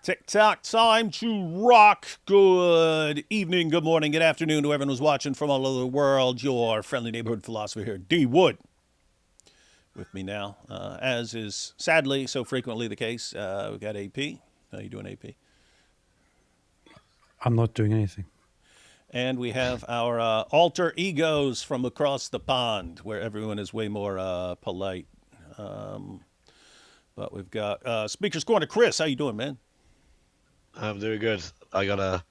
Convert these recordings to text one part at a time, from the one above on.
Tick-tock, time to rock. Good evening, good morning, good afternoon to everyone who's watching from all over the world. Your friendly neighborhood philosopher here, D. Wood, with me now, as is sadly so frequently the case. We've got AP. How you doing, AP? I'm not doing anything. And we have our alter egos from across the pond, where everyone is way more polite. But we've got Speaker's Corner. Chris, how you doing, man? I'm doing good. I got a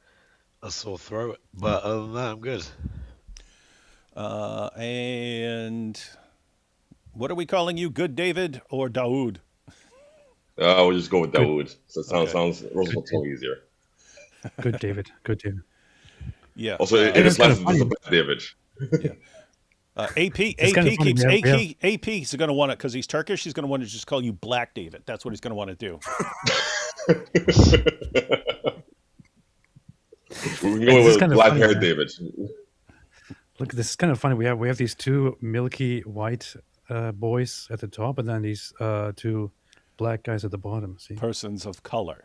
sore throat, but other than that, I'm good. And what are we calling you? Good David or Dawood? We'll just go with Good. Dawood. So it sounds Roosevelt tongue easier. Good, David. Good, David. Yeah. Also, it it's is kind less of funny. bad David. Yeah. AP kind of funny, keeps we have- AP's going to want it because he's Turkish. He's going to want to just call you Black David. That's what he's going to want to do. We can This go is with kind of black funny, haired man. David. Look, this is kind of funny. We have these two milky white boys at the top, and then these two black guys at the bottom. See, Persons of color.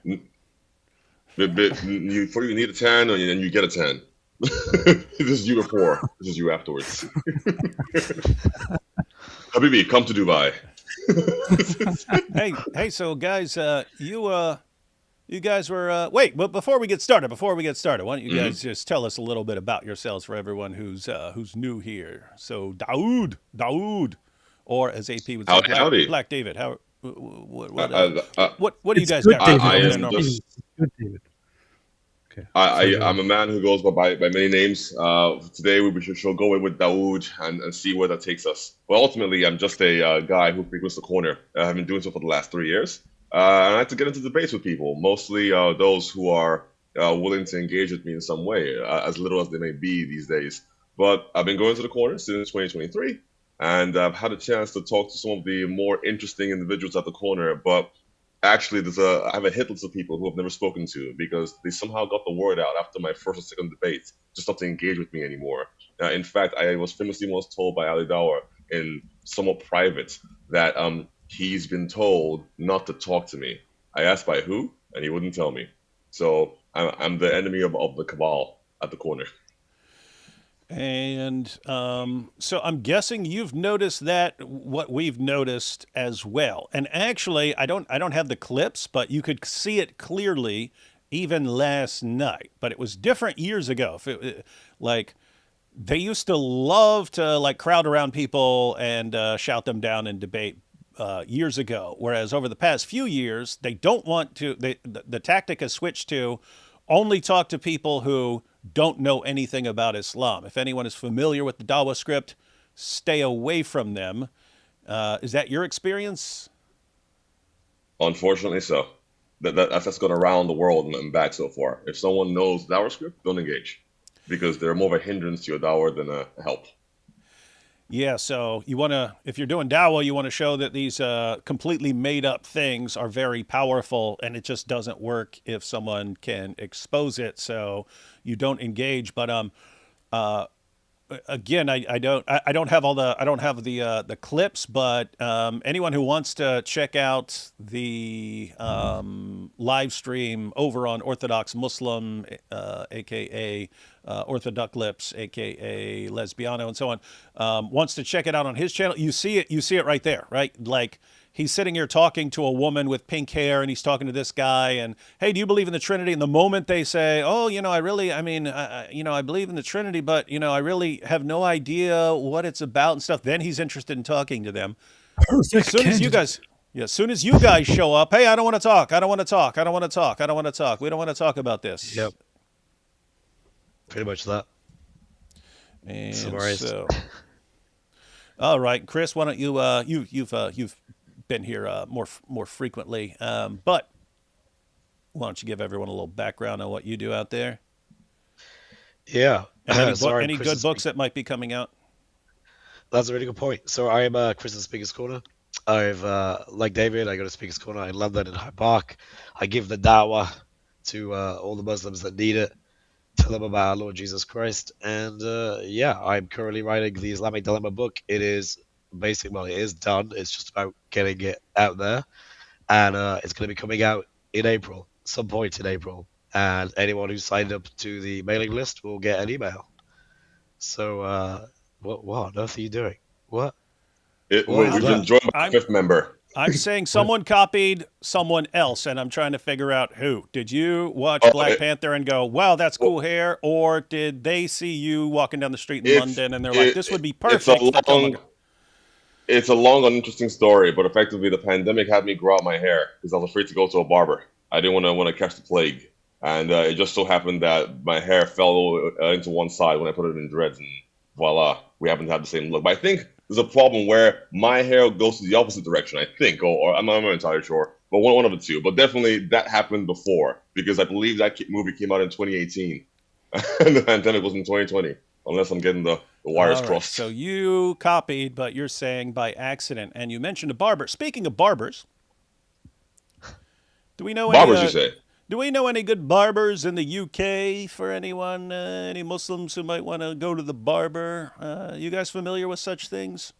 Before you need a tan, and you get a tan. This is you before. This is you afterwards. Habibi, come to Dubai. Hey. So guys, you guys were wait. But before we get started, why don't you guys just tell us a little bit about yourselves for everyone who's new here? So Dawood, or as AP would say, Howdy. Black David. How? What do you It's guys good, got? David. I going am on? just- Good, David. Okay. I'm a man who goes by many names. Today we shall go in with Dawood and see where that takes us. Well, ultimately, I'm just a guy who frequents the corner. I've been doing so for the last 3 years. And I like to get into debates with people, mostly those who are willing to engage with me in some way, as little as they may be these days. But I've been going to the corner since 2023, and I've had a chance to talk to some of the more interesting individuals at the corner. But actually, I have a hit list of people who I've never spoken to because they somehow got the word out after my first or second debate, just not to engage with me anymore. In fact, I was famously once told by Ali Dawa in somewhat private that he's been told not to talk to me. I asked by who, and he wouldn't tell me. So I'm the enemy of the cabal at the corner. And so I'm guessing you've noticed what we've noticed as well. And actually, I don't have the clips, but you could see it clearly even last night. But it was different years ago. Like they used to love to like crowd around people and shout them down in debate years ago. Whereas over the past few years, they don't want to. The tactic has switched to only talk to people who don't know anything about Islam. If anyone is familiar with the Dawa script, stay away from them. Is that your experience? Unfortunately, so. That's gone around the world and back so far. If someone knows Dawa script, don't engage, because they're more of a hindrance to your Dawa than a help. Yeah, so you want to, if you're doing Dawa, you want to show that these completely made up things are very powerful, and it just doesn't work if someone can expose it. So you don't engage. But again, I don't have the clips, but anyone who wants to check out the live stream over on Orthodox Muslim, aka OrthoDuckLips, aka Libiano, and so on, wants to check it out on his channel. You see it right there, right? Like he's sitting here talking to a woman with pink hair, and he's talking to this guy, and hey, do you believe in the Trinity? And the moment they say, oh, I believe in the Trinity, but I really have no idea what it's about and stuff. Then he's interested in talking to them. As soon as you guys show up, hey, I don't want to talk. We don't want to talk about this. Yep. Pretty much that. And Summarized. so, all right, Chris, why don't you? You've been here more frequently, but why don't you give everyone a little background on what you do out there? Yeah. And any good books that might be coming out? That's a really good point. So I am Chris in Speaker's Corner. I've, like David, I go to Speaker's Corner in London and Hyde Park. I give the Dawa to all the Muslims that need it. Tell them about our Lord Jesus Christ. And I'm currently writing the Islamic Dilemma book. It is it is done. It's just about getting it out there. And it's going to be coming out in April. some point in April, and anyone who signed up to the mailing list will get an email. So, what on earth are you doing? What? What is We're that? just joined by a I'm- fifth member. I'm saying someone copied someone else, and I'm trying to figure out who. Did you watch Oh, Black Panther and go, "Wow, that's cool hair," or did they see you walking down the street in It's- London and they're like, "This would be it's a perfect for long, Killmonger"? it's a long, uninteresting story, but effectively the pandemic had me grow out my hair because I was afraid to go to a barber. I didn't want to catch the plague, and it just so happened that my hair fell into one side when I put it in dreads, and voila, we happen to have the same look. But I think there's a problem where my hair goes to the opposite direction. I think, or I'm not entirely sure, but one of the two. But definitely that happened before because I believe that movie came out in 2018, and the pandemic was in 2020. Unless I'm getting the wires All right, crossed. so you copied, but you're saying by accident, and you mentioned a barber. Speaking of barbers, do we know Barbers, any, you say? Do we know any good barbers in the UK for anyone, any Muslims who might want to go to the barber? You guys familiar with such things?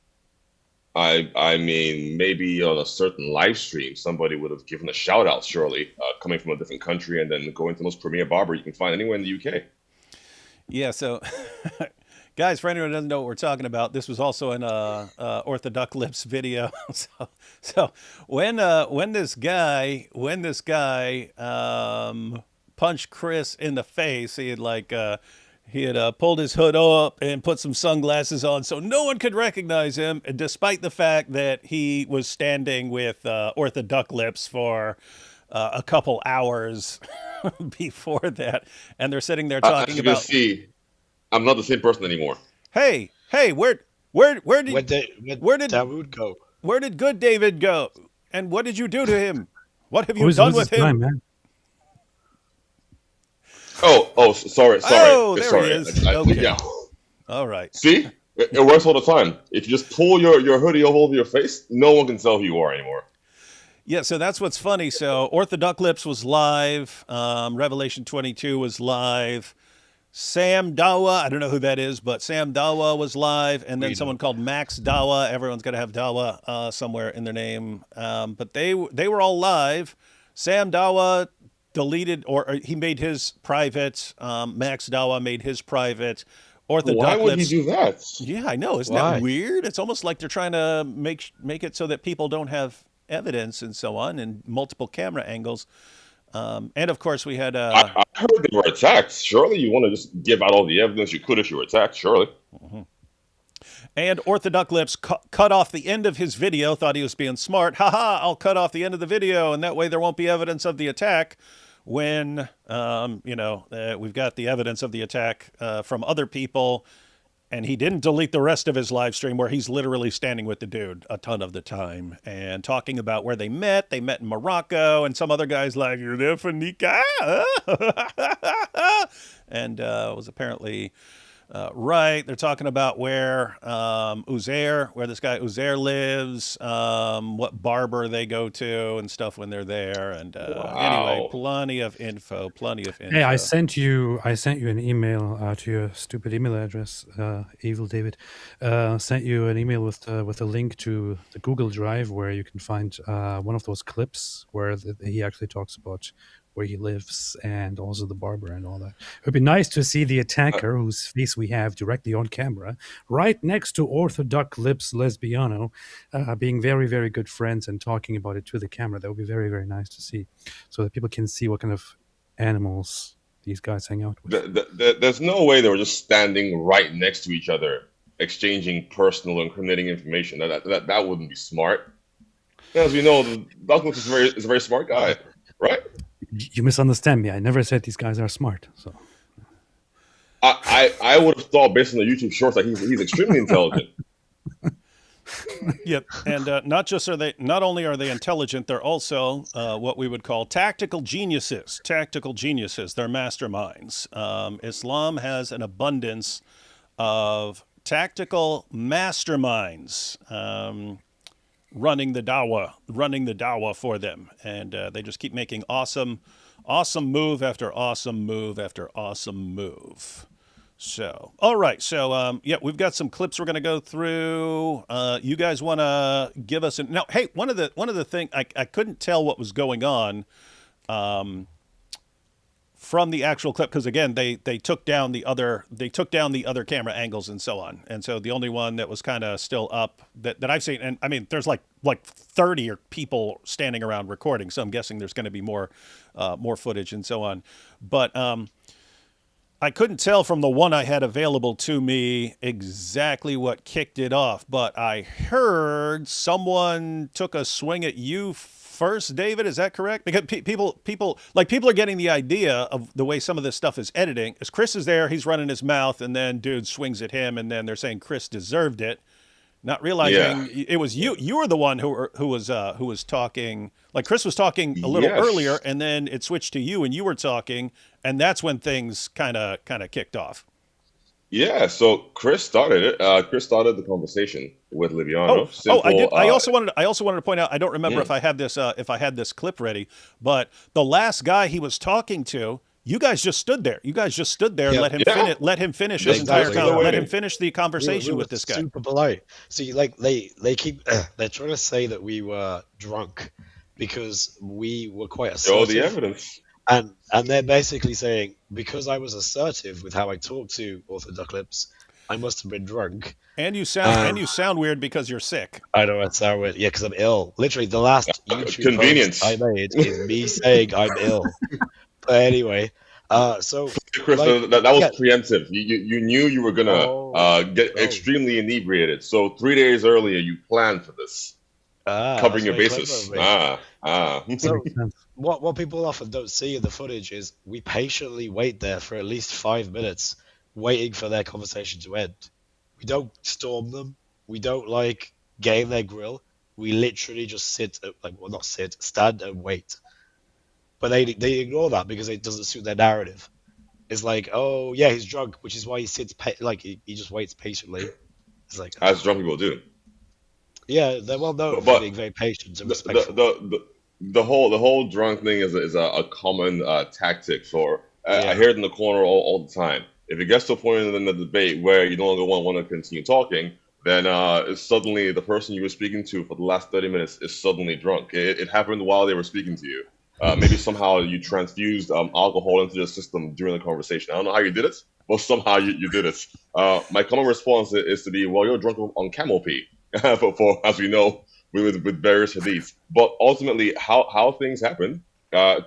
I mean, maybe on a certain live stream, somebody would have given a shout out, surely, coming from a different country and then going to the most premier barber you can find anywhere in the UK. Yeah, so guys, for anyone who doesn't know what we're talking about, this was also in a OrthoDuckLips video. so when this guy punched Chris in the face, he had pulled his hood up and put some sunglasses on so no one could recognize him, despite the fact that he was standing with OrthoDuckLips for a couple hours before that, and they're sitting there talking As you can about, see, I'm not the same person anymore. hey, where did Where where did Dawood go? where did good David go, and what did you do to him? What have you Who's done this with him? guy, man? Sorry. Oh, there he sorry. is. Okay. Yeah. All right. See, it works all the time. If you just pull your hoodie over your face, no one can tell who you are anymore. Yeah, so that's what's funny. So OrthoDuckLips was live. Revelation 22 was live. Sam Dawa, I don't know who that is, but Sam Dawa was live. And then someone called Max Dawa. Everyone's got to have Dawa somewhere in their name. But they were all live. Sam Dawa deleted, or he made his private. Max Dawa made his private. OrthoDuckLips. Why would he do that? Yeah, I know. Isn't Why? that weird? It's almost like they're trying to make it so that people don't have evidence and so on, and multiple camera angles. And of course, we had. I heard they were attacked. Surely you want to just give out all the evidence you could if you were attacked. Surely. And OrthoDuckLips cut off the end of his video. Thought he was being smart. I'll cut off the end of the video, and that way there won't be evidence of the attack. When we've got the evidence of the attack from other people. And he didn't delete the rest of his live stream where he's literally standing with the dude a ton of the time and talking about where they met. They met in Morocco, and some other guy's like, "You're there for Nika?" And was apparently right. They're talking about where Uzair, where this guy Uzair lives, what barber they go to and stuff when they're there. And anyway, plenty of info. Hey, I sent you an email to your stupid email address, Evil David. Sent you an email with a link to the Google Drive where you can find one of those clips where he actually talks about where he lives and also the barber and all that. It would be nice to see the attacker whose face we have directly on camera, right next to OrthoDuckLips Libiano, being very, very good friends and talking about it to the camera. That would be very, very nice to see, so that people can see what kind of animals these guys hang out with. There's no way they were just standing right next to each other, exchanging personal, incriminating information. That wouldn't be smart. As we know, DuckLips is a very smart guy, right? You misunderstand me. I never said these guys are smart. So I would have thought, based on the YouTube shorts, that he's extremely intelligent. Yep, and not only are they intelligent, they're also what we would call tactical geniuses. Tactical geniuses. They're masterminds. Islam has an abundance of tactical masterminds running the Dawa for them, and they just keep making awesome move after awesome move after awesome move. So, all right. So, we've got some clips we're going to go through. You guys want to give us now? Hey, one of the things I couldn't tell what was going on from the actual clip, because again, they took down the other camera angles and so on, and so the only one that was kind of still up that I've seen, and I mean, there's like 30 or people standing around recording, so I'm guessing there's going to be more footage and so on, but I couldn't tell from the one I had available to me exactly what kicked it off, but I heard someone took a swing at you first, David. Is that correct? Because people are getting the idea of the way some of this stuff is editing. As Chris is there, he's running his mouth, and then dude swings at him, and then they're saying Chris deserved it, not realizing it was you. You were the one who was talking. Like Chris was talking a little earlier, and then it switched to you, and you were talking, and that's when things kind of kicked off. Yeah, so Chris started it. Chris started the conversation with Libiano. I did. I also wanted to point out. I don't remember if I had this clip ready, but the last guy he was talking to, you guys just stood there. And let him finish his entire let him finish the conversation with this guy. Super polite. See, like they keep they're trying to say that we were drunk because we were quite assertive. Show the evidence. And they're basically saying, because I was assertive with how I talked to OrthoDuckLips, I must have been drunk. And you sound weird because you're sick. I know I sound weird. Yeah, because I'm ill. Literally, the last YouTube post I made is me saying I'm ill. But anyway, so Chris, that was preemptive. You knew you were gonna get extremely inebriated. So 3 days earlier, you planned for this, covering your bases. So what people often don't see in the footage is we patiently wait there for at least 5 minutes, waiting for their conversation to end. We don't storm them. We don't get in their grill. We literally just stand and wait. But they ignore that because it doesn't suit their narrative. It's like, oh yeah, he's drunk, which is why he sits he just waits patiently. It's like as drunk people do. Yeah, they're well known for being very patient and respectful. The whole drunk thing is a common tactic for. I hear it in the corner all the time. If it gets to a point in the debate where you no longer want to continue talking, then suddenly the person you were speaking to for the last 30 minutes is suddenly drunk. It happened while they were speaking to you. Maybe somehow you transfused alcohol into the system during the conversation. I don't know how you did it, but somehow you did it. My common response is to be, well, you're drunk on camel pee, for as we know, with various hadiths. But ultimately, how things happen,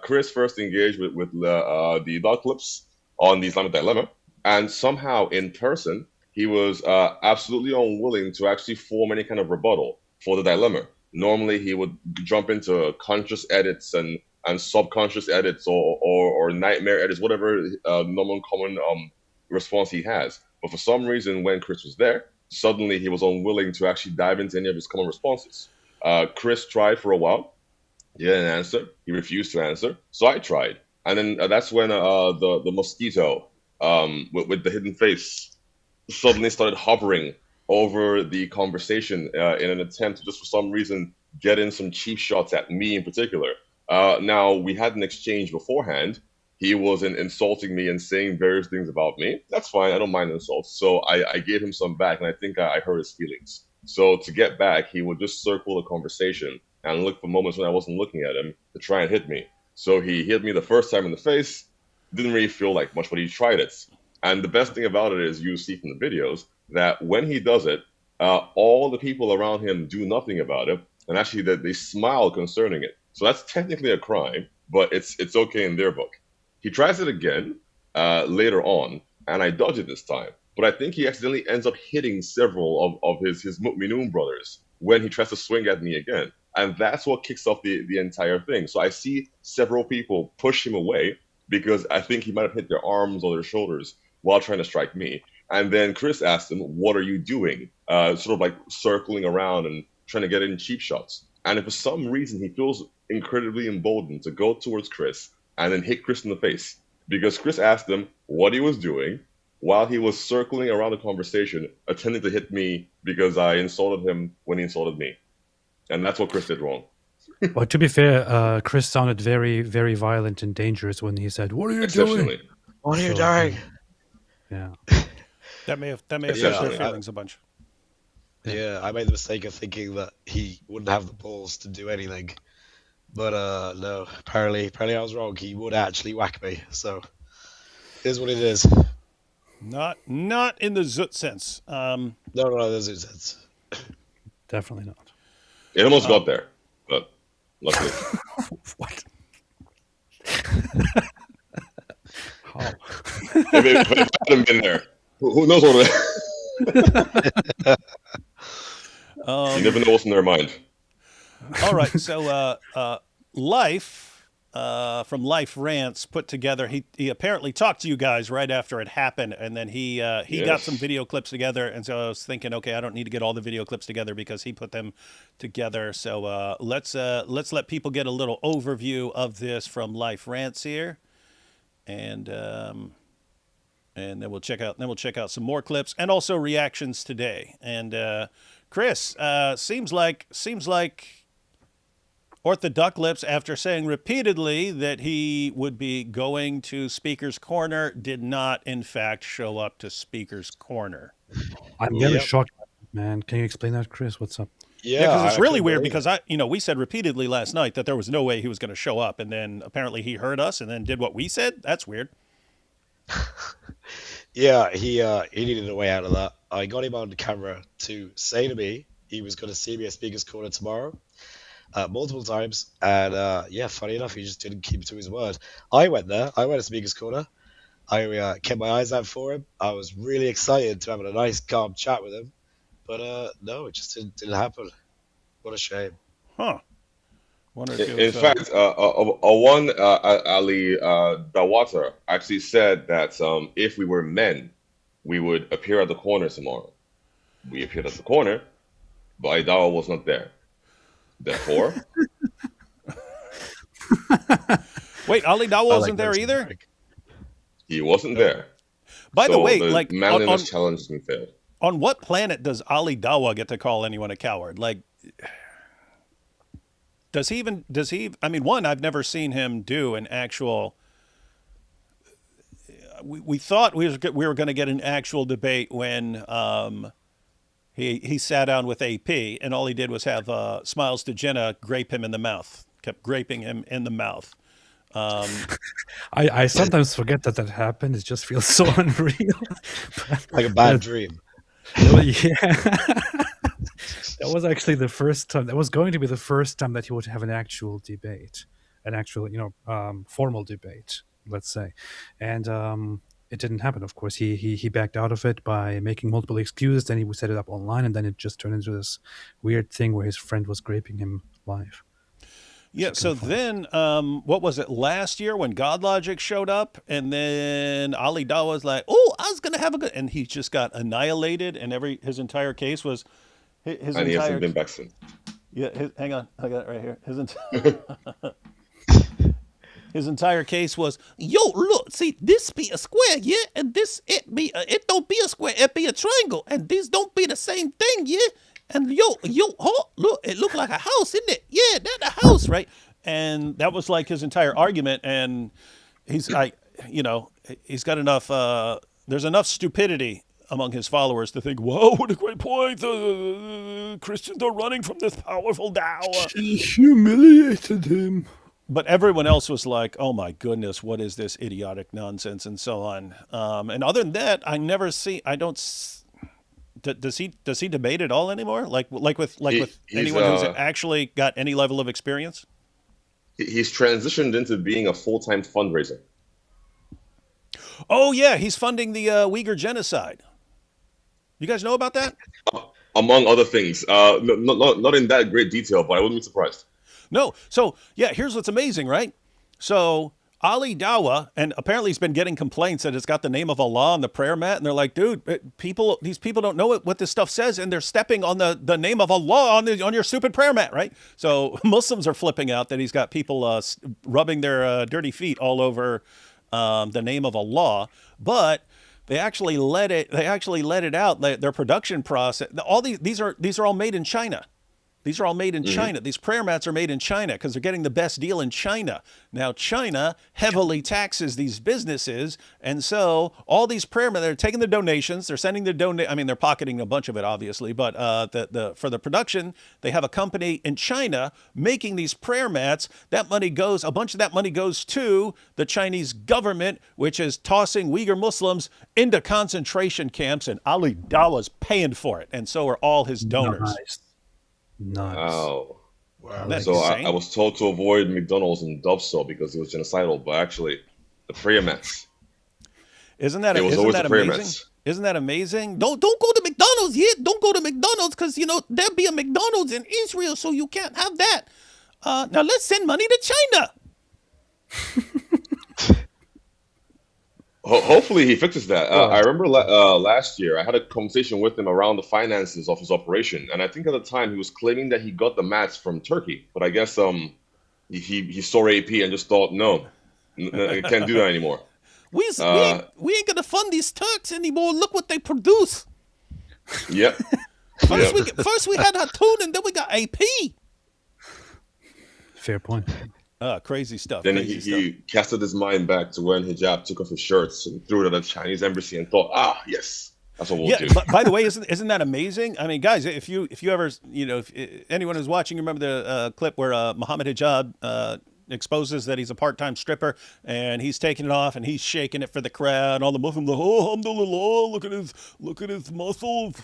Chris first engaged with the DockLips on the Islamic dilemma, and somehow in person, he was absolutely unwilling to actually form any kind of rebuttal for the dilemma. Normally, he would jump into conscious edits and subconscious edits or nightmare edits, whatever normal common response he has. But for some reason, when Chris was there, suddenly he was unwilling to actually dive into any of his common responses. Chris tried for a while. He didn't answer. He refused to answer. So I tried. And then that's when the mosquito with the hidden face suddenly started hovering over the conversation in an attempt to just for some reason get in some cheap shots at me in particular. Now, we had an exchange beforehand. He was insulting me and saying various things about me. That's fine. I don't mind insults. So I gave him some back, and I think I hurt his feelings. So to get back, he would just circle the conversation and look for moments when I wasn't looking at him to try and hit me. So he hit me the first time in the face. Didn't really feel like much, but he tried it. And the best thing about it is you see from the videos that when he does it, all the people around him do nothing about it. And actually, they smile concerning it. So that's technically a crime, but it's okay in their book. He tries it again later on, and I dodge it this time. But I think he accidentally ends up hitting several of his Mu'minun brothers when he tries to swing at me again. And that's what kicks off the entire thing. So I see several people push him away because I think he might have hit their arms or their shoulders while trying to strike me. And then Chris asked him, "What are you doing?" Sort of like circling around and trying to get in cheap shots. And if for some reason he feels incredibly emboldened to go towards Chris and then hit Chris in the face, because Chris asked him what he was doing while he was circling around the conversation, attempting to hit me because I insulted him when he insulted me. And that's what Chris did wrong. Well, to be fair, Chris sounded very, very violent and dangerous when he said, "What are you doing? What are you doing?" Yeah. That may have hurt their feelings a bunch. Yeah, I made the mistake of thinking that he wouldn't have the balls to do anything. But no, apparently I was wrong. He would actually whack me. So it is what it is. Not in the zoot sense. No, there's no sense. Definitely not. It almost got there, but luckily. What? How? If it hadn't been there, who knows what you never know what's in their mind. All right, so Life from Life Rants put together. He apparently talked to you guys right after it happened, and then he got some video clips together. And so I was thinking, okay, I don't need to get all the video clips together because he put them together. So let's let people get a little overview of this from Life Rants here, and then we'll check out some more clips and also reactions today. And Chris, seems like OrthoDuckLips, after saying repeatedly that he would be going to Speaker's Corner, did not, in fact, show up to Speaker's Corner. I'm very shocked, man. Can you explain that, Chris? What's up? Yeah, because it's really weird because we said repeatedly last night that there was no way he was going to show up, and then apparently he heard us and then did what we said. That's weird. Yeah, he needed a way out of that. I got him on the camera to say to me he was going to see me at Speaker's Corner tomorrow. Multiple times, and funny enough, he just didn't keep to his word. I went there. I went to Speaker's Corner. I kept my eyes out for him. I was really excited to have a nice, calm chat with him, but no, it just didn't happen. What a shame. Huh. In fact, one Ali Dawata actually said that if we were men, we would appear at the corner tomorrow. We appeared at the corner, but Dawa was not there. Therefore, wait, Ali Dawa wasn't there either? He wasn't there. By the way, like manliness challenge has been failed. On what planet does Ali Dawa get to call anyone a coward? Like, does he? I mean, one, I've never seen him do an actual. We thought we were going to get an actual debate when he sat down with AP, and all he did was have Smiles to Jenna grape him in the mouth. Kept graping him in the mouth. I sometimes forget that happened. It just feels so unreal. Like a bad dream. Yeah. That was actually the first time. That was going to be the first time that he would have an actual debate, an actual, formal debate, let's say. And it didn't happen, of course. He backed out of it by making multiple excuses. Then he would set it up online, and then it just turned into this weird thing where his friend was graping him live. Yeah, so then, what was it, last year when GodLogic showed up, and then Ali Dawa was like, oh, I was going to have a good, and he just got annihilated, and his entire case was, and he hasn't been back soon. Yeah, hang on, I got it right here. His entire case was, yo, look, see, this be a square, yeah, and this, it don't be a square, it be a triangle, and these don't be the same thing, yeah, and yo, oh, look, it look like a house, isn't it? Yeah, that's a house, right? And that was like his entire argument, and he's got enough, there's enough stupidity among his followers to think, whoa, what a great point, Christians are running from this powerful Dawa. She humiliated him. But everyone else was like, oh my goodness, what is this idiotic nonsense, and so on. And other than that, does he debate at all anymore? Like with anyone who's actually got any level of experience? He's transitioned into being a full-time fundraiser. Oh yeah, he's funding the Uyghur genocide. You guys know about that? Among other things, not in that great detail, but I wouldn't be surprised. No. So, yeah, here's what's amazing, right? So, Ali Dawa, and apparently he's been getting complaints that it's got the name of Allah on the prayer mat, and they're like, dude, these people don't know what this stuff says, and they're stepping on the name of Allah on your stupid prayer mat, right? So, Muslims are flipping out that he's got people rubbing their dirty feet all over the name of Allah, but they actually let it out. Their production process, these are all made in China. These are all made in China. These prayer mats are made in China because they're getting the best deal in China. Now, China heavily taxes these businesses. And so all these prayer mats, they're taking the donations. They're sending the I mean, they're pocketing a bunch of it, obviously. But for the production, they have a company in China making these prayer mats. A bunch of that money goes to the Chinese government, which is tossing Uyghur Muslims into concentration camps. And Ali Dawa's paying for it. And so are all his donors. Nice. Wow. That's So insane. I was told to avoid McDonald's and Dubso because it was genocidal, but actually, the prayer mats. Isn't that It was always the prayer amazing? mats. Isn't that amazing? Don't go to McDonald's yet. Don't go to McDonald's because there'll be a McDonald's in Israel, so you can't have that. Now let's send money to China. Hopefully he fixes that. I remember last year I had a conversation with him around the finances of his operation, and I think at the time he was claiming that he got the mats from Turkey, but I guess he saw AP and just thought, no, I can't do that anymore. We ain't gonna fund these Turks anymore. Look what they produce. Yep. First we had Hatun, and then we got AP. Fair point. Crazy stuff. Then crazy stuff. he casted his mind back to when hijab took off his shirts and threw it at the Chinese embassy and thought, yes, that's what we'll do. But by the way, isn't that amazing? I mean, guys, if you ever, if anyone who's watching, remember the clip where Muhammad Hijab exposes that he's a part-time stripper and he's taking it off and he's shaking it for the crowd and all the Muslims are, oh, alhamdulillah, look at his muscles.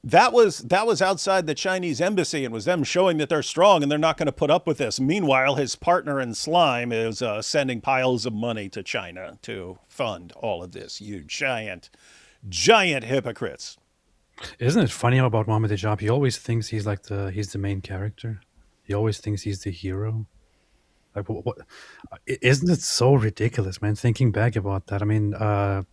That was outside the Chinese embassy and was them showing that they're strong and they're not going to put up with this. Meanwhile, his partner in slime is sending piles of money to China to fund all of this. You giant hypocrites. Isn't it funny about Mohammed Hijab? He always thinks he's the main character. He always thinks he's the hero. Like, isn't it so ridiculous, man? Thinking back about that, I mean, I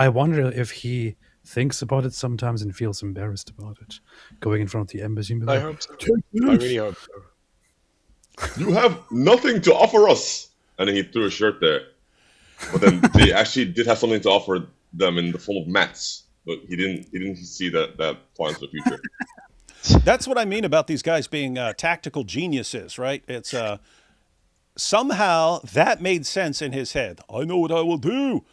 wonder if he thinks about it sometimes and feels embarrassed about it, going in front of the embassy. I hope so. I really hope so. You have nothing to offer us. And then he threw a shirt there. But then they actually did have something to offer them in the form of mats. But he didn't see that far into the future. That's what I mean about these guys being tactical geniuses, right? It's somehow that made sense in his head. I know what I will do.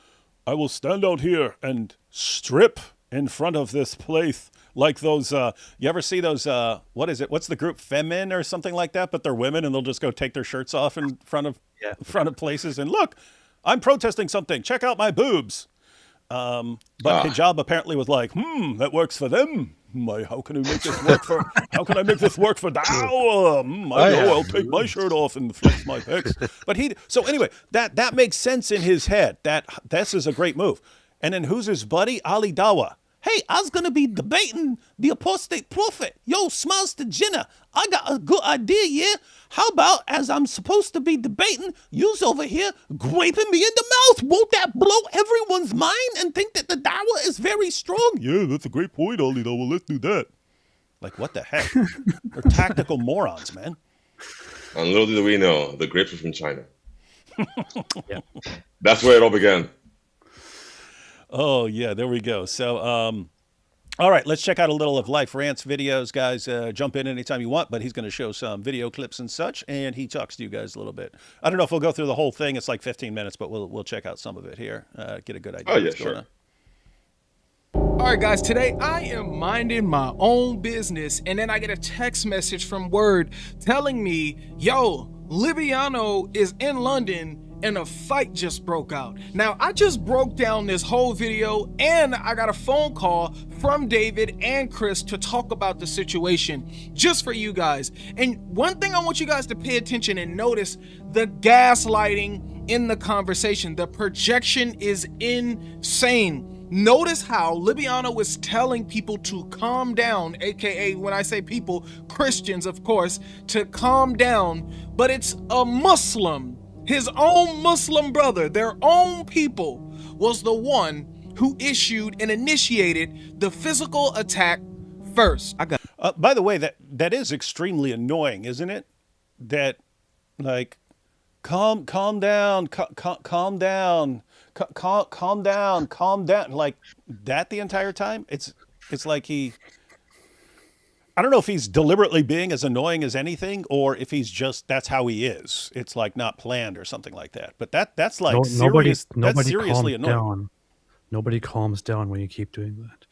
I will stand out here and strip in front of this place like those. You ever see those? What is it? What's the group? Femin or something like that? But they're women and they'll just go take their shirts off in front of places and look, I'm protesting something. Check out my boobs. But Hijab apparently was like, that works for them. How can I make this work for? How can I make this work for Dawa? I know. I'll take my shirt off and flex my pecs. But so anyway, that makes sense in his head. This is a great move. And then who's his buddy? Ali Dawa. Hey, I was gonna be debating the apostate prophet. Yo, smiles to Jinnah. I got a good idea, yeah? How about as I'm supposed to be debating, you's over here graping me in the mouth? Won't that blow everyone's mind and think that the Dawa is very strong? Yeah, that's a great point, Ali Dawa. Let's do that. Like, what the heck? They're tactical morons, man. And little did we know, the grapes were from China. That's where it all began. Oh, yeah, there we go. So, all right, let's check out a little of Life Rant's videos, guys. Jump in anytime you want, but he's going to show some video clips and such, and he talks to you guys a little bit. I don't know if we'll go through the whole thing. It's like 15 minutes, but we'll check out some of it here, get a good idea. Oh, yeah, what's going sure. on. All right, guys, today I am minding my own business, and then I get a text message from Word telling me, yo, Libiano is in London and a fight just broke out. Now, I just broke down this whole video and I got a phone call from David and Chris to talk about the situation just for you guys. And one thing I want you guys to pay attention and notice, the gaslighting in the conversation. The projection is insane. Notice how Libiano was telling people to calm down, aka when I say people, Christians of course, to calm down, but it's a Muslim. His own Muslim brother, their own people, was the one who issued and initiated the physical attack first. By the way, that is extremely annoying, isn't it? That, like, calm down, calm down, like that the entire time. It's like I don't know if he's deliberately being as annoying as anything, or if he's just that's how he is. It's like not planned or something like that. But that's like serious. That's seriously annoying. Down. Nobody calms down when you keep doing that.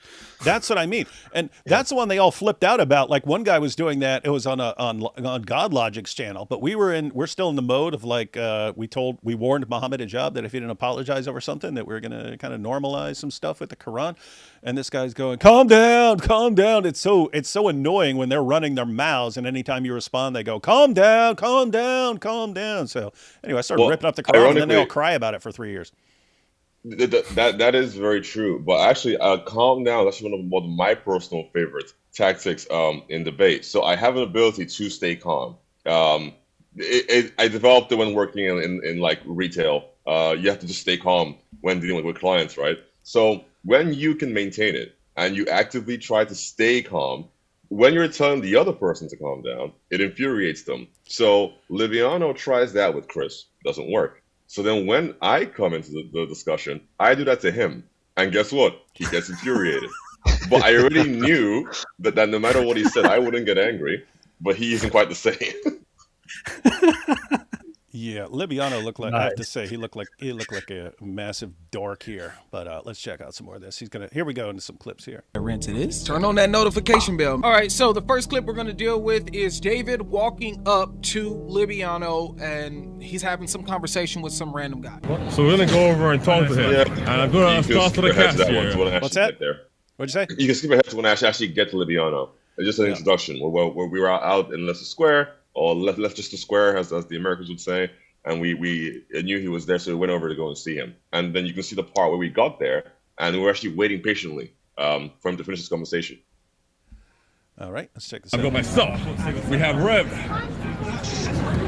That's what I mean, and that's the one they all flipped out about. Like one guy was doing that. It was on God Logic's channel, but we're still in the mode of like we warned Muhammad Hijab that if he didn't apologize over something, that we're gonna kind of normalize some stuff with the Quran. And this guy's going, calm down, calm down. It's so annoying when they're running their mouths, and anytime you respond, they go, calm down, calm down, calm down. So anyway, I started ripping up the Quran, and then they all cry about it for 3 years. That is very true, but actually, calm down. That's one of my personal favorite tactics in debate. So I have an ability to stay calm. I developed it when working in like retail. You have to just stay calm when dealing with clients, right? So when you can maintain it and you actively try to stay calm, when you're telling the other person to calm down, it infuriates them. So Libiano tries that with Chris, doesn't work. So then when I come into the discussion, I do that to him. And guess what? He gets infuriated. But I already knew that no matter what he said, I wouldn't get angry. But he isn't quite the same. Yeah, Libiano looked like, I have to say, he looked like a massive dork here. But let's check out some more of this. Here we go into some clips here. Rent it is. Turn on that notification bell. All right, so the first clip we're gonna deal with is David walking up to Libiano, and he's having some conversation with some random guy. So we're gonna go over and talk to him. Yeah. And I'm gonna start to the cashier. What's that? What'd you say? You can skip ahead to when I actually get to Libiano. It's just an introduction where we were out in Leicester Square, or left just the square, as the Americans would say, and we knew he was there, so we went over to go and see him. And then you can see the part where we got there, and we were actually waiting patiently for him to finish this conversation. All right, let's check this out. I go myself. We have Rev.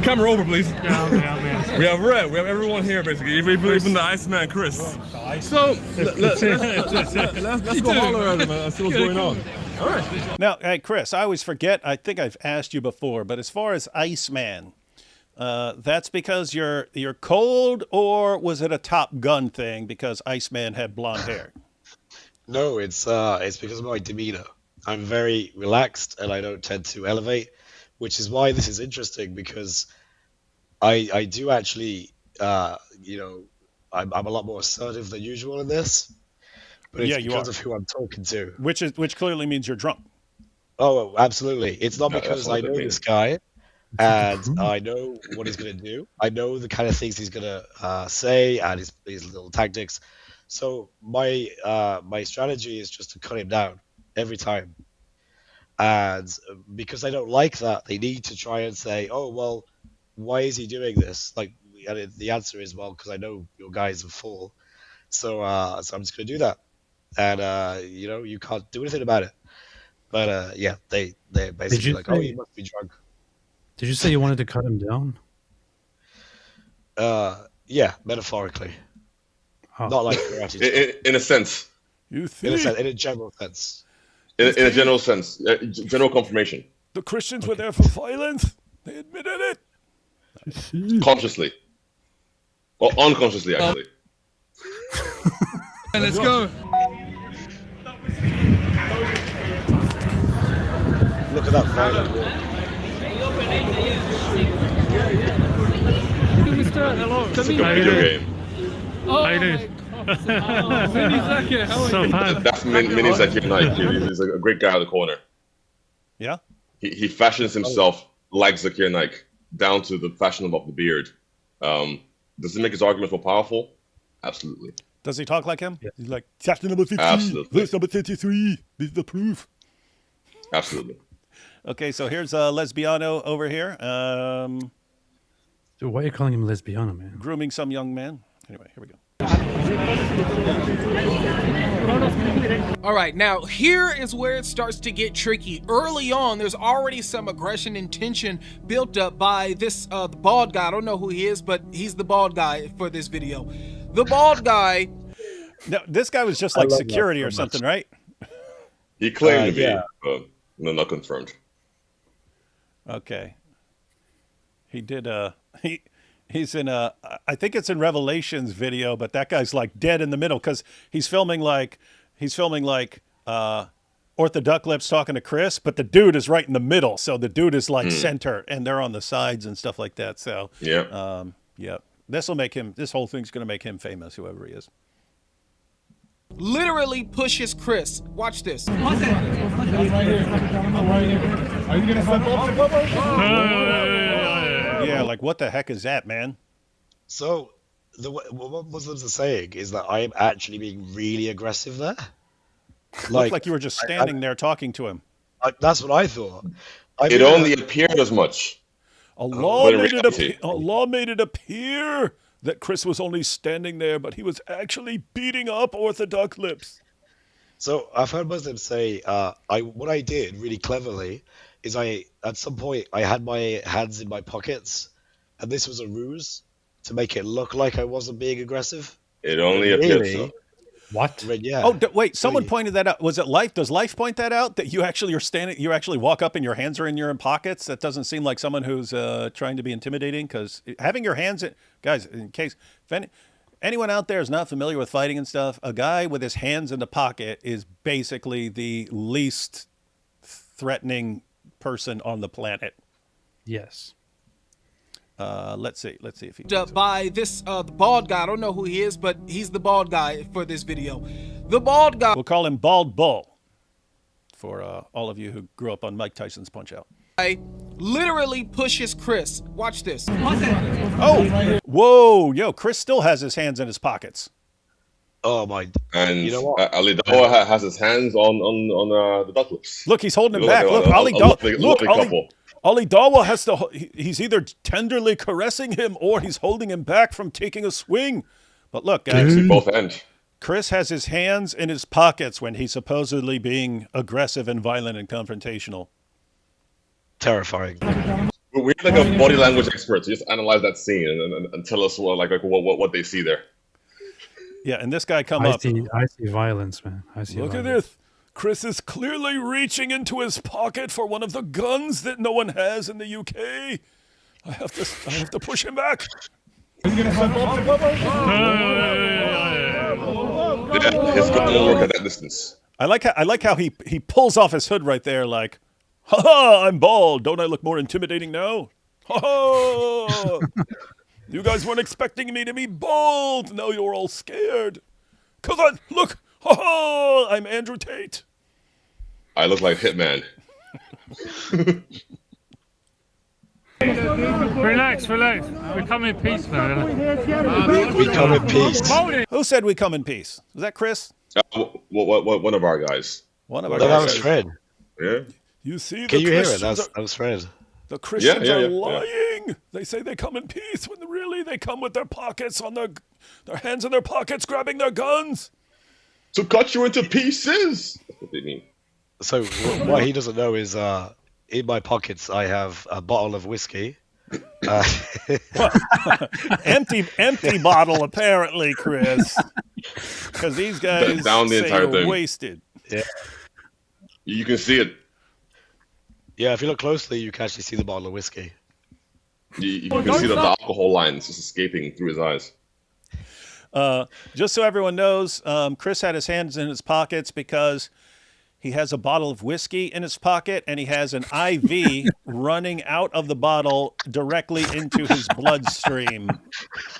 Camera over, please. We have Rev. We have everyone here, basically, even the Iceman, Chris. So let's go holler at him and see what's going on. All right. Now, hey, Chris, I always forget. I think I've asked you before, but as far as Iceman, that's because you're cold, or was it a Top Gun thing because Iceman had blonde hair? No, it's because of my demeanor. I'm very relaxed and I don't tend to elevate, which is why this is interesting, because I do actually, I'm a lot more assertive than usual in this. But it's because of who I'm talking to. Which clearly means you're drunk. Oh, absolutely. It's not because I know this guy and I know what he's going to do. I know the kind of things he's going to say and his little tactics. So my strategy is just to cut him down every time. And because I don't like that, they need to try and say, oh, well, why is he doing this? Like, and the answer is, well, because I know your guy's a fool. So I'm just going to do that. And you can't do anything about it. But they basically like, oh, you must be drunk. Did you say you wanted to cut him down? Yeah, metaphorically. Oh. Not like karate. In a sense. You think? In a general sense. In a general sense, general confirmation. The Christians were there for violence. They admitted it. Consciously, or unconsciously, actually. Let's go. Look at that violent walk. Hello. It's a good video game. How you doing? So bad. That's Mini Zakir Naik. He's a great guy out of the corner. Yeah? He fashions himself like Zakir Naik, down to the fashion of the beard. Does it make his argument more powerful? Absolutely. Does he talk like him? Yeah. He's like, chapter number 15, absolutely. verse number 33. This is the proof. Absolutely. Okay, so here's Lesbiano over here. Dude, why are you calling him Lesbiano, man? Grooming some young man. Anyway, here we go. All right, now here is where it starts to get tricky. Early on, there's already some aggression and tension built up by this the bald guy. I don't know who he is, but he's the bald guy for this video. The bald guy. No, this guy was just like security or something, right? He claimed to be, no, not confirmed. Okay. He did he's in I think it's in Revelations video, but that guy's like dead in the middle because he's filming like OrthoDuckLips talking to Chris, but the dude is right in the middle. So the dude is like center, and they're on the sides and stuff like that. So Yeah. yeah, this will make him. This whole thing's going to make him famous, whoever he is. Literally pushes Chris. Watch this. Are you gonna step up? Yeah, like what the heck is that, man? So, what Muslims are saying is that I am actually being really aggressive there. Looked like you were just standing there talking to him. That's what I thought. It only appeared as much. Allah But in made, reality- Allah made it appear that Chris was only standing there, but he was actually beating up OrthoDuckLips. So I've heard Muslims say, what I did really cleverly is at some point I had my hands in my pockets, and this was a ruse to make it look like I wasn't being aggressive. It only appeared so. What? But yeah. Oh, wait, someone pointed that out. Was it Life? Does Life point that out? That you actually are standing, you actually walk up and your hands are in your pockets? That doesn't seem like someone who's trying to be intimidating, because having your hands in, guys, in case, if anyone out there is not familiar with fighting and stuff, a guy with his hands in the pocket is basically the least threatening person on the planet. Yes. Let's see if he By this the bald guy. I don't know who he is, but he's the bald guy for this video. The bald guy. We'll call him Bald Bull for all of you who grew up on Mike Tyson's Punch-Out. Literally pushes Chris. Watch this. Oh, whoa, yo, Chris still has his hands in his pockets. Oh my! And You know what? Ali Dawa has his hands on the ducklips. Look, he's holding him Look back. like Look, a Ali lovely Dawa. couple. Ali Dawa has to. He's either tenderly caressing him or he's holding him back from taking a swing. But look, guys, See both ends. Chris has his hands in his pockets when he's supposedly being aggressive and violent and confrontational. Terrifying. We're like a body language expert. So just analyze that scene and tell us what they see there. Yeah, and this guy come I up. see violence, man. I see Look at violence. this. Chris is clearly reaching into his pocket for one of the guns that no one has in the UK. I have to push him back. Yeah, his gun will work at that distance. I like how he pulls off his hood right there, like, ha ha, I'm bald. Don't I look more intimidating now? Ha ha! You guys weren't expecting me to be bald. Now you're all scared. Look, ha ha, I'm Andrew Tate. I look like Hitman. Relax. We come in peace, man. We come in peace. Who said we come in peace? Was that Chris? One of our guys. One of our No, that was guys. Fred. Yeah. You see, Can you hear it? Christians That was Fred. The Christians are yeah. lying. They say they come in peace when really they come with their pockets on their hands in their pockets, grabbing their guns. To cut you into pieces. That's what they mean. So what he doesn't know is, in my pockets I have a bottle of whiskey. Empty bottle, apparently, Chris. Because these guys Down the say entire you're thing. wasted. Yeah. You can see it. Yeah, if you look closely, you can actually see the bottle of whiskey. You can see the alcohol lines just escaping through his eyes. Just so everyone knows, Chris had his hands in his pockets because he has a bottle of whiskey in his pocket and he has an IV running out of the bottle directly into his bloodstream,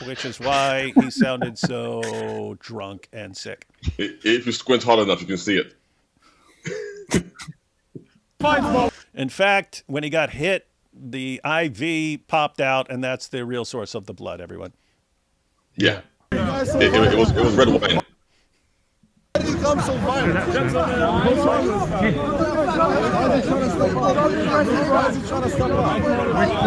which is why he sounded so drunk and sick. If you squint hard enough, you can see it. In fact, when he got hit, the IV popped out, and that's the real source of the blood, everyone. Yeah. It was red wine. We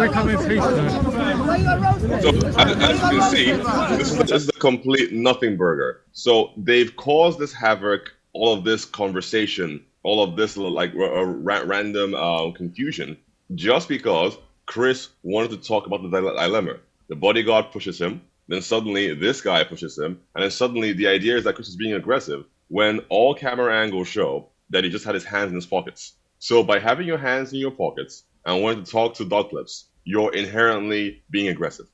come in peace, man. So, as you can see, this is a complete nothing burger. So they've caused this havoc, all of this conversation, all of this like random confusion, just because Chris wanted to talk about the dilemma. The bodyguard pushes him, then suddenly this guy pushes him, and then suddenly the idea is that Chris is being aggressive when all camera angles show that he just had his hands in his pockets. So by having your hands in your pockets and wanting to talk to ducklips, you're inherently being aggressive.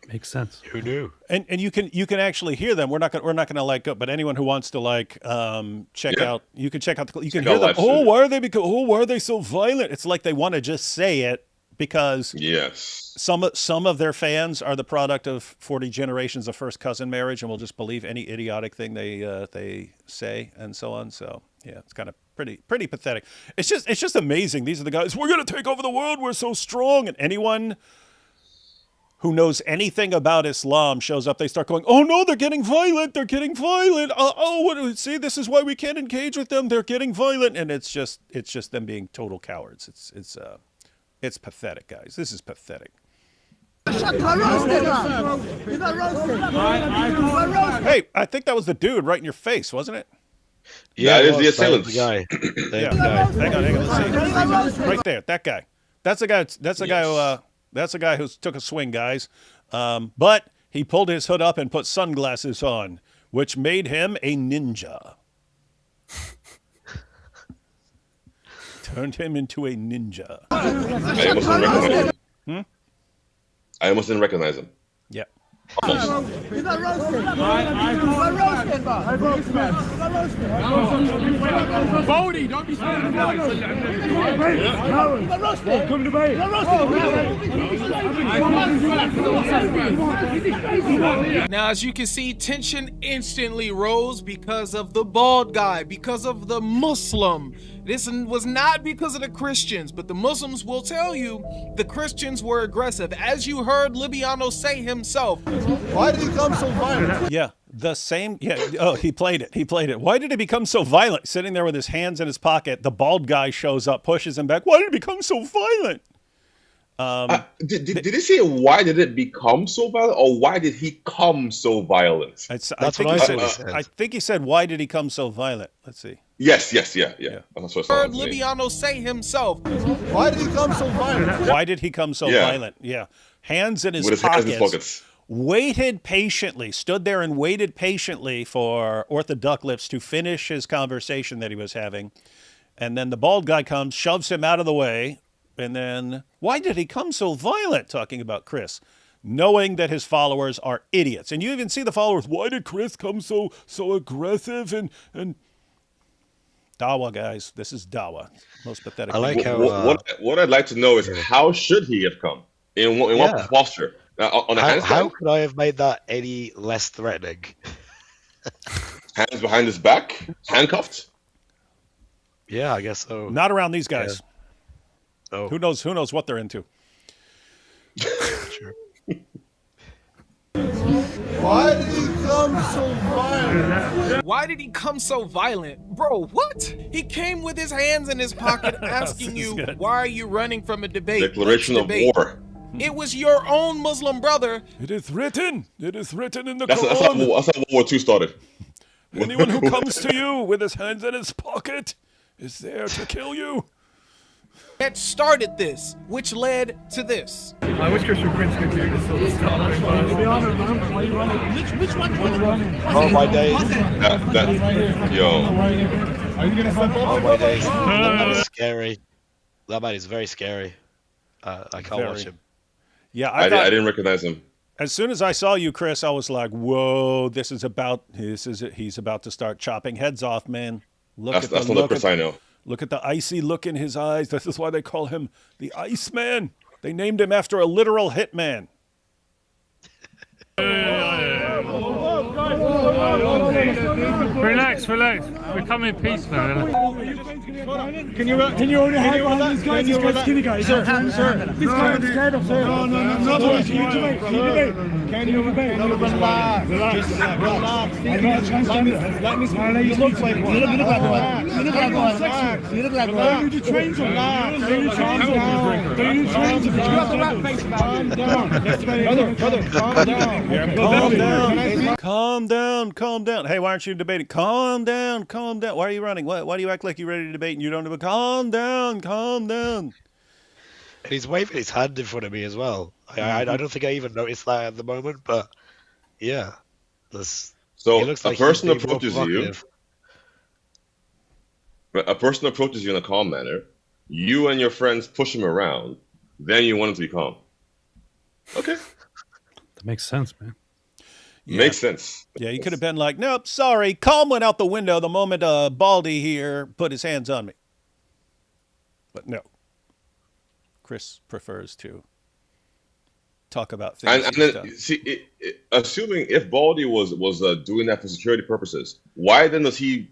Makes sense. Who knew? And you can actually hear them. We're not gonna like go, but anyone who wants to like check out, you can check out you can hear them. Oh, why are they so violent? It's like they want to just say it because Yes. some of their fans are the product of 40 generations of first cousin marriage and will just believe any idiotic thing they say and so on. So yeah, it's kind of pretty pathetic. It's just amazing. These are the guys. We're gonna take over the world. We're so strong. And anyone who knows anything about Islam shows up, they start going, oh no, they're getting violent. They're getting violent. See, this is why we can't engage with them. They're getting violent. And it's just them being total cowards. It's pathetic, guys. This is pathetic. Hey, I think that was the dude right in your face, wasn't it? Yeah, that is the Assailant. The guy. Yeah. Hang on. Let's see. Right there, that guy. That's the guy. That's the guy who. That's the guy who took a swing, guys. But he pulled his hood up and put sunglasses on, which made him a ninja. Turned him into a ninja. I almost didn't recognize him. Yeah. Bodie, don't be standing there. Come to bait. Now, as you can see, tension instantly rose because of the bald guy, because of the Muslim. This was not because of the Christians, but the Muslims will tell you the Christians were aggressive. As you heard Libiano say himself. Why did he come so violent? Yeah, the same. Yeah. Oh, he played it. Why did he become so violent? Sitting there with his hands in his pocket, the bald guy shows up, pushes him back. Why did he become so violent? Did he say why did it become so violent, or why did he come so violent? I think he said, why did he come so violent? Let's see. Yes, yeah. That's what I Heard Libiano say himself. Why did he come so violent? Why did he come so violent? Yeah. Hands in his with his pockets. hands in his pockets. Waited patiently, stood there and waited patiently for OrthoDuckLips to finish his conversation that he was having. And then the bald guy comes, shoves him out of the way. And then, why did he come so violent? Talking about Chris, knowing that his followers are idiots. And you even see the followers, why did Chris come so aggressive? And Dawa, guys, this is Dawa. Most pathetic. I like how... What I'd like to know is how should he have come? In what posture? On a handstand? How could I have made that any less threatening? Hands behind his back? Handcuffed? Yeah, I guess so. Not around these guys. Yeah. Oh. Who knows what they're into? Sure. Why did he come so violent? Why did he come so violent? Bro, what? He came with his hands in his pocket asking you, why are you running from a debate? Declaration of war. It was your own Muslim brother. It is written in the Quran. That's how World War II started. Anyone who comes to you with his hands in his pocket is there to kill you. That started this, which led to this. I wish Christian Prince could do this sort of stuff. Which one? Oh my days. Yo. Are you gonna find Oh my days. That is scary. That man is very scary. I can't watch him. Yeah, I didn't recognize him. As soon as I saw you, Chris, I was like, "Whoa, he's about to start chopping heads off, man." That's not the Chris I know. Look at the icy look in his eyes. This is why they call him the Iceman. They named him after a literal hitman. Relax. We're coming peace, man. Can you only hide behind these guys? These guys skinny guys. Sir. This guy is scared of sir. No. Can you debate? Can you debate? No, relax. Relax. I'm not a transgender. Let me speak. You look like one. You look like one. You look like one. You look like one. Don't you train to relax. Don't you train to you have the right face, man. Calm down. Calm down. Hey, why aren't you debating? Calm down. Why are you running? Why do you act like you're ready to debate and you don't debate? Calm down. And he's waving his hand in front of me as well. I don't think I even noticed that at the moment, but yeah. So a person approaches you. A person approaches you in a calm manner. You and your friends push him around. Then you want him to be calm. Okay. That makes sense, man. Yeah. Makes sense. Yeah, you could have been like, nope, sorry. Calm went out the window the moment Baldy here put his hands on me. But no. Chris prefers to talk about things. And then, see, assuming if Baldy was doing that for security purposes, why then does he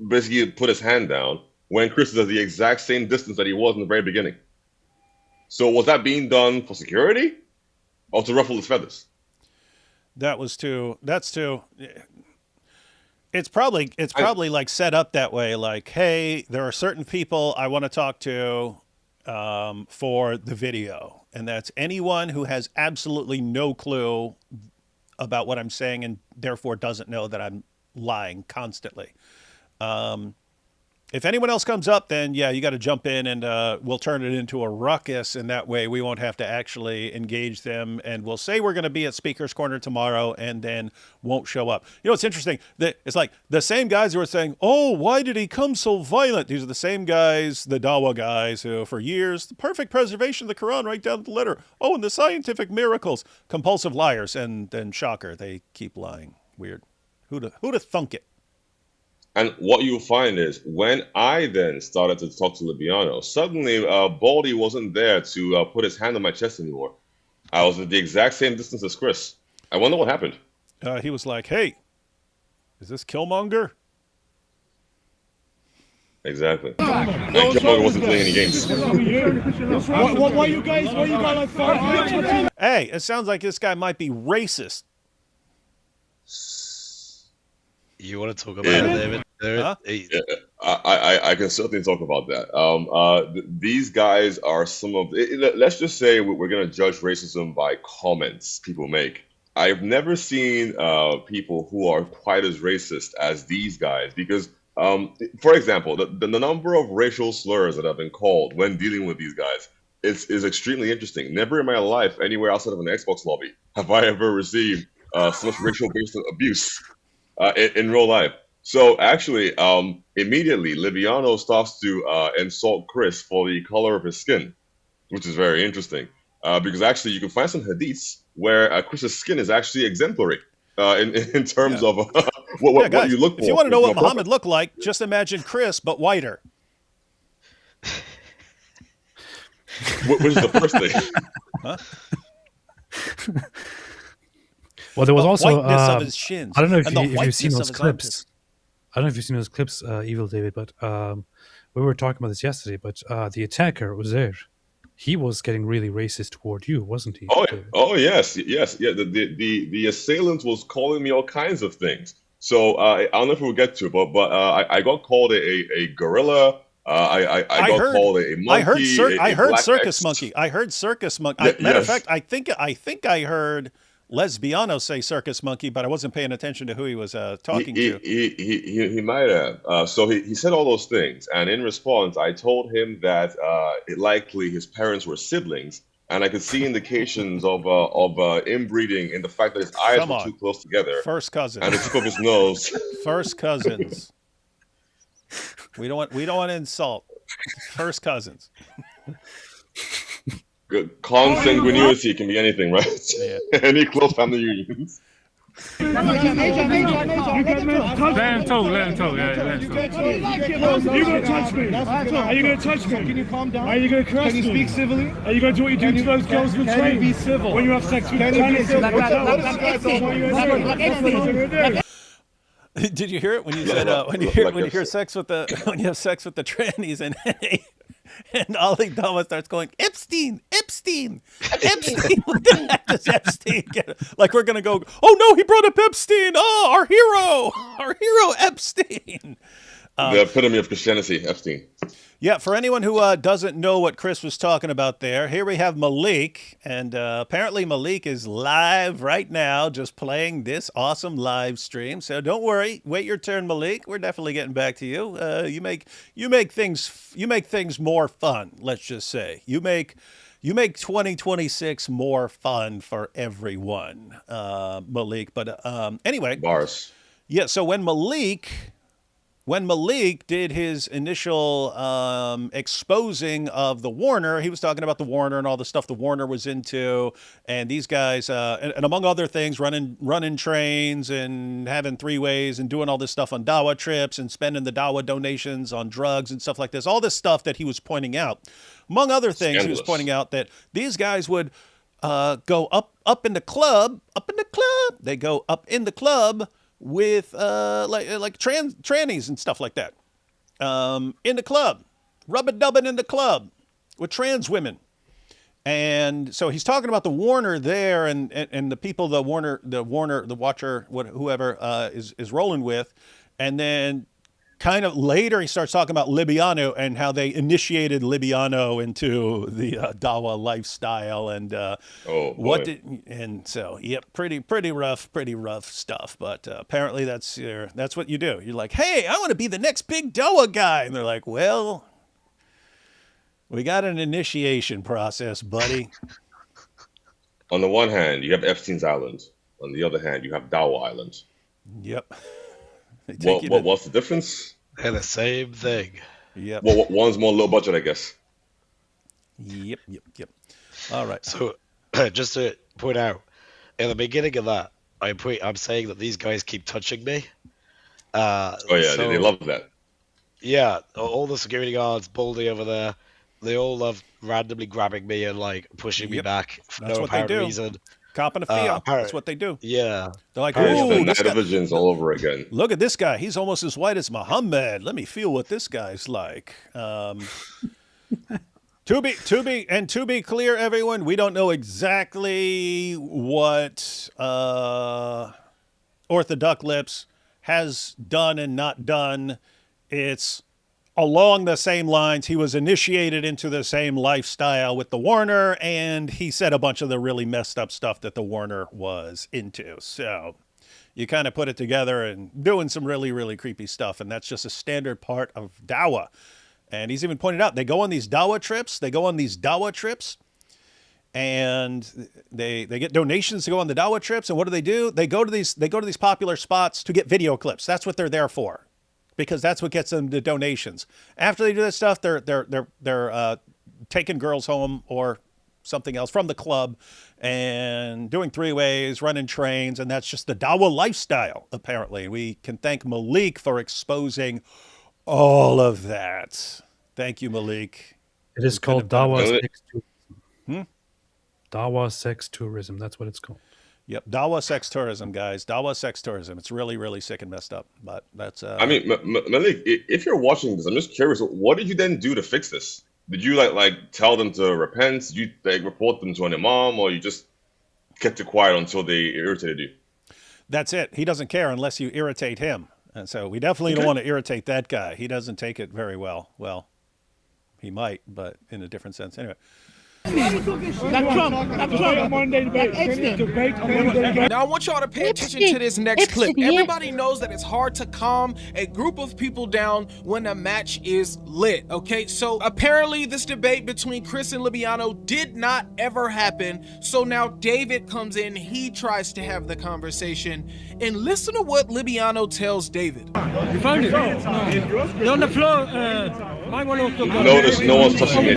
basically put his hand down when Chris is at the exact same distance that he was in the very beginning? So was that being done for security or to ruffle his feathers? That's too. It's probably like set up that way. Like, hey, there are certain people I want to talk to for the video, and that's anyone who has absolutely no clue about what I'm saying and therefore doesn't know that I'm lying constantly. If anyone else comes up, then yeah, you got to jump in and we'll turn it into a ruckus, and that way we won't have to actually engage them, and we'll say we're going to be at Speaker's Corner tomorrow and then won't show up. You know, it's interesting that it's like the same guys who are saying, oh, why did he come so violent? These are the same guys, the Dawa guys, who for years, the perfect preservation of the Quran right down to the letter. Oh, and the scientific miracles. Compulsive liars, and then shocker, they keep lying. Weird. Who'da thunk it? And what you'll find is when I then started to talk to Libiano, suddenly Baldy wasn't there to put his hand on my chest anymore. I was at the exact same distance as Chris. I wonder what happened. He was like, hey, is this Killmonger? Exactly. And Killmonger wasn't playing any games. Why you guys like 5 minutes? Hey, it sounds like this guy might be racist. You want to talk about it, David? Huh? I can certainly talk about that. These guys are some of. Let's just say we're going to judge racism by comments people make. I've never seen people who are quite as racist as these guys because, for example, the number of racial slurs that have been called when dealing with these guys is extremely interesting. Never in my life, anywhere outside of an Xbox lobby, have I ever received so much racial-based abuse in real life. So actually, immediately, Libiano starts to insult Chris for the color of his skin, which is very interesting. Because actually, you can find some hadiths where Chris's skin is actually exemplary in terms of what guys, you look for. If you want to know what Muhammad looked like, just imagine Chris, but whiter. Which is the first thing. Huh? Well, there was also whiteness of his shins. I don't know if and the you've seen whiteness those of his clips. armpits. I don't know if you've seen those clips, Evil David, but we were talking about this yesterday. But the attacker, Uzair, he was getting really racist toward you, wasn't he? Oh yes. Yeah. The assailant was calling me all kinds of things. So I don't know if we'll get to it, but I got called a gorilla. I got called a monkey. I heard circus X. monkey. I heard circus monkey. Yeah, Matter of yes. fact, I think I heard Lesbiano say circus monkey, but I wasn't paying attention to who he was talking to. He might have. So he said all those things, and in response, I told him that likely his parents were siblings, and I could see indications of inbreeding in the fact that his eyes were too close together. First cousins. And the tip of his nose. First cousins. We don't want to insult. First cousins. Good. Consanguinity can be anything, right? Yeah. Any close family unions. Let him talk. Yeah. Are you going to touch me? Are you going to touch me? Can you calm down? Are you going to caress me? Can you speak civilly? Are you going to do what you do to those girls in the train? Can you be civil? When you have sex with Did you hear it when you said when you have sex with the trannies and Ali Dawa starts going Epstein. What the heck does Epstein get? Like we're gonna go. Oh no, he brought up Epstein. Oh, our hero Epstein. The epitome of Christianity, Epstein. Yeah, for anyone who doesn't know what Chris was talking about there, here we have Malik, and apparently Malik is live right now, just playing this awesome live stream. So don't worry, wait your turn, Malik. We're definitely getting back to you. You make things more fun. Let's just say you make 2026 more fun for everyone, Malik. But anyway, Bars. yeah. So when Malik when Malik did his initial exposing of the Warner, he was talking about the Warner and all the stuff the Warner was into, and these guys, and among other things, running trains and having three-ways and doing all this stuff on Dawa trips and spending the Dawa donations on drugs and stuff like this. All this stuff that he was pointing out. Among other things, he was pointing out that these guys would go up in the club. They go up in the club with like trannies and stuff like that. In the club, rub-a-dubbing in the club with trans women. And so he's talking about the Warner there and the people the Watcher, whoever is rolling with. And then kind of later he starts talking about Libiano and how they initiated Libiano into the Dawa lifestyle and pretty rough stuff. But apparently that's what you do. You're like, hey, I want to be the next big Dawa guy, and they're like, well, we got an initiation process, buddy. On the one hand, you have Epstein's Island. On the other hand, you have Dawa Island. Yep. What's the difference? They're the same thing. Yep. Well, one's more low budget, I guess. Yep. All right. So, just to point out, in the beginning of that, I'm saying that these guys keep touching me. They love that. Yeah, all the security guards, Baldy over there, they all love randomly grabbing me and like pushing me back for That's no what they apparent do. reason. Cop and a feel. That's what they do. Yeah. They're like, the ooh, night visions all over again. Look at this guy. He's almost as white as Muhammad. Let me feel what this guy's like. To be clear, everyone, we don't know exactly what OrthoDuckLips has done and not done. It's along the same lines. He was initiated into the same lifestyle with the Warner, and he said a bunch of the really messed up stuff that the Warner was into. So you kind of put it together and doing some really, really creepy stuff, and that's just a standard part of Dawa. And he's even pointed out, they go on these Dawa trips, and they get donations to go on the Dawa trips, and what do? They go to these popular spots to get video clips. That's what they're there for, because that's what gets them the donations. After they do that stuff, they're taking girls home or something else from the club and doing three-ways, running trains, and that's just the Dawa lifestyle, apparently. We can thank Malik for exposing all of that. Thank you, Malik. It is called Dawa sex tourism. Dawa sex tourism. That's what it's called. Yep, Dawa sex tourism, guys. Dawa sex tourism. It's really, really sick and messed up. But that's. I mean, Malik, if you're watching this, I'm just curious. What did you then do to fix this? Did you like tell them to repent? Did you report them to an imam, or you just kept it quiet until they irritated you? That's it. He doesn't care unless you irritate him, and so we definitely don't want to irritate that guy. He doesn't take it very well. Well, he might, but in a different sense. Anyway. Now I want y'all to pay attention to this next clip. Everybody knows that it's hard to calm a group of people down when a match is lit, okay? So apparently this debate between Chris and Libiano did not ever happen. So now David comes in, he tries to have the conversation, and listen to what Libiano tells David. You found it? You're on the floor. Notice no one's touching me.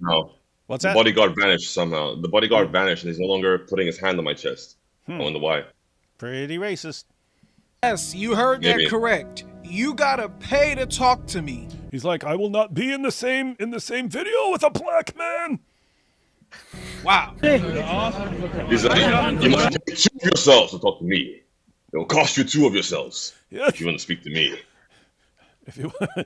No. What's that? The bodyguard vanished somehow. The bodyguard vanished, and he's no longer putting his hand on my chest. I wonder why. Pretty racist. Yes, you heard that correct. You gotta pay to talk to me. He's like, I will not be in the same video with a black man. Wow. He's like, you must pay 2 of yourselves to talk to me. It will cost you 2 of yourselves if you want to speak to me.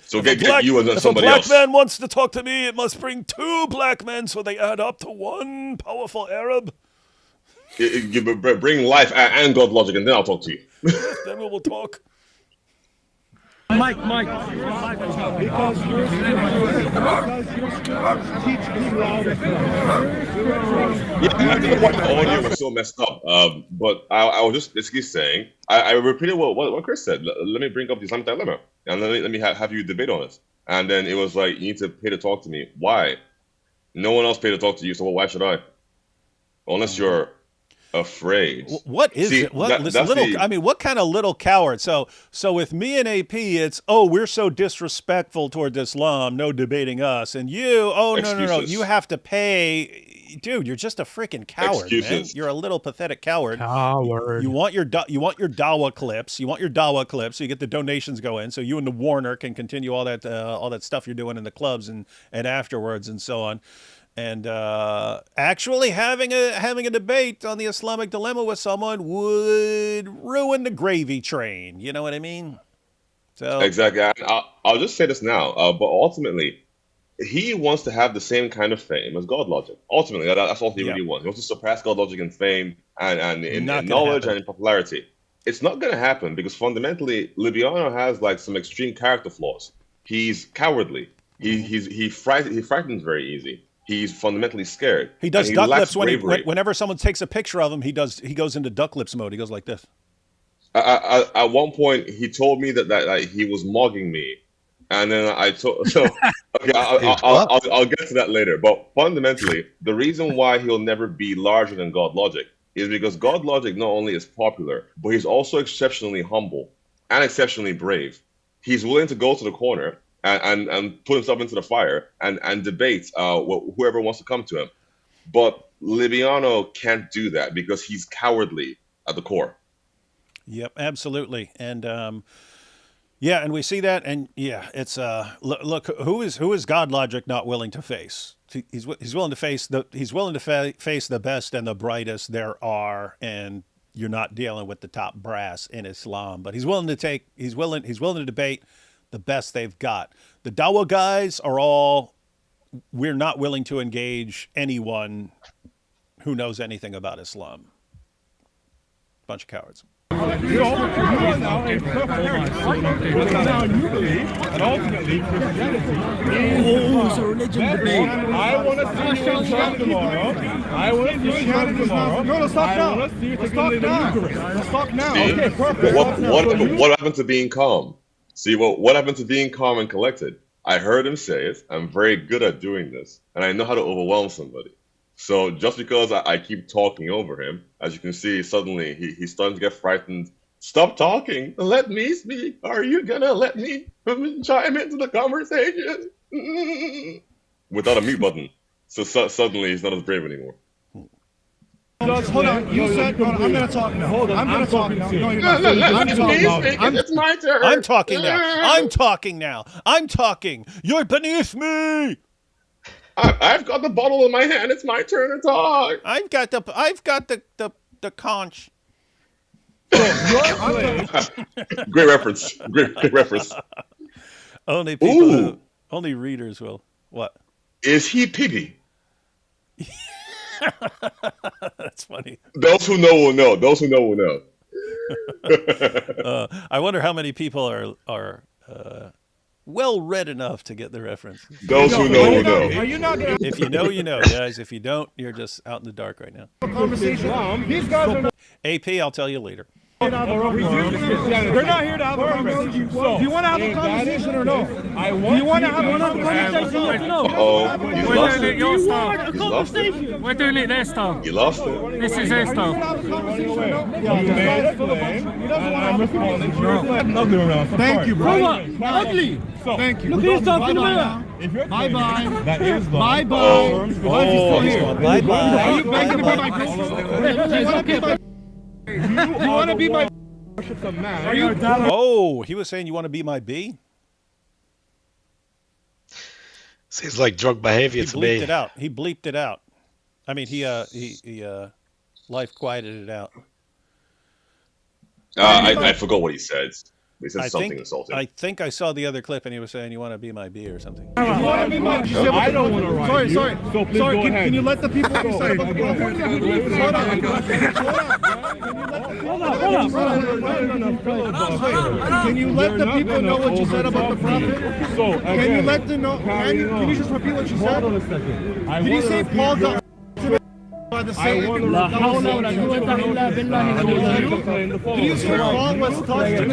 So get you and then somebody else. If a black man wants to talk to me, it must bring 2 black men so they add up to 1 powerful Arab. Bring life and God logic, and then I'll talk to you. Then we will talk. Mike. Because you're teaching loud. The audio was so messed up. But I was just basically saying, I repeated what Chris said. Let me bring up the Islamic dilemma, and let me have you debate on it. And then it was like, you need to pay to talk to me. Why? No one else paid to talk to you, so why should I? Unless you're Afraid. What is it? What this little? I mean, what kind of little coward? So with me and AP, it's we're so disrespectful toward Islam, no debating us, and you, no, you have to pay, dude. You're just a freaking coward, man. You're a little pathetic coward. Coward. You want your Dawa clips. You want your Dawa clips, so you get the donations go in, so you and the Warner can continue all that stuff you're doing in the clubs and afterwards and so on. And actually having a debate on the Islamic dilemma with someone would ruin the gravy train. You know what I mean? So exactly. I'll just say this now. But ultimately, he wants to have the same kind of fame as God Logic. Ultimately, that's all he really wants. He wants to surpass God Logic in fame and in knowledge and in popularity. It's not going to happen because fundamentally, Libiano has like some extreme character flaws. He's cowardly. He frightens very easy. He's fundamentally scared. He does duck lips whenever someone takes a picture of him. He goes into duck lips mode. He goes like this. At one point, he told me that he was mugging me, and then I told okay, I'll get to that later. But fundamentally, the reason why he'll never be larger than God Logic is because God Logic not only is popular, but he's also exceptionally humble and exceptionally brave. He's willing to go to the corner and put himself into the fire and debate whoever wants to come to him. But Libiano can't do that because he's cowardly at the core. Yep, absolutely. And and we see that, and it's look who is God Logic not willing to face? He's willing to face face the best and the brightest there are, and you're not dealing with the top brass in Islam, but he's willing to debate the best they've got. The Dawa guys are we're not willing to engage anyone who knows anything about Islam. Bunch of cowards. Now you believe that ultimately Christianity is a religion debate. I want to see you in church tomorrow. No, stop now. Stop now. Okay, perfect. What happened to being calm? See, what happened to being calm and collected? I heard him say it. I'm very good at doing this, and I know how to overwhelm somebody. So just because I keep talking over him, as you can see, suddenly he's starting to get frightened. Stop talking. Let me speak. Are you going to let me chime into the conversation? Without a mute button. So suddenly he's not as brave anymore. Hold on. You said, I'm going to talk now. Hold on. I'm going to talk now. No, you're not. It's my turn. I'm talking now. I'm talking. You're beneath me. I've got the bottle in my hand. It's my turn to talk. I've got the conch. Great reference. Great reference. Only readers will. What? Is he piggy? That's funny. Those who know will know. Those who know will know. I wonder how many people are well read enough to get the reference. Those who know will know. Are you not gonna... If you know, you know, guys. If you don't, you're just out in the dark right now. Conversation. These guys are... AP, I'll tell you later. They're not here to have a conversation. Do you want to have a conversation or no? Do you want to have a conversation? Yes or no? We're doing it your style. We're doing it their style. You lost it. This is their style. Thank you, bro. Ugly. Thank you. Look at yourself in the mirror. Bye-bye. That is bye-bye. Why is he still here? Bye-bye. Are you begging to be my girlfriend? You want to be my man? Are you? Oh, he was saying you want to be my bee? Seems like drug behavior to me. He bleeped it out. I mean, he life quieted it out. I forgot what he said. He said something insulting. I think I saw the other clip, and he was saying you want to be my bee or something. I don't want to ride. Sorry. So please go ahead. Can you let the people decide about the prophet? Can you let the people know what you said about the prophet? Can you let them know? Can you just repeat what you said? Hold on a second. Did you say Paul got by the same?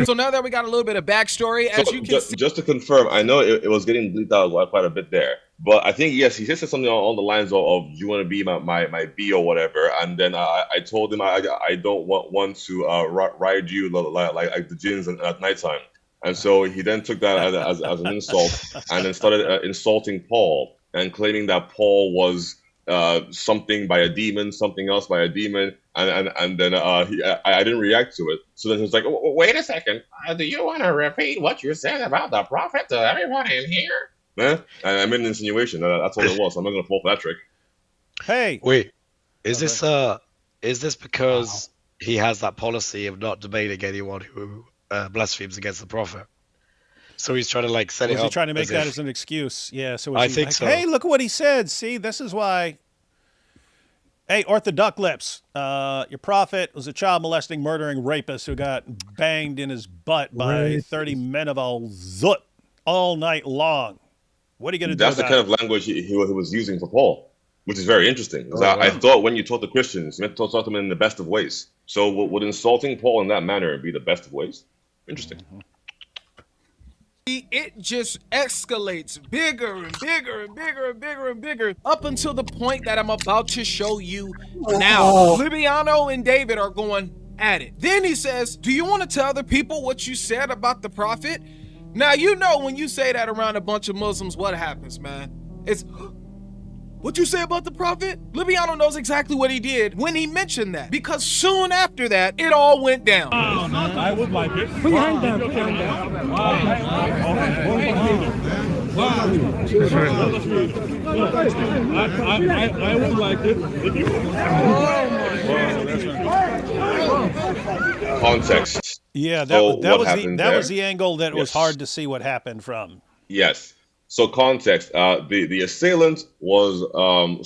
So now that we got a little bit of backstory, as you can see, just to confirm, I know it was getting bleeped out quite a bit there, But I think yes, he said something on the lines of "You want to be my B or whatever," and then I told him I don't want to ride you like the gins at nighttime, and so he then took that as an insult and then started insulting Paul and claiming that Paul was something by a demon, something else by a demon, and then I didn't react to it. So then he was like, "Wait a second, do you want to repeat what you said about the prophet to everyone in here?" Man, and I made an insinuation. That's all it was. I'm not gonna fall for that trick. Hey, Wait, is this because he has that policy of not debating anyone who blasphemes against the prophet? So he's trying to like set it was up. he trying to make as that if- as an excuse? Yeah. So I was he think like, so. hey, look at what he said. See, this is why. Hey, OrthoDuckLips, your prophet was a child molesting, murdering rapist who got banged in his butt by 30 men of al Zut all night long. What are you going to do That's the about kind it? of language he was using for Paul, which is very interesting. 'Cause I thought when you taught the Christians, you meant to taught them in the best of ways. So would insulting Paul in that manner be the best of ways? Interesting. It just escalates bigger and bigger and bigger and bigger and bigger up until the point that I'm about to show you now. Libiano and David are going at it. Then he says, do you want to tell the people what you said about the prophet? Now, you know when you say that around a bunch of Muslims, what happens, man? It's, what you say about the prophet? Libiano knows exactly what he did when he mentioned that, because soon after that, it all went down. I would like it. Put your hand down. Put your hand down. I would like it. Context. Yeah, So that what happened there? was the angle that was Yes. hard to see what happened from. Yes. So context. The assailant was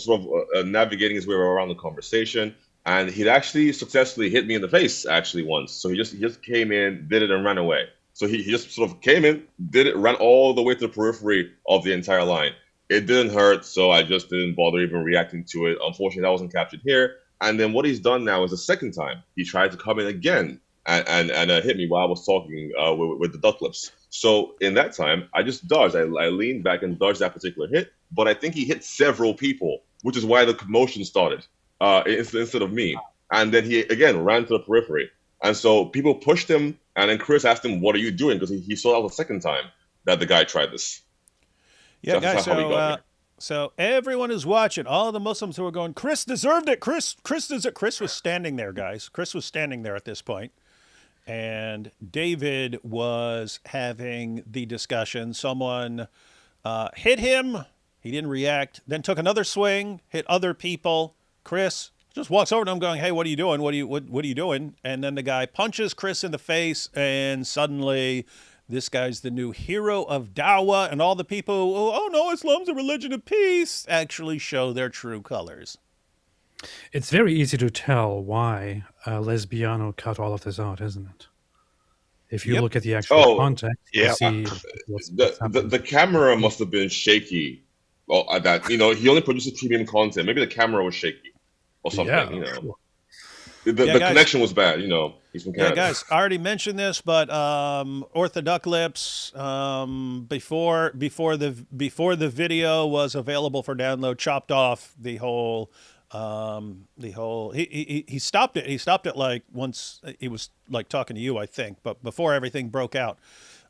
sort of navigating his way around the conversation, and he'd actually successfully hit me in the face actually once. So he just came in, did it, and ran away. So he just sort of came in, did it, ran all the way to the periphery of the entire line. It didn't hurt, so I just didn't bother even reacting to it. Unfortunately, that wasn't captured here. And then what he's done now is the second time he tried to come in again and hit me while I was talking with the duck lips. So in that time, I just dodged. I leaned back and dodged that particular hit. But I think he hit several people, which is why the commotion started instead of me. And then he again ran to the periphery. And so people pushed him, and then Chris asked him, "What are you doing?" Because he saw that was the second time that the guy tried this. Yeah, So guys. that's how we got here. So everyone is watching. All the Muslims who are going, Chris deserved it. Chris deserved it. Chris was standing there, guys. Chris was standing there at this point. And David was having the discussion. Someone hit him. He didn't react. Then took another swing, hit other people. Chris just walks over to him going, hey, what are you doing? What are you doing? And then the guy punches Chris in the face, and suddenly this guy's the new hero of Dawa, and all the people who, oh no, Islam's a religion of peace, actually show their true colors. It's very easy to tell why Lesbiano cut all of this out, isn't it? If you Yep. look at the actual Oh, context, yeah. you see what's The happening. camera must have been shaky. Well, that he only produces premium content. Maybe the camera was shaky or something. Yeah, The Yeah, guys. connection was bad. He's from Yeah, Canada. guys, I already mentioned this, but OrthoDuckLips, before the video was available for download, chopped off the whole he stopped it. He stopped it like once he was like talking to you, I think, but before everything broke out.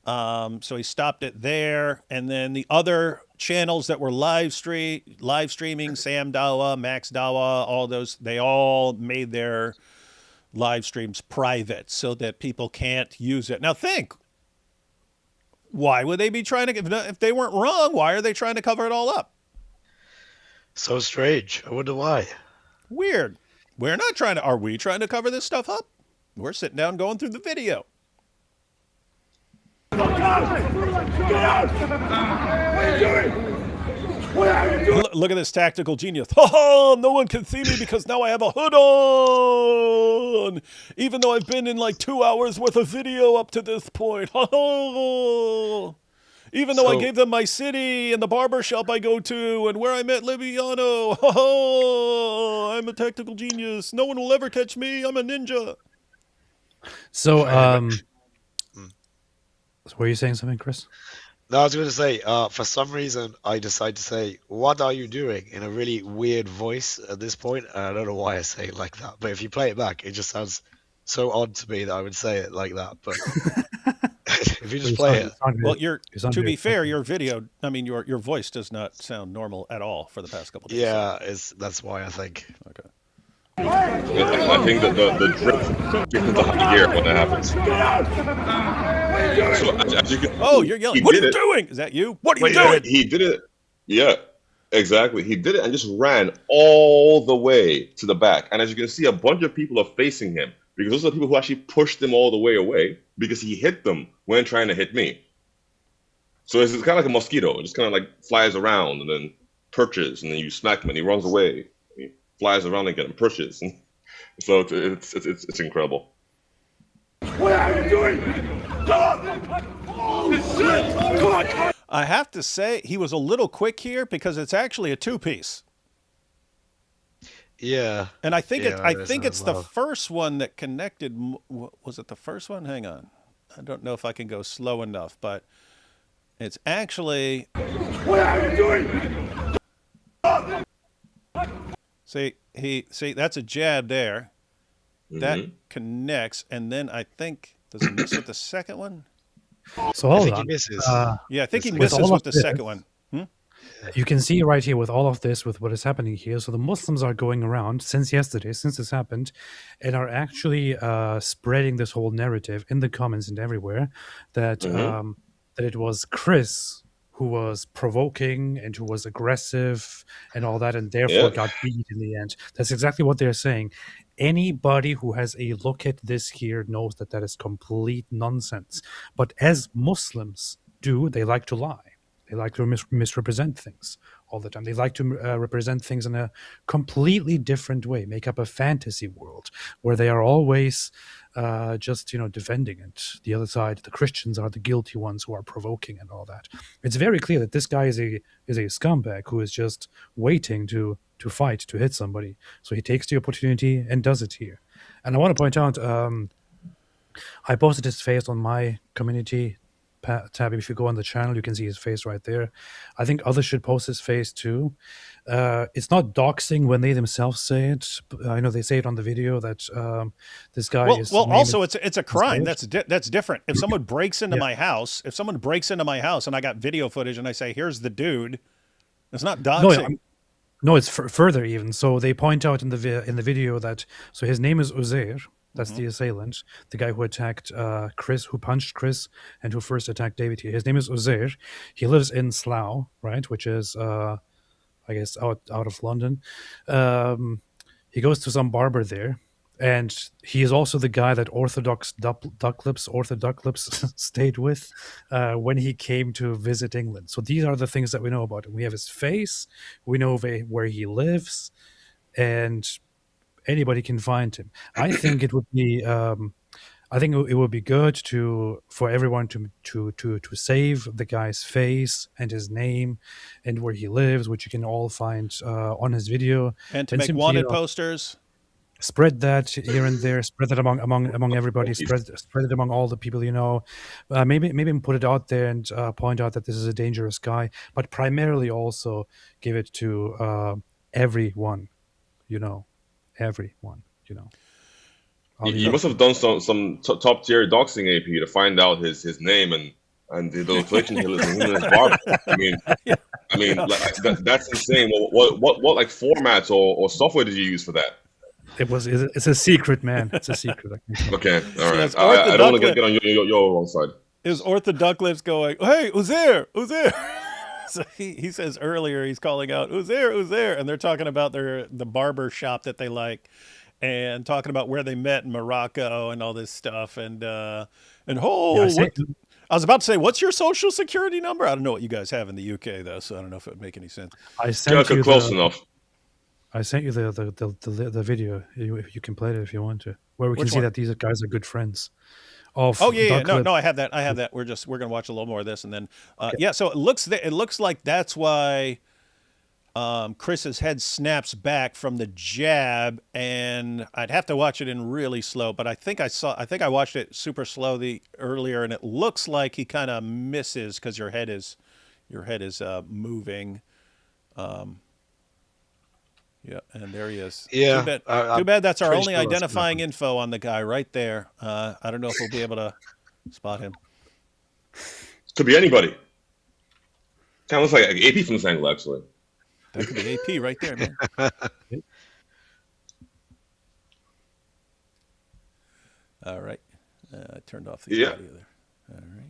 So he stopped it there, and then the other channels that were live streaming, Sam Dawa, Max Dawa, all those, they all made their live streams private so that people can't use it. Now think, why would they be trying to, if they weren't wrong, why are they trying to cover it all up? So strange. I wonder why. Weird. Are we trying to cover this stuff up? We're sitting down going through the video. Look at this tactical genius. Oh, no one can see me because now I have a hood on. Even though I've been in like 2 hours worth of video up to this point. Oh. Even though I So- gave them my city and the barber shop I go to and where I met Libiano. Oh, I'm a tactical genius. No one will ever catch me. I'm a ninja. So, were you saying something, Chris? No, I was going to say, for some reason, I decided to say, "What are you doing?" in a really weird voice at this point. And I don't know why I say it like that, but if you play it back, it just sounds so odd to me that I would say it like that. But if you just play it, well, to be fair, your video, I mean, your voice does not sound normal at all for the past couple days. yeah, that's why I think. Okay. I think that the drip gets into high gear when that happens. So as you can see, You're yelling. What are you doing? Is that you? What are you doing? He did it. Yeah, exactly. He did it and just ran all the way to the back. And as you can see, a bunch of people are facing him because those are the people who actually pushed him all the way away because he hit them when trying to hit me. So it's kind of like a mosquito. It just kind of like flies around and then perches, and then you smack him and he runs away. He flies around again and perches. And so it's incredible. What are you doing? I have to say, he was a little quick here because it's actually a two-piece. Yeah. And I think yeah, it's the first one that connected. Was it the first one? Hang on. I don't know if I can go slow enough, but it's actually. What are you doing? See, that's a jab there. That connects, and then I think, does he miss with the second one? So hold I think on. he misses. Yeah, I think he misses with the second one. You can see right here with all of this, with what is happening here. So the Muslims are going around since yesterday, since this happened, and are actually spreading this whole narrative in the comments and everywhere that that it was Chris who was provoking and who was aggressive and all that, and therefore got beat in the end. That's exactly what they're saying. Anybody who has a look at this here knows that that is complete nonsense. But as Muslims do, they like to lie. They like to misrepresent things all the time. They like to represent things in a completely different way, make up a fantasy world where they are always just, defending it. The other side, the Christians, are the guilty ones who are provoking and all that. It's very clear that this guy is a scumbag who is just waiting to fight, to hit somebody. So he takes the opportunity and does it here. And I want to point out, I posted his face on my community tab. If you go on the channel, you can see his face right there. I think others should post his face too. It's not doxing when they themselves say it. I know they say it on the video that this guy is. Well, also it's a crime. That's different. If someone breaks into my house, and I got video footage and I say, "Here's the dude," it's not doxing. No, it's further even. So they point out in the video that his name is Uzair. That's the assailant, the guy who attacked Chris, who punched Chris, and who first attacked David here. His name is Uzair. He lives in Slough, right, which is, I guess, out of London. He goes to some barber there, and he is also the guy that OrthoDuckLips stayed with when he came to visit England. So these are the things that we know about him. We have his face, we know where he lives, and anybody can find him. I think it would be. I think it would be good for everyone to save the guy's face and his name and where he lives, which you can all find on his video, and to make wanted posters. Spread that here and there. Spread that among everybody. Spread it among all the people you know. Maybe put it out there and point out that this is a dangerous guy, but primarily also give it to everyone. Everyone, You must have done some top tier doxing AP to find out his name and the location he lives in his barber. I mean, that's insane. What like formats or software did you use for that? It's a secret, man. It's a secret. Okay, all right. I don't want to get on your wrong side. It was OrthoDuckLips going, "Hey, Uzair." So he says earlier he's calling out Uzair, and they're talking about the barber shop that they like, and talking about where they met in Morocco and all this stuff. And I was about to say, what's your social security number? I don't know what you guys have in the UK though, so I don't know if it would make any sense. I sent you close enough. I sent you the video. You can play it if you want to, where we can see that these guys are good friends. No, I have that. We're gonna watch a little more of this, and then okay. So it looks like that's why Chris's head snaps back from the jab, and I'd have to watch it in really slow, but I think I watched it super slow earlier, and it looks like he kind of misses because your head is moving. Yeah, and there he is. Yeah. Too bad that's our pretty only sure that's identifying info on the guy right there. I don't know if we'll be able to spot him. Could be anybody. Kind of looks like AP from this angle, actually. That could be AP right there, man. All right. Turned off the audio there. All right.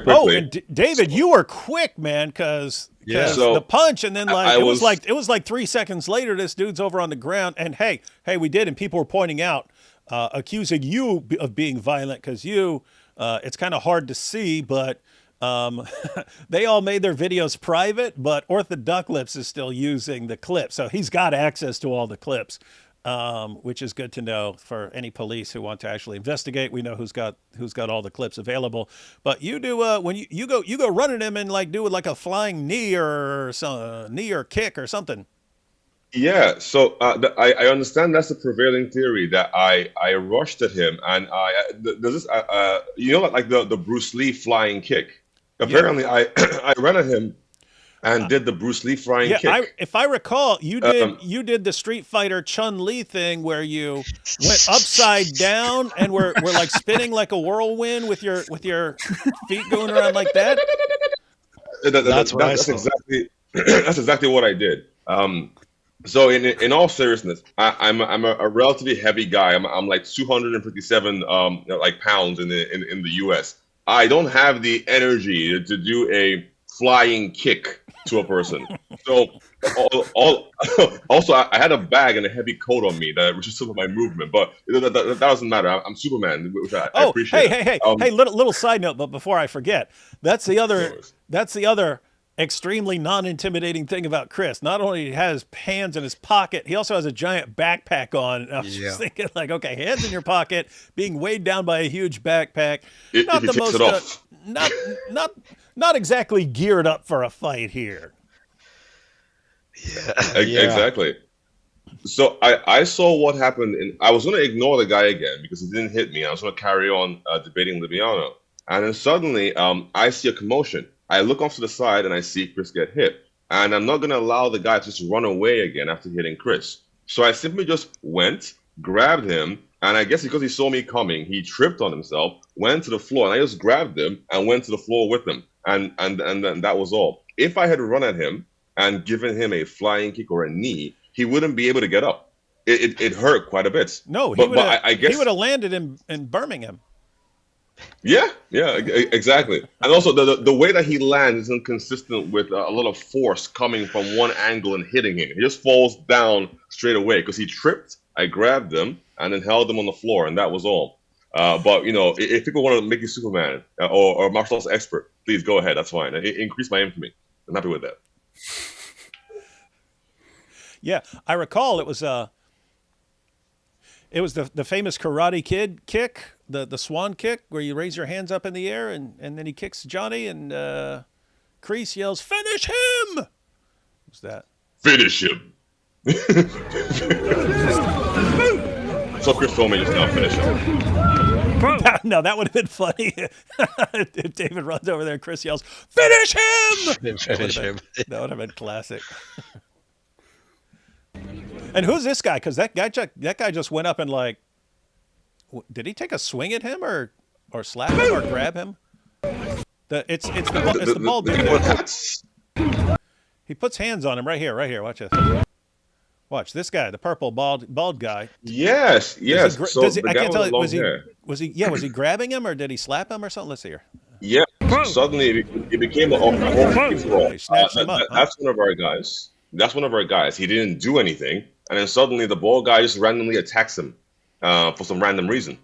Oh, and David, you were quick, man, because So, the punch, and then I it was like 3 seconds later, this dude's over on the ground, and hey, we did, and people were pointing out, accusing you of being violent because it's kind of hard to see, but they all made their videos private, but OrthoDuckLips is still using the clip, so he's got access to all the clips. Which is good to know for any police who want to actually investigate. We know who's got all the clips available. But you do when you go running him and like do like a flying knee or kick or something. Yeah, so I understand that's the prevailing theory, that I rushed at him, and there's this like the Bruce Lee flying kick. Apparently, I ran at him and did the Bruce Lee flying kick. If I recall, you did the Street Fighter Chun-Li thing where you went upside down and were like spinning like a whirlwind with your feet going around like that. That's exactly what I did. So in all seriousness, I'm a relatively heavy guy. I'm like 257 pounds in the US. I don't have the energy to do a flying kick to a person. So also I had a bag and a heavy coat on me that restricted some of my movement, but that doesn't matter. I'm Superman, which I appreciate. Hey, little side note, but before I forget, that's the other extremely non-intimidating thing about Chris. Not only has hands in his pocket, he also has a giant backpack on. And I was just thinking, like, okay, hands in your pocket, being weighed down by a huge backpack. Not the most, not exactly geared up for a fight here. Yeah. Exactly. So I saw what happened, and I was going to ignore the guy again because he didn't hit me. I was going to carry on debating Libiano, and then suddenly I see a commotion. I look off to the side and I see Chris get hit, and I'm not going to allow the guy to just run away again after hitting Chris. So I simply just went, grabbed him, and I guess because he saw me coming, he tripped on himself, went to the floor, and I just grabbed him and went to the floor with him, and then that was all. If I had run at him and given him a flying kick or a knee, he wouldn't be able to get up. It hurt quite a bit. No, he would have landed in Birmingham. Yeah, exactly. And also the way that he lands isn't consistent with a lot of force coming from one angle and hitting him. He just falls down straight away because he tripped. I grabbed him and then held him on the floor, and that was all. But if people want to make you Superman or martial arts expert, please go ahead. That's fine. It increased my infamy. I'm happy with that. Yeah, I recall it was the famous Karate Kid kick, the swan kick, where you raise your hands up in the air and then he kicks Johnny, and Kreese yells, "Finish him!" What's that? Finish him. So Chris told me just now, finish him. No, that would have been funny if David runs over there and Chris yells, "Finish him!" Finish him. That would have been classic. And who's this guy? Because that guy just went up and like, did he take a swing at him or slap him or grab him? It's the bald dude. He puts hands on him right here. Watch this. Watch this guy, the purple bald guy. Yes. I can't tell. Was he grabbing him or did he slap him or something? Let's see here. Yeah. Suddenly it became a whole brawl. That's one of our guys. That's one of our guys. He didn't do anything, and then suddenly the bald guy just randomly attacks him for some random reason.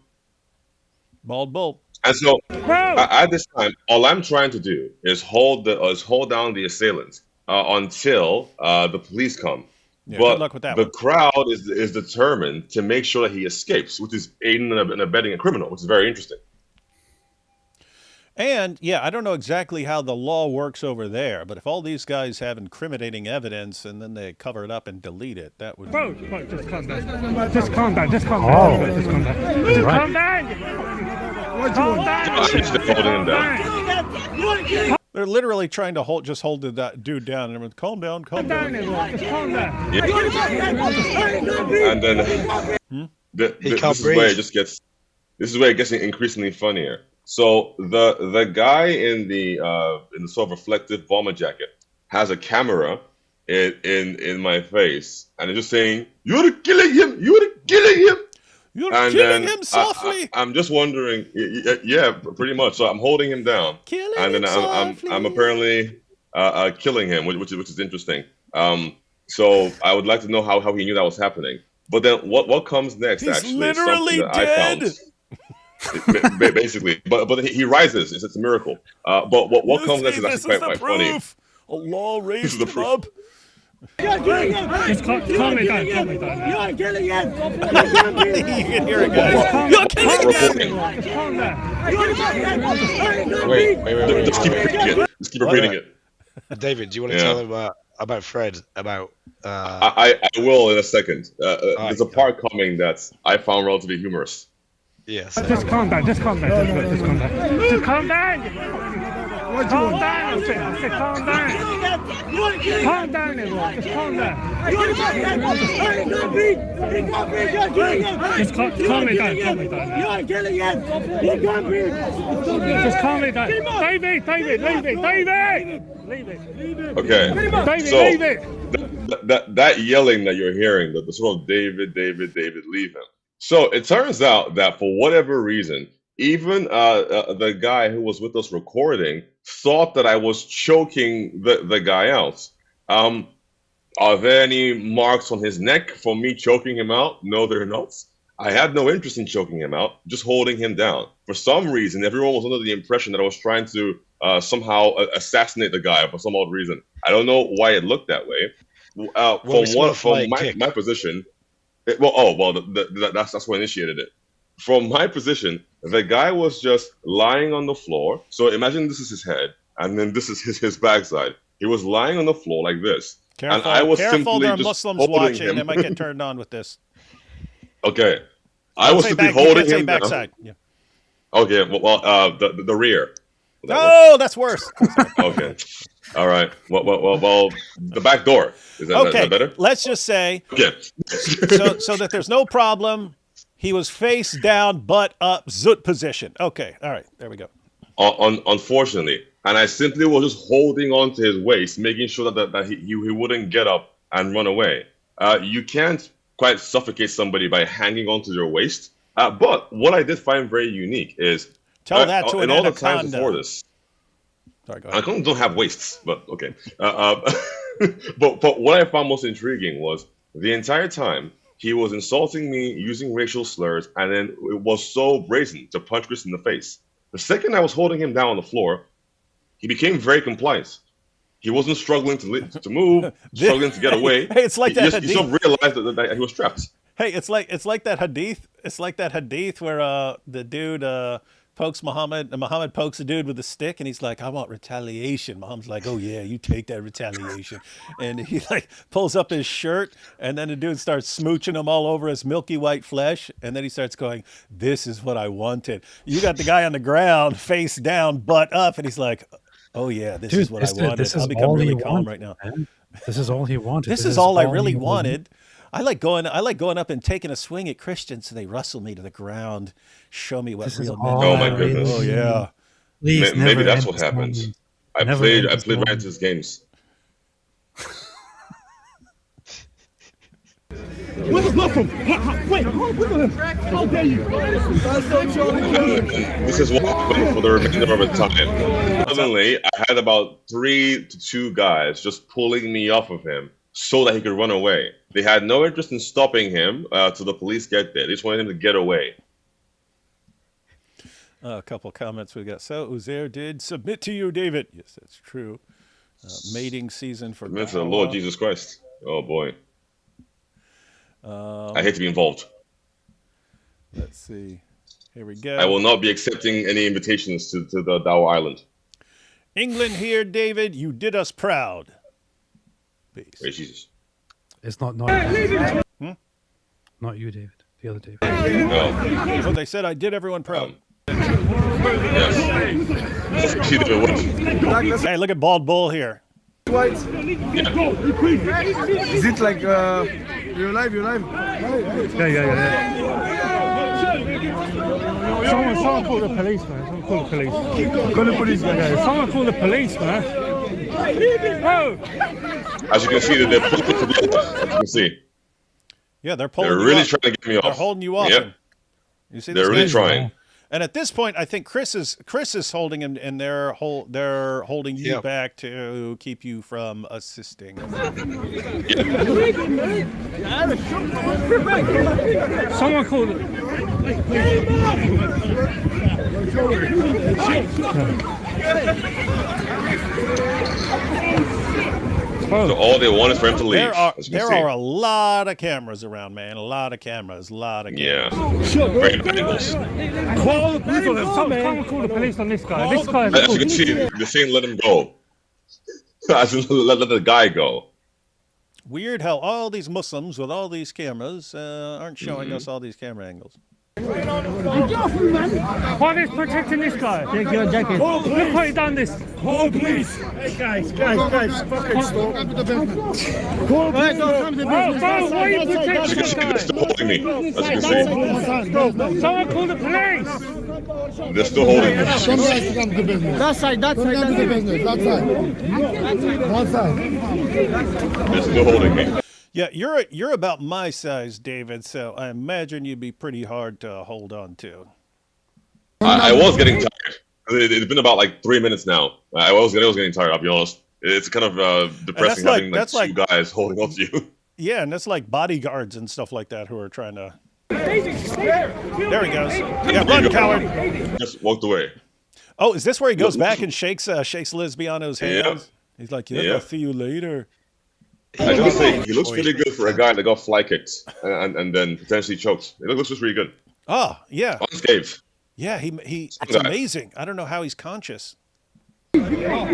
Bald bull. And so at this time, all I'm trying to do is hold down the assailant until the police come. Yeah, but good luck with that the one. crowd is determined to make sure that he escapes, which is aiding and abetting a criminal, which is very interesting. And yeah, I don't know exactly how the law works over there, but if all these guys have incriminating evidence and then they cover it up and delete it, that would. Bro, just calm down. Just calm down. Just calm down. Just calm down. Just calm down. Calm down. They're literally trying to just hold the dude down and everyone's calm down, calm down. Calm down. Yeah. And then this is where it just gets. This is where it gets increasingly funnier. So the guy in the sort of reflective bomber jacket has a camera in my face, and it's just saying, "You're killing him! You're killing him! You're killing him softly." I'm just wondering, yeah, pretty much. So I'm holding him down, and then I'm apparently killing him, which is interesting. So I would like to know how he knew that was happening. But then what comes next? He's actually, literally something that dead. I found. Basically, but he rises. It's a miracle. But what comes next is actually quite funny. Allah raised him up. Just calm it down. Calm it down. You're killing him! You can hear it, guys. You're killing him! Calm down. Wait. Just keep repeating it. Just keep repeating it. David, do you want to tell him about Fred? About I will in a second. There's a part coming that I found relatively humorous. Yes. Just calm down. Just calm down. Just calm down. Just calm down. Calm down. I said calm down. Calm down, everyone. Just calm down. Just calm it down. Calm it down. You're killing him! You can't breathe! Just calm it down. David, leave it. Okay. David, So leave it. that yelling that you're hearing, the sort of David, leave him. So it turns out that for whatever reason, even the guy who was with us recording thought that I was choking the guy out. Are there any marks on his neck from me choking him out? No, there are not. I had no interest in choking him out, just holding him down. For some reason, everyone was under the impression that I was trying to somehow assassinate the guy for some odd reason. I don't know why it looked that way. From my position. That's what initiated it. From my position, the guy was just lying on the floor. So imagine this is his head, and then this is his backside. He was lying on the floor like this. Careful, and I was careful, there are just Muslims watching. They might get turned on with this. Okay. I was simply holding him backside. down. Yeah. Okay, the rear. Oh, that's worse. Okay. All right. Well, the back door. Is that better? Let's just say, so that there's no problem, he was face down, butt up, zut position. Okay. All right. There we go. Unfortunately. And I simply was just holding on to his waist, making sure that he wouldn't get up and run away. You can't quite suffocate somebody by hanging onto their waist. But what I did find very unique is tell that to an all the anaconda. times before this. Sorry, go ahead. Anacondas don't have waists, but okay. But what I found most intriguing was the entire time he was insulting me using racial slurs, and then it was so brazen to punch Chris in the face. The second I was holding him down on the floor, he became very compliant. He wasn't struggling to move, struggling to get away. Hey, it's like that hadith. He just realized that he was trapped. Hey, it's like that hadith. It's like that hadith where the dude pokes Muhammad, and Muhammad pokes the dude with a stick, and he's like, "I want retaliation." Muhammad's like, "Oh yeah, you take that retaliation," and he like pulls up his shirt, and then the dude starts smooching him all over his milky white flesh, and then he starts going, "This is what I wanted." You got the guy on the ground, face down, butt up, and he's like, "Oh yeah, this is what I wanted." I'll become really calm right now. Man. This is all he wanted. This is all I really wanted. I like going up and taking a swing at Christians so they wrestle me to the ground, show me what real men are. Oh my goodness. Oh yeah. Please, maybe that's what happens. I played right into his games. Where's the blood from? Wait, how dare you? This is what happened for the remainder of the time. Suddenly, I had about 3 to 2 guys just pulling me off of him so that he could run away. They had no interest in stopping him till the police get there. They just wanted him to get away. A couple comments we got. So Uzair did submit to you, David. Yes, that's true. Mating season for Submit to the Lord Jesus Christ. Oh boy. I hate to be involved. Let's see. Here we go. I will not be accepting any invitations to the Dawa Island. England here, David. You did us proud. Peace. Hey, Jesus. It's not you, David. The other David. No. Well, they said I did everyone proud. Yes. Hey, look at Bald Bull here. Is it like you're live? Yeah. Someone call the police, man. Someone call the police. Call the police, guys. Yeah, someone call the police, man. Oh! As you can see, they're pulling for the as you can see. Yeah, they're pulling. They're you really up. trying to get me off. They're holding you off. Yep. You see, They're this really guy's- trying. And at this point, I think Chris is holding him, and they're holding you Yep. back to keep you from assisting. Someone call the... So all they want is for him to leave. There are as you can see. a lot of cameras around, man. A lot of cameras. Yeah. Great angles. Call the police on him. Someone call the police on this guy. This guy... As you can see, they're saying let him go. As in, let the guy go. Weird how all these Muslims with all these cameras aren't showing us all these camera angles. What is protecting this guy? Take your jacket. Look what he done this. Call police. Hey guys, fucking stop. Call police. Don't come to Oh, bro, why are you As you protecting can this see, they're still guy? holding me. As you can see, Someone call the police. they're still holding me. Some guys to come to business. That side. Come to business. That side. They're still holding me. Yeah, you're about my size, David. So I imagine you'd be pretty hard to hold on to. I was getting tired. It's been about like 3 minutes now. I was getting tired. I'll be honest. It's kind of depressing having two guys holding on to you. Yeah, and that's like bodyguards and stuff like that who are trying to. There he goes. Yeah, run, coward. Just walked away. Oh, is this where he goes back and shakes Libiano's hands? Yeah. He's like, yeah, I'll see you later. I gotta say, he looks pretty good for a guy that got fly kicked and then potentially choked. It looks just really good. Oh, yeah. Unscathed. Yeah, it's amazing. I don't know how he's conscious. Yeah,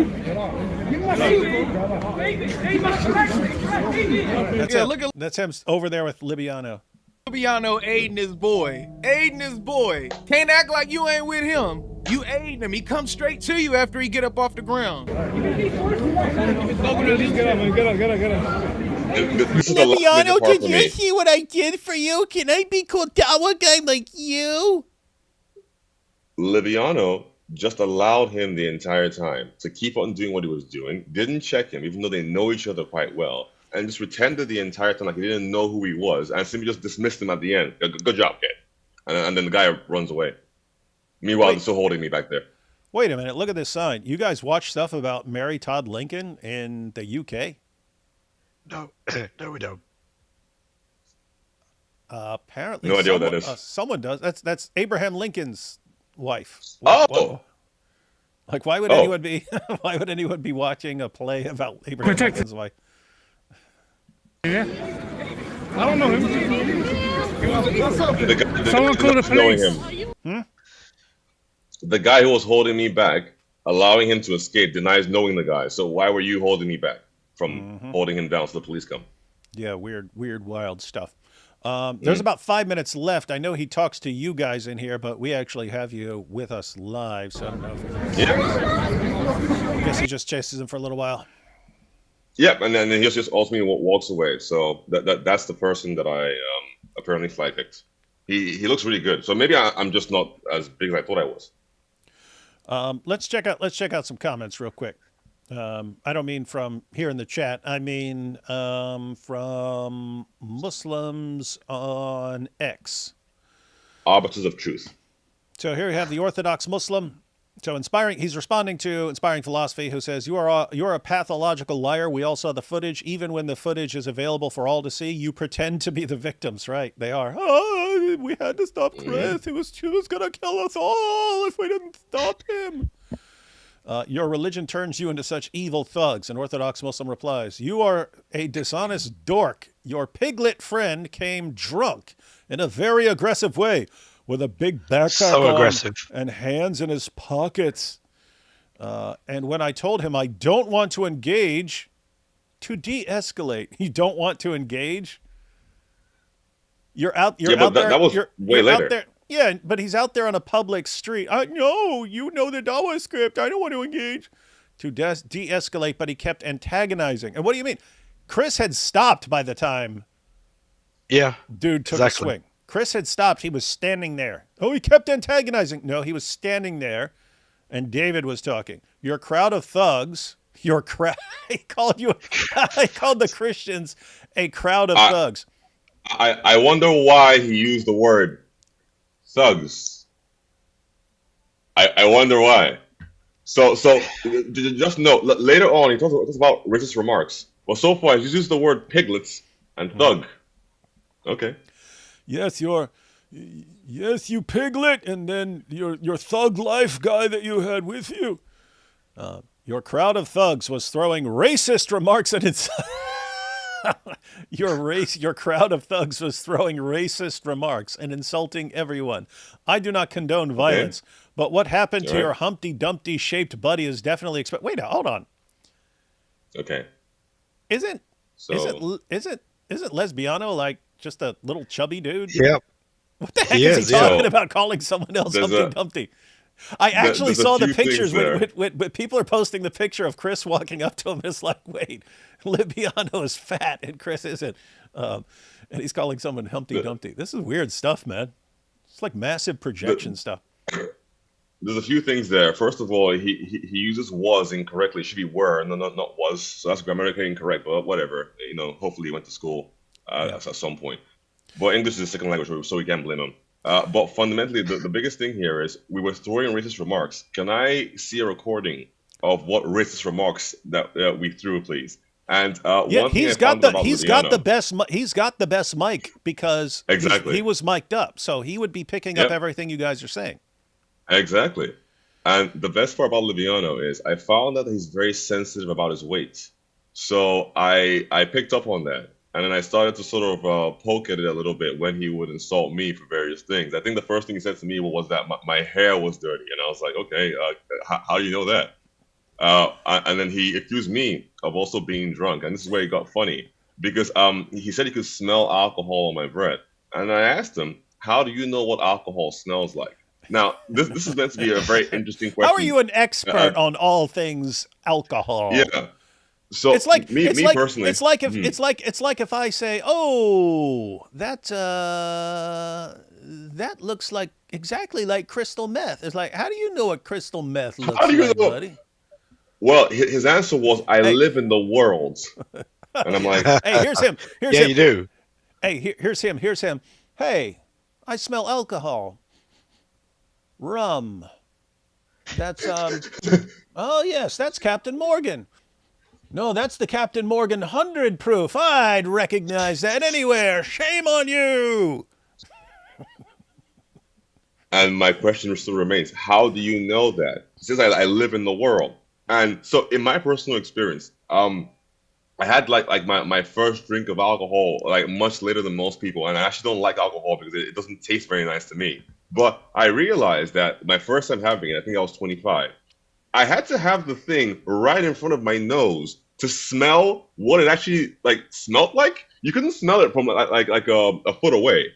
look at That's him over there with Libiano. Libiano aiding his boy. Can't act like you ain't with him. You aiding him. He comes straight to you after he get up off the ground. Get up. This is the last major part for me. see what I did for you? Can I be called Dawa guy like you? Libiano just allowed him the entire time to keep on doing what he was doing, didn't check him, even though they know each other quite well, and just pretended the entire time like he didn't know who he was, and simply just dismissed him at the end. Good job, kid. And then the guy runs away. Meanwhile, they're still holding me back there. Wait a minute. Look at this sign. You guys watch stuff about Mary Todd Lincoln in the UK? No, no, we don't. Apparently, No idea what that is. Someone does. That's Abraham Lincoln's wife. Oh! Like, why would anyone be? Why would anyone be watching a play about Abraham Lincoln's wife? Yeah. I don't know him. Someone call the police. The guy who was holding me back, allowing him to escape, denies knowing the guy. So why were you holding me back from holding him down so the police come? Yeah, weird, wild stuff. There's about 5 minutes left. I know he talks to you guys in here, but we actually have you with us live, so I don't know if I guess he just chases him for a little while. Yep, and then he just ultimately walks away. So that's the person that I apparently fly picked. He looks really good. So maybe I'm just not as big as I thought I was. Let's check out some comments real quick. I don't mean from here in the chat. I mean from Muslims on X. Arbiters of truth. So here we have the Orthodox Muslim. So he's responding to Inspiring Philosophy, who says, you're a pathological liar. We all saw the footage. Even when the footage is available for all to see, you pretend to be the victims, right? They are. Oh, we had to stop Chris. He was going to kill us all if we didn't stop him. Your religion turns you into such evil thugs. An Orthodox Muslim replies, you are a dishonest dork. Your piglet friend came drunk in a very aggressive way. with a big backpack So on aggressive. and hands in his pockets. And when I told him I don't want to engage, to de-escalate, you don't want to engage. You're out there. That was way later. Out there. Yeah, but he's out there on a public street. No, you know the Dawa script. I don't want to engage. To de-escalate, but he kept antagonizing. And what do you mean? Chris had stopped by the time dude took a swing. Chris had stopped. He was standing there. Oh, he kept antagonizing. No, he was standing there, and David was talking. Your crowd of thugs, your crowd, he called the Christians a crowd of thugs. I wonder why he used the word thugs. I wonder why. So just note, later on, he talks about racist remarks. Well, so far, he's used the word piglets and thug. Okay. Yes, you piglet, and then your thug life guy that you had with you. Your crowd of thugs was throwing racist remarks at its. Your crowd of thugs was throwing racist remarks and insulting everyone. I do not condone violence, but what happened to your Humpty Dumpty shaped buddy is definitely Wait, hold on. Okay. Isn't Libiano like just a little chubby dude? Yep. What the heck is he talking about calling someone else Humpty Dumpty? I actually saw the pictures when people are posting the picture of Chris walking up to him. It's like, wait, Libiano is fat and Chris isn't. And he's calling someone Humpty Dumpty. This is weird stuff, man. It's like massive projection stuff. There's a few things there. First of all, he uses was incorrectly. It should be were, not was. So that's grammatically incorrect, but whatever. Hopefully he went to school at some point. But English is a second language, so we can't blame him. But fundamentally, the biggest thing here is we were throwing racist remarks. Can I see a recording of what racist remarks that we threw, please? And he's got the best mic because he was mic'd up, so he would be picking up everything you guys are saying. Exactly. And the best part about Libiano is I found that he's very sensitive about his weight. So I picked up on that. And then I started to sort of poke at it a little bit when he would insult me for various things. I think the first thing he said to me was that my hair was dirty. And I was like, okay, how do you know that? And then he accused me of also being drunk. And this is where he got funny. Because he said he could smell alcohol on my breath. And I asked him, how do you know what alcohol smells like? Now, this is meant to be a very interesting question. How are you an expert on all things alcohol? Yeah. So it's like me personally, it's like if I say, oh, that looks like exactly like crystal meth. It's like, how do you know what crystal meth looks like, buddy? Well, his answer was, I live in the world, and I'm like, hey, here's him. You do. Hey, here's him. Hey, I smell alcohol, rum. That's oh yes, that's Captain Morgan. No, that's the Captain Morgan 100 proof. I'd recognize that anywhere. Shame on you. And my question still remains, how do you know that? He says, I live in the world. And so in my personal experience, I had like my first drink of alcohol like much later than most people. And I actually don't like alcohol because it doesn't taste very nice to me. But I realized that my first time having it, I think I was 25. I had to have the thing right in front of my nose to smell what it actually like smelled like. You couldn't smell it from like a foot away.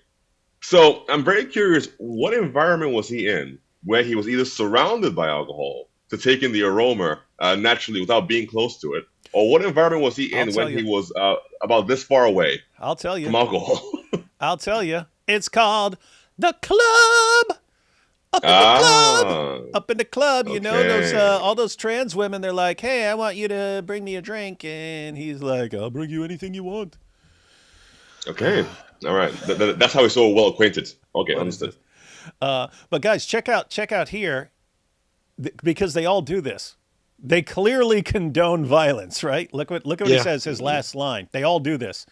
So I'm very curious, what environment was he in where he was either surrounded by alcohol to take in the aroma naturally without being close to it, or what environment was he in when he was about this far away? I'll tell you. From alcohol. I'll tell you. It's called the club. Up in the club, you know, those all those trans women, they're like, hey, I want you to bring me a drink. And he's like, I'll bring you anything you want. Okay. All right. That's how we're so well acquainted. Okay, understood. But guys, check out here, because they all do this. They clearly condone violence, right? Look what he says, his last line. They all do this.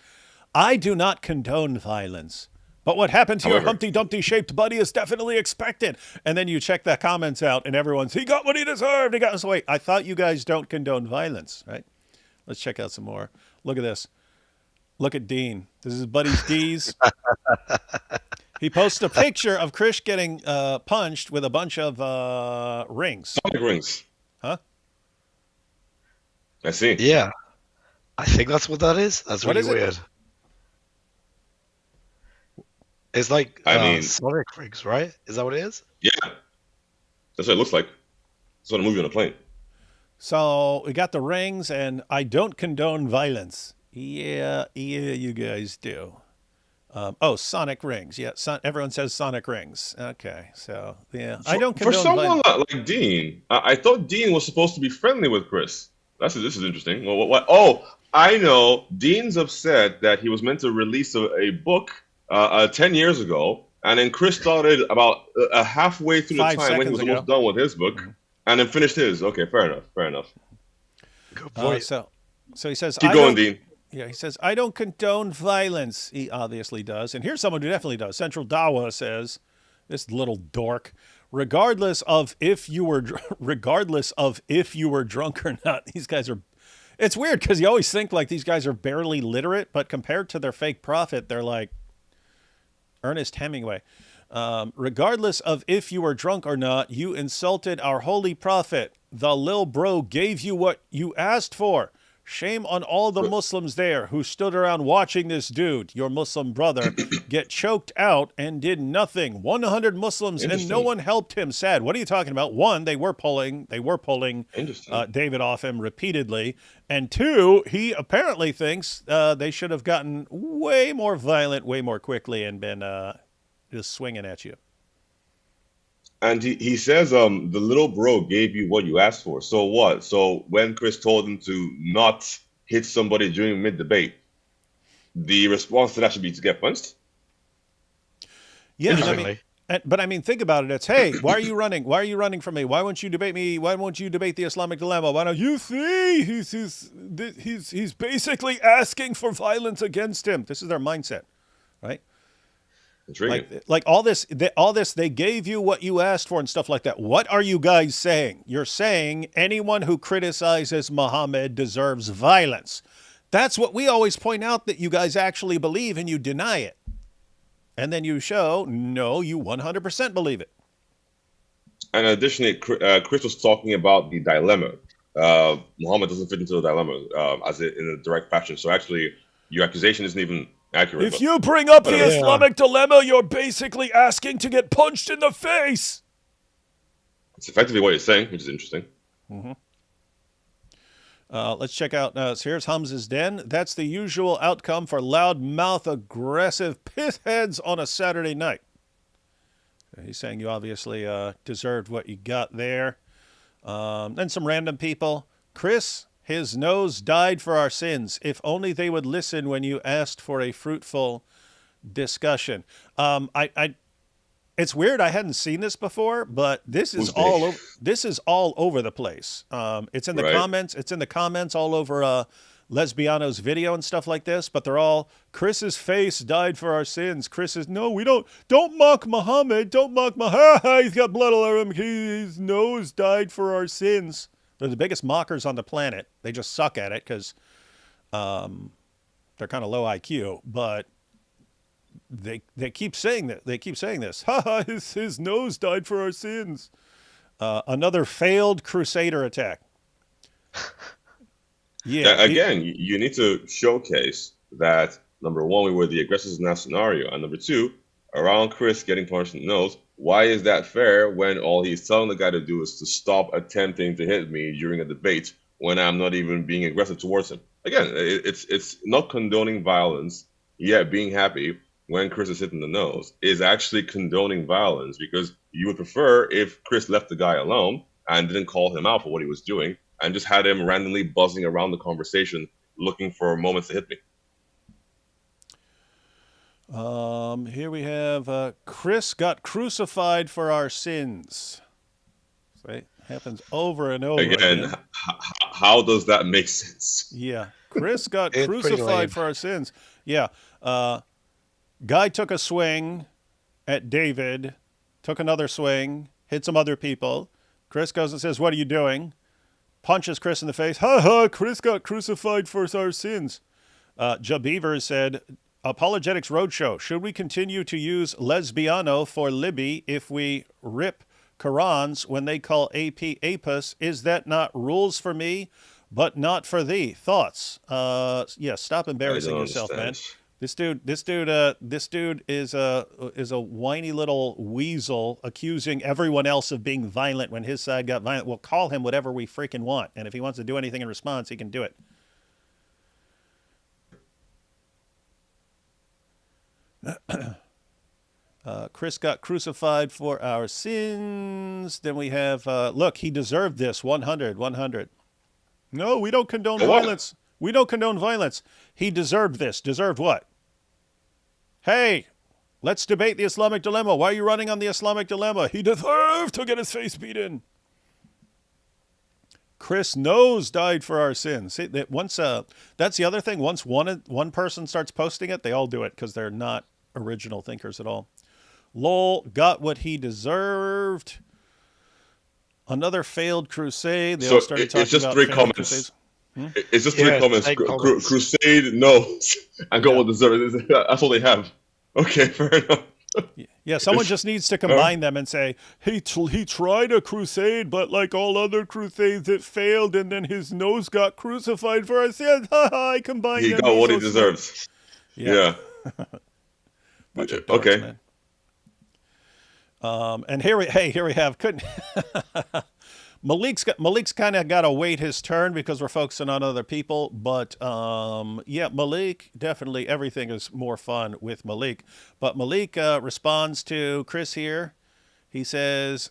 I do not condone violence. But what happened to your Humpty Dumpty shaped buddy is definitely expected. And then you check the comments out and everyone's, he got what he deserved. So wait, I thought you guys don't condone violence, right? Let's check out some more. Look at this. Look at Dean. This is Buddy's D's. He posts a picture of Chris getting punched with a bunch of rings. Sonic rings. Huh? I see. Yeah. I think that's what that is. That's What really is it? weird. It's like I mean- Sonic rings, right? Is that what it is? Yeah. That's what it looks like. It's what a movie on a plane. So we got the rings, and I don't condone violence. Yeah, you guys do. Sonic rings. Yeah, everyone says Sonic rings. Okay, so yeah, I don't For condone someone violence. like Dean, I thought Dean was supposed to be friendly with Chris. This is interesting. Well, what? Oh, I know. Dean's upset that he was meant to release a book 10 years ago, and then Chris started about halfway through the 5 time when he seconds was ago. almost done with his book, and then finished his. Okay, fair enough. Good point. So he says, Keep I going, don't- Dean. Yeah, he says, I don't condone violence. He obviously does. And here's someone who definitely does. Central Dawa says, this little dork, regardless of if you were drunk or not, these guys are, it's weird because you always think like these guys are barely literate, but compared to their fake prophet, they're like Ernest Hemingway. Regardless of if you were drunk or not, you insulted our holy prophet. The lil bro gave you what you asked for. Shame on all the Muslims there who stood around watching this dude, your Muslim brother, get choked out and did nothing. 100 Muslims and no Interesting. one helped him. Sad. What are you talking about? One, they were pulling Interesting. David off him repeatedly. And two, he apparently thinks they should have gotten way more violent, way more quickly, and been just swinging at you. And he says, the little bro gave you what you asked for. So what? So when Chris told him to not hit somebody during mid-debate, the response to that should be to get punched? Yeah, I Interestingly. mean, but I mean, think about it. It's, hey, why are you running? Why are you running from me? Why won't you debate me? Why won't you debate the Islamic dilemma? Why don't you see? He's basically asking for violence against him. This is their mindset, right? Intriguing. Like all this, they gave you what you asked for and stuff like that. What are you guys saying? You're saying anyone who criticizes Muhammad deserves violence. That's what we always point out that you guys actually believe, and you deny it. And then you show, no, you 100% believe it. And additionally, Chris was talking about the dilemma. Muhammad doesn't fit into the dilemma in a direct fashion. So actually, your accusation isn't even accurate. If you bring up the whatever. Islamic dilemma, you're basically asking to get punched in the face. It's effectively what you're saying, which is interesting. Let's check out, so here's Hamza's Den. That's the usual outcome for loudmouth, aggressive pitheads on a Saturday night. He's saying you obviously deserved what you got there. Then some random people. Chris, his nose died for our sins. If only they would listen when you asked for a fruitful discussion. It's weird. I hadn't seen this before, but this is all over the place. It's in the Right. comments. It's in the comments all over Lesbiano's video and stuff like this. But they're all, Chris's face died for our sins. Chris is, no, we don't mock Muhammad. Don't mock Muhammad. He's got blood all over him. His nose died for our sins. They're the biggest mockers on the planet. They just suck at it because they're kind of low IQ, but they keep saying that. They keep saying this. Ha ha! His nose died for our sins. Another failed Crusader attack. Yeah. Again, you need to showcase that, number one, we were the aggressors in that scenario. And number two, around Chris getting punched in the nose, why is that fair when all he's telling the guy to do is to stop attempting to hit me during a debate when I'm not even being aggressive towards him? Again, it's not condoning violence, yet being happy when Chris is hitting the nose is actually condoning violence, because you would prefer if Chris left the guy alone and didn't call him out for what he was doing and just had him randomly buzzing around the conversation looking for moments to hit me. Here we have Chris got crucified for our sins. So it happens over and over Again, how does that make sense? Yeah, Chris got It's pretty lame. crucified for our sins. Yeah, guy took a swing at David, took another swing, hit some other people. Chris goes and says, "What are you doing?" Punches Chris in the face. Ha ha! Chris got crucified for our sins. Jabeaver said, Apologetics Roadshow. Should we continue to use Libiano for Libby if we rip Qurans when they call AP apus? Is that not rules for me, but not for thee? Thoughts? Yeah, stop embarrassing yourself, man. This dude is a whiny little weasel accusing everyone else of being violent when his side got violent. We'll call him whatever we freaking want, and if he wants to do anything in response, he can do it. Chris got crucified for our sins. Then we have, look, he deserved this. 100. No, we don't condone violence. We don't condone violence. He deserved this. Deserved what? Hey, let's debate the Islamic dilemma. Why are you running on the Islamic dilemma? He deserved to get his face beaten. Chris knows died for our sins. See, that once, that's the other thing. Once one person starts posting it, they all do it because they're not original thinkers at all. Lol got what he deserved. Another failed crusade. They all started talking it's just about 3 failed comments. crusades. It's just 3 comments. Crusade, no. I got what deserved. That's all they have. Okay, fair enough. Yeah, someone just needs to combine them and say, he tried a crusade, but like all other crusades, it failed, and then his nose got crucified for us. Yeah, I combined them. He got what he deserves. Yeah. Bunch of dorks, Okay. Man. And here we have Malik's kind of got to wait his turn because we're focusing on other people, but yeah, Malik, definitely everything is more fun with Malik. But Malik responds to Chris here. He says,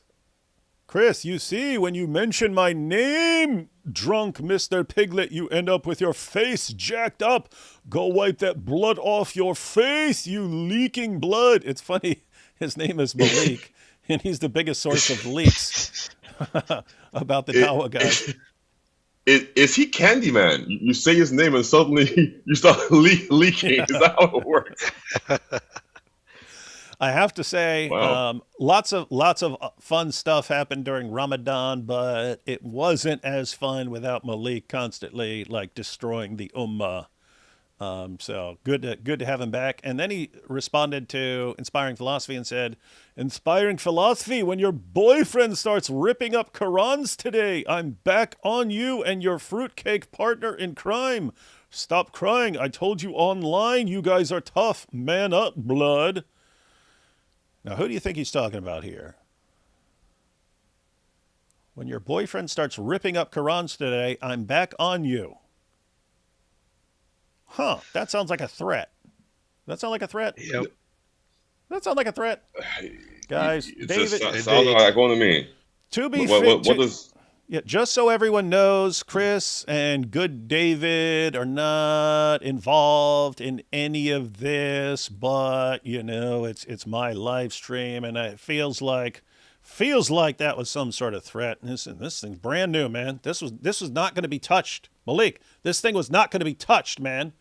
Chris, you see, when you mention my name, drunk Mr. Piglet, you end up with your face jacked up. Go wipe that blood off your face, you leaking blood. It's funny. His name is Malik, and he's the biggest source of leaks about the Dawa guys. Is he Candyman? You say his name and suddenly you start leaking. Is that how it works? I have to say, wow. Lots of fun stuff happened during Ramadan, but it wasn't as fun without Malik constantly like destroying the ummah. So good to have him back. And then he responded to Inspiring Philosophy and said, Inspiring Philosophy, when your boyfriend starts ripping up Qurans today, I'm back on you and your fruitcake partner in crime. Stop crying. I told you online you guys are tough. Man up, blood. Now, who do you think he's talking about here? When your boyfriend starts ripping up Qurans today, I'm back on you. Huh, that sounds like a threat. That sound like a threat? Yep. That sound like a threat? Guys, David... sounds like one to me. To be what does... Yeah, just so everyone knows, Chris and good David are not involved in any of this, but, you know, it's my live stream, and it feels like that was some sort of threat. And this thing's brand new, man. This was not going to be touched. Malik, this thing was not going to be touched, man.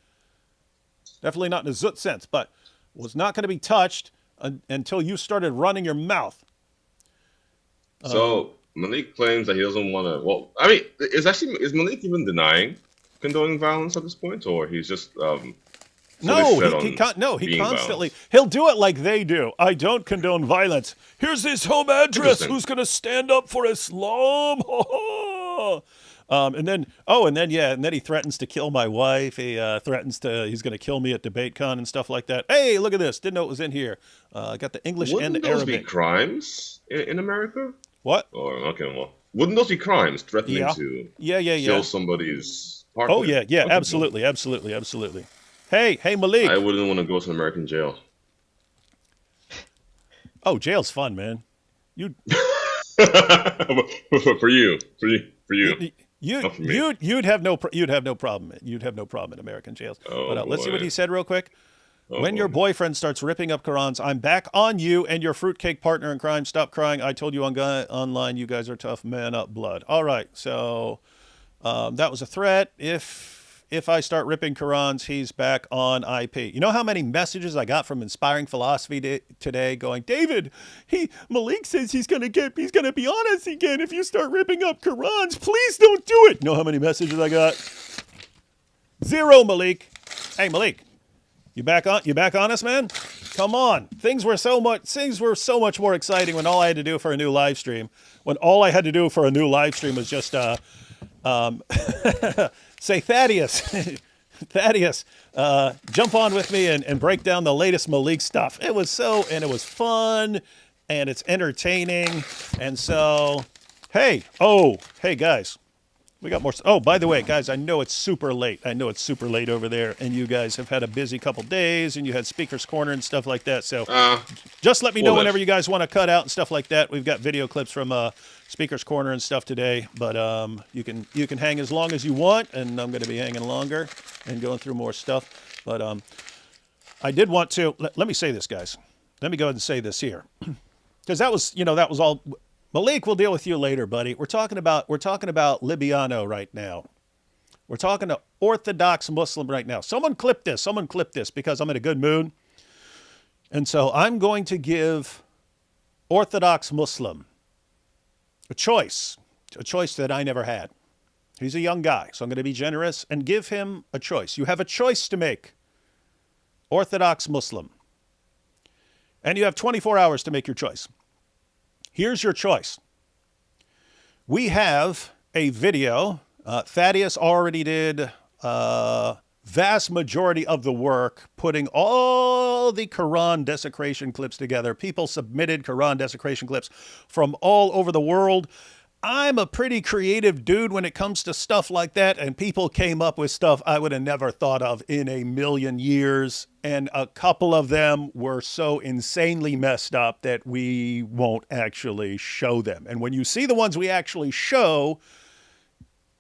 Definitely not in a zut sense, but was not going to be touched until you started running your mouth. So Malik claims that he doesn't want to. Well, I mean, is Malik even denying condoning violence at this point, or he's just No, he constantly he'll do it like they do. I don't condone violence. Here's his home address. Who's going to stand up for Islam? And then he threatens to kill my wife. He's going to kill me at DebateCon and stuff like that. Hey, look at this. Didn't know it was in here. Got the English and the Arabic. Wouldn't those be crimes in America? What? Oh, okay, well, wouldn't those be crimes? Threatening to kill somebody's partner? Oh yeah, okay, absolutely. Hey, Malik. I wouldn't want to go to an American jail. Oh, jail's fun, man. You for you. You'd have no problem. You'd have no problem in American jails. But let's see what he said real quick. When your boyfriend starts ripping up Qurans, I'm back on you and your fruitcake partner in crime. Stop crying. I told you online you guys are tough. Man up, blood. All right. So that was a threat. If I start ripping Qurans, he's back on IP. You know how many messages I got from Inspiring Philosophy today going, David, Malik says he's gonna be honest again if you start ripping up Qurans. Please don't do it. You know how many messages I got? 0, Malik. Hey, Malik. You back on us, man? Come on. Things were so much more exciting when all I had to do for a new live stream. When all I had to do for a new live stream was just say, Thaddeus, Thaddeus, jump on with me and break down the latest Malik stuff. It was fun and it's entertaining. And so, hey guys, we got more. Oh, by the way, guys, I know it's super late. Over there, and you guys have had a busy couple days, and you had Speaker's Corner and stuff like that. So just let me know whenever you guys want to cut out and stuff like that. We've got video clips from Speaker's Corner and stuff today, but you can hang as long as you want, and I'm going to be hanging longer and going through more stuff. But I did want to let me say this, guys. Let me go ahead and say this here, because that was all. Malik, we'll deal with you later, buddy. We're talking about Libiano right now. We're talking to Orthodox Muslim right now. Someone clip this because I'm in a good mood. And so I'm going to give Orthodox Muslim a choice that I never had. He's a young guy, so I'm going to be generous and give him a choice. You have a choice to make, Orthodox Muslim. And you have 24 hours to make your choice. Here's your choice. We have a video. Thaddeus already did vast majority of the work putting all the Quran desecration clips together. People submitted Quran desecration clips from all over the world. I'm a pretty creative dude when it comes to stuff like that, and people came up with stuff I would have never thought of in a million years, and a couple of them were so insanely messed up that we won't actually show them. And when you see the ones we actually show,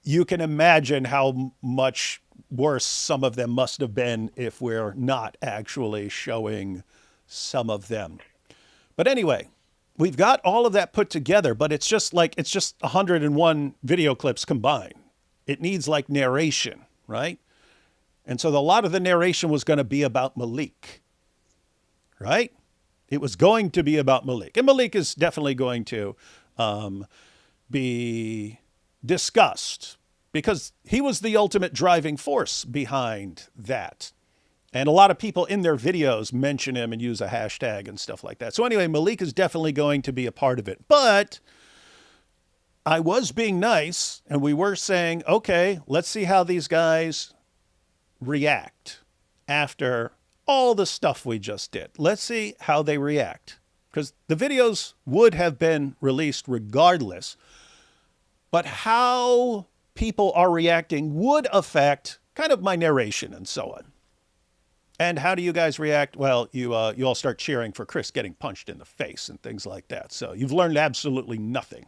you can imagine how much worse some of them must have been if we're not actually showing some of them. But anyway, we've got all of that put together, but it's just 101 video clips combined. It needs like narration, right? And so a lot of the narration was going to be about Malik, right? It was going to be about Malik. And Malik is definitely going to be discussed because he was the ultimate driving force behind that. And a lot of people in their videos mention him and use a hashtag and stuff like that. So anyway, Malik is definitely going to be a part of it. But I was being nice, and we were saying, okay, let's see how these guys react after all the stuff we just did. Let's see how they react. Because the videos would have been released regardless. But how people are reacting would affect kind of my narration and so on. And how do you guys react? Well, you all start cheering for Chris getting punched in the face and things like that. So you've learned absolutely nothing.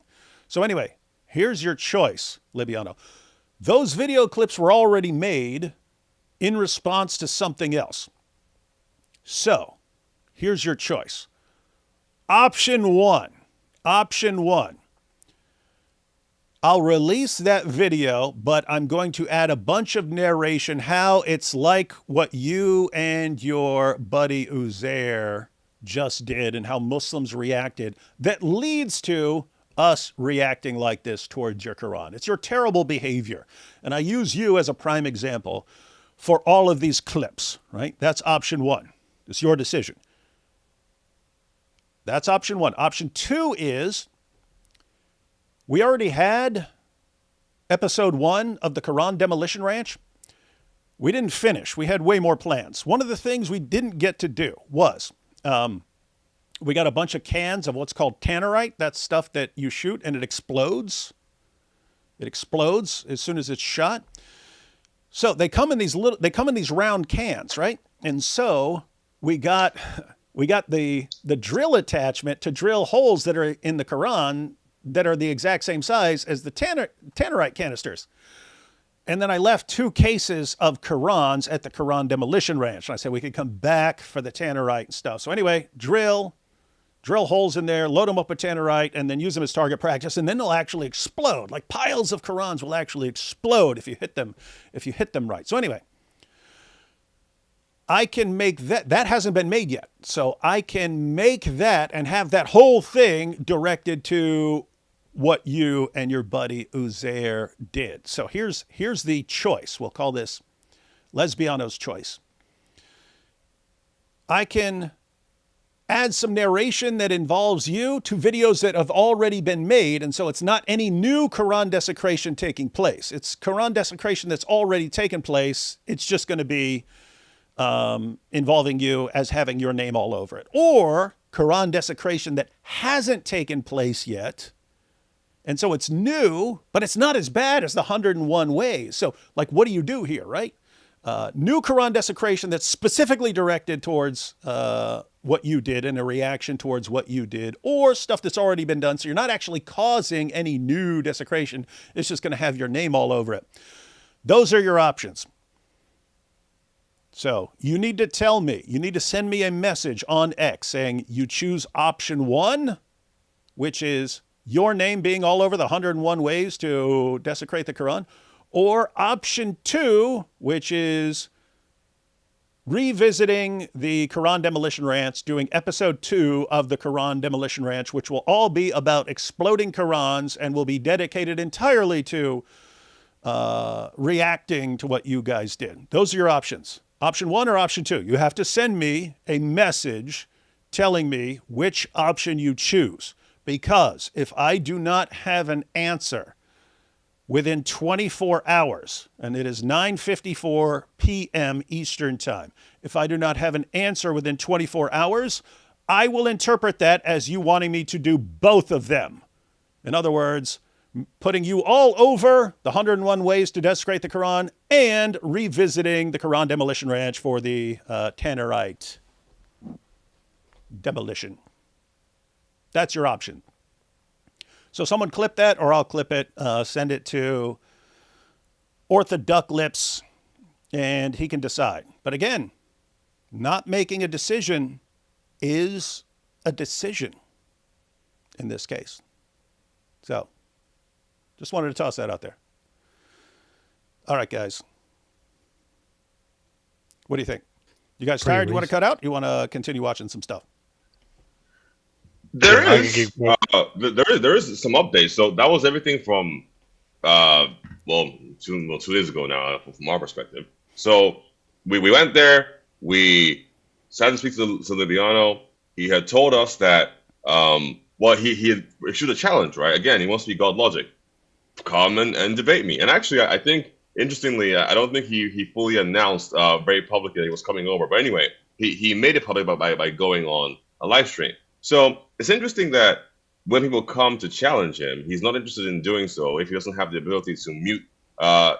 So anyway, here's your choice, Libiano. Those video clips were already made in response to something else. So here's your choice. Option one. I'll release that video, but I'm going to add a bunch of narration, how it's like what you and your buddy Uzair just did and how Muslims reacted that leads to us reacting like this towards your Quran. It's your terrible behavior. And I use you as a prime example for all of these clips, right? That's option one. It's your decision. That's option one. Option two is we already had episode 1 of the Quran Demolition Ranch. We didn't finish. We had way more plans. One of the things we didn't get to do was we got a bunch of cans of what's called tannerite. That's stuff that you shoot and it explodes. It explodes as soon as it's shot. So they come in these round cans, right? And so we got the drill attachment to drill holes that are in the Quran that are the exact same size as the tannerite canisters. And then I left 2 cases of Qurans at the Quran Demolition Ranch. And I said we could come back for the tannerite and stuff. So anyway, drill holes in there, load them up with tannerite, and then use them as target practice. And then they'll actually explode. Like piles of Qurans will actually explode if you hit them right. So anyway, I can make that. That hasn't been made yet. So I can make that and have that whole thing directed to what you and your buddy Uzair did. So here's the choice. We'll call this Lesbiano's choice. I can add some narration that involves you to videos that have already been made. And so it's not any new Quran desecration taking place. It's Quran desecration that's already taken place. It's just going to be involving you as having your name all over it. Or Quran desecration that hasn't taken place yet. And so it's new, but it's not as bad as the 101 ways. So, like, what do you do here, right? New Quran desecration that's specifically directed towards what you did and a reaction towards what you did, or stuff that's already been done. So you're not actually causing any new desecration. It's just going to have your name all over it. Those are your options. So you need to tell me, you need to send me a message on X saying you choose option 1, which is your name being all over the 101 ways to desecrate the Quran, or option 2, which is revisiting the Quran Demolition Ranch, doing episode 2 of the Quran Demolition Ranch, which will all be about exploding Qurans and will be dedicated entirely to reacting to what you guys did. Those are your options. Option 1 or option 2. You have to send me a message telling me which option you choose. Because if I do not have an answer within 24 hours, and it is 9:54 p.m. Eastern Time, if I do not have an answer within 24 hours, I will interpret that as you wanting me to do both of them. In other words, putting you all over the 101 ways to desecrate the Quran and revisiting the Quran Demolition Ranch for the Tannerite demolition. That's your option. So someone clip that, or I'll clip it, send it to OrthoDuckLips, and he can decide. But again, not making a decision is a decision in this case. So just wanted to toss that out there. All right, guys. What do you think? You guys tired? You want to cut out? You want to continue watching some stuff? There is some updates. So that was everything from 2 days ago now, from our perspective. So we went there. We sat to speak to Libiano. He had told us that he had issued a challenge, right? Again, he wants to be God Logic. Come and debate me. And actually, I think, interestingly, I don't think he fully announced very publicly that he was coming over. But anyway, he made it public by going on a live stream. So it's interesting that when people come to challenge him, he's not interested in doing so if he doesn't have the ability to mute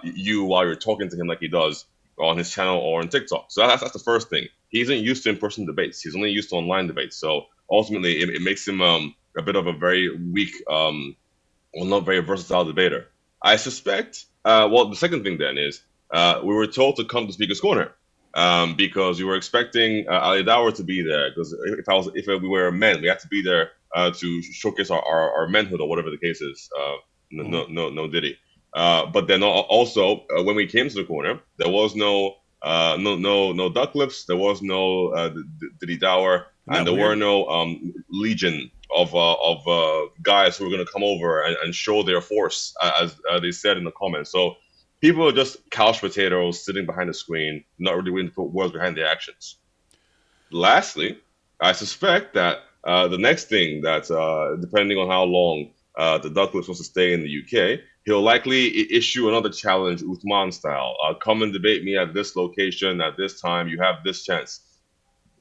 you while you're talking to him like he does on his channel or on TikTok. So that's the first thing. He isn't used to in-person debates. He's only used to online debates. So ultimately, it makes him a bit of a very weak, not very versatile debater. I suspect, the second thing then is we were told to come to Speaker's Corner. Because we were expecting Ali Dawa to be there. Because if we were men, we had to be there to showcase our manhood or whatever the case is. No Diddy. But then also when we came to the corner, there was no DuckLips, there was no Diddy Dawa, and there were no legion of guys who were going to come over and show their force, as they said in the comments. So people are just couch potatoes sitting behind the screen, not really willing to put words behind their actions. Lastly, I suspect that the next thing that, depending on how long the DuckLips wants to stay in the UK, he'll likely issue another challenge, Uthman style. Come and debate me at this location, at this time. You have this chance.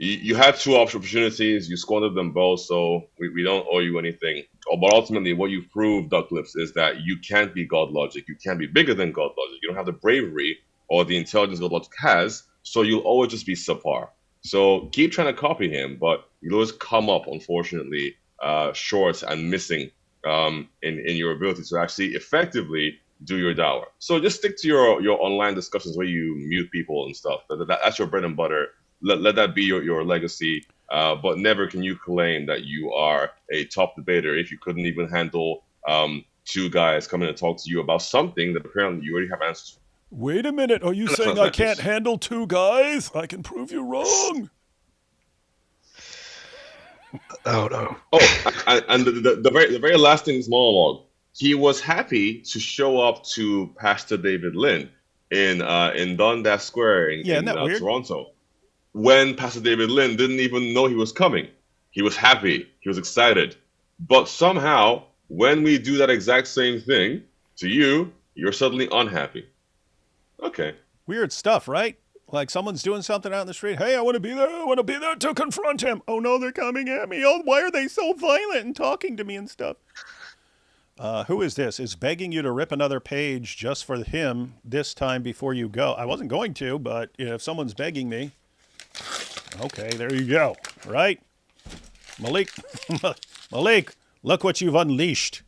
You had 2 opportunities. You squandered them both, so we don't owe you anything. But ultimately, what you've proved, DuckLips, is that you can't be God Logic. You can't be bigger than God Logic. You don't have the bravery or the intelligence God Logic has, so you'll always just be subpar. So keep trying to copy him, but you'll always come up, unfortunately, short and missing in your ability to actually effectively do your dawah. So just stick to your online discussions where you mute people and stuff. That's your bread and butter. Let that be your legacy. But never can you claim that you are a top debater if you couldn't even handle 2 guys coming to talk to you about something that apparently you already have answers for. Wait a minute. Are you saying I can't handle 2 guys? I can prove you wrong. Oh, no. Oh, and the very last thing is monologue. He was happy to show up to Pastor David Lynn in Dundas Square in Toronto. when Pastor David Lynn didn't even know he was coming. He was happy. He was excited. But somehow, when we do that exact same thing to you, you're suddenly unhappy. Okay. Weird stuff, right? Like someone's doing something out in the street. Hey, I want to be there. I want to be there to confront him. Oh, no, they're coming at me. Oh, why are they so violent and talking to me and stuff? Who is this? Is begging you to rip another page just for him this time before you go. I wasn't going to, but if someone's begging me. Okay, there you go. Right? Malik, Malik, look what you've unleashed.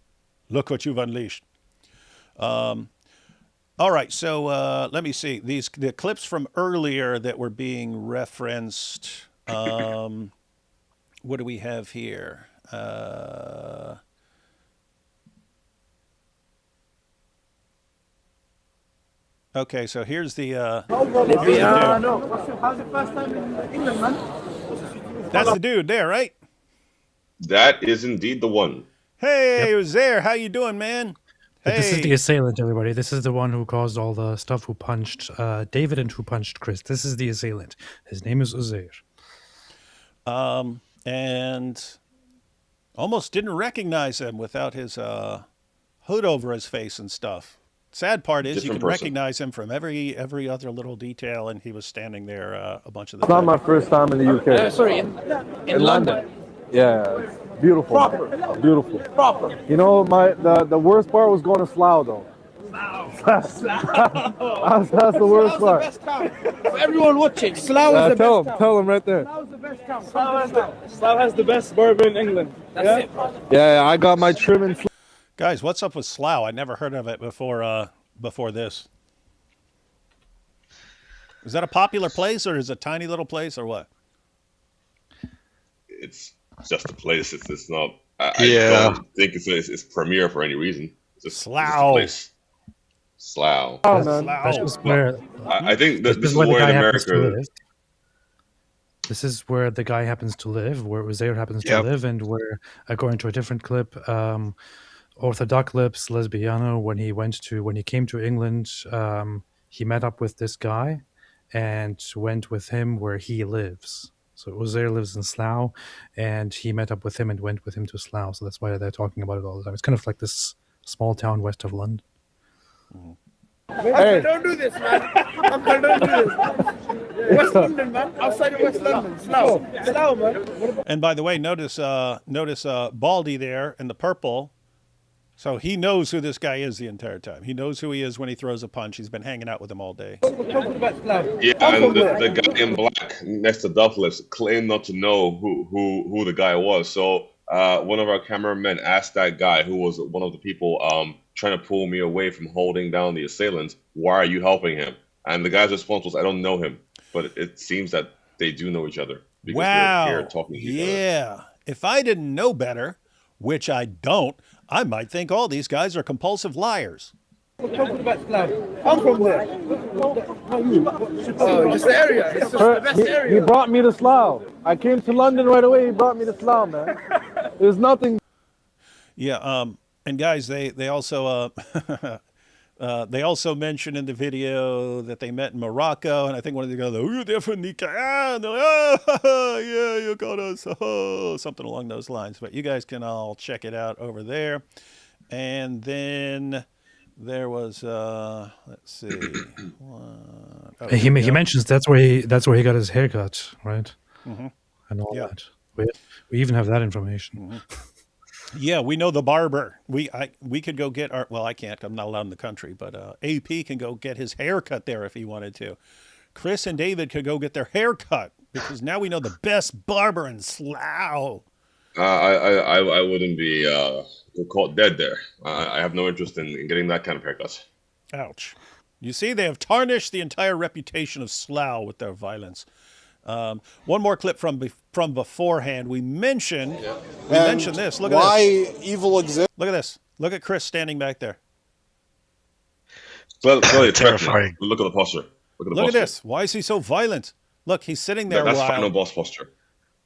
Look what you've unleashed. All right, so let me see. The clips from earlier that were being referenced. What do we have here? Okay, so here's the. Libiano. How's the first time in England, man? That's the dude there, right? That is indeed the one. Hey, Uzair, how you doing, man? Hey. This is the assailant, everybody. This is the one who caused all the stuff, who punched David and who punched Chris. This is the assailant. His name is Uzair. And almost didn't recognize him without his hood over his face and stuff. Sad part is you can recognize him from every other little detail, and he was standing there a bunch of the time. It's not my first time in the UK. Sorry, in London. Yeah, it's beautiful. Proper. Beautiful. Proper. You know, the worst part was going to Slough, though. That's the worst part. For everyone watching, Slough is the best town. Tell him right there. Slough is the best town. Slough has the best bourbon in England. That's it. Yeah, I got my trim in. Guys, what's up with Slough? I never heard of it before this. Is that a popular place, or is it a tiny little place, or what? It's just a place. It's not. I don't think it's premier for any reason. It's just, Slough. It's Slough. Oh, man. I think this is where in America. This is where the guy happens to live, where Uzair happens to live, and where, according to a different clip, OrthoDuckLips, Libiano, when he came to England, he met up with this guy and went with him where he lives. So Uzair lives in Slough, and he met up with him and went with him to Slough. So that's why they're talking about it all the time. It's kind of like this small town west of London. Hey, don't do this, man. Uncle, don't do this. West London, man. Outside of West London. Slough, man. And by the way, notice Baldy there in the purple. So he knows who this guy is the entire time. He knows who he is when he throws a punch. He's been hanging out with him all day. Yeah, and the guy in black next to Ducklips claimed not to know who the guy was. So one of our cameramen asked that guy, who was one of the people trying to pull me away from holding down the assailant, why are you helping him? And the guy's response was, I don't know him. But it seems that they do know each other. Because they're here talking to each other. Yeah. If I didn't know better, which I don't, I might think all these guys are compulsive liars. I'm from there. Oh, just the area. It's just the best area. He brought me to Slough. I came to London right away. He brought me to Slough, man. There's nothing. Yeah. And guys, they also mentioned in the video that they met in Morocco, and I think one of them goes, "Oh, they're from Nikah." And they're like, "Oh, yeah, you got us," something along those lines. But you guys can all check it out over there. And then there was, let's see, he mentions that's where he got his haircut, right? Mm-hmm. And all that. We even have that information. Mm-hmm. Yeah, we know the barber. We could go get our, well, I can't, I'm not allowed in the country, but AP can go get his hair cut there if he wanted to. Chris and David could go get their hair cut, because now we know the best barber in Slough. I wouldn't be caught dead there. I have no interest in getting that kind of haircut. Ouch. You see, they have tarnished the entire reputation of Slough with their violence. One more clip from beforehand. We mentioned this. Look at this. Why evil exists? Look at this. Look at Chris standing back there. Clearly terrifying. Look at the posture. Look at this. Why is he so violent? Look, he's sitting there. That's final boss posture.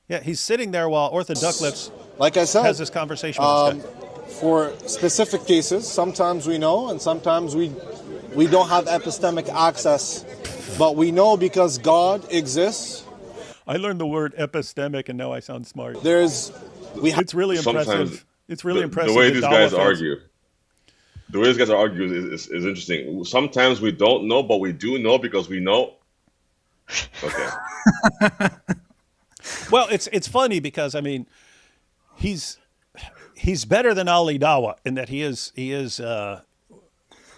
Yeah, he's sitting there while OrthoDuckLips, like I said, has this conversation with this guy. For specific cases, sometimes we know, and sometimes we don't have epistemic access, but we know because God exists I learned the word epistemic, and now I sound smart. It's really Sometimes impressive. It's really impressive. The way that these Dawa guys fans- argue. The way these guys argue is interesting. Sometimes we don't know, but we do know because we know. Okay. Well, it's funny because I mean, he's better than Ali Dawa in that he is.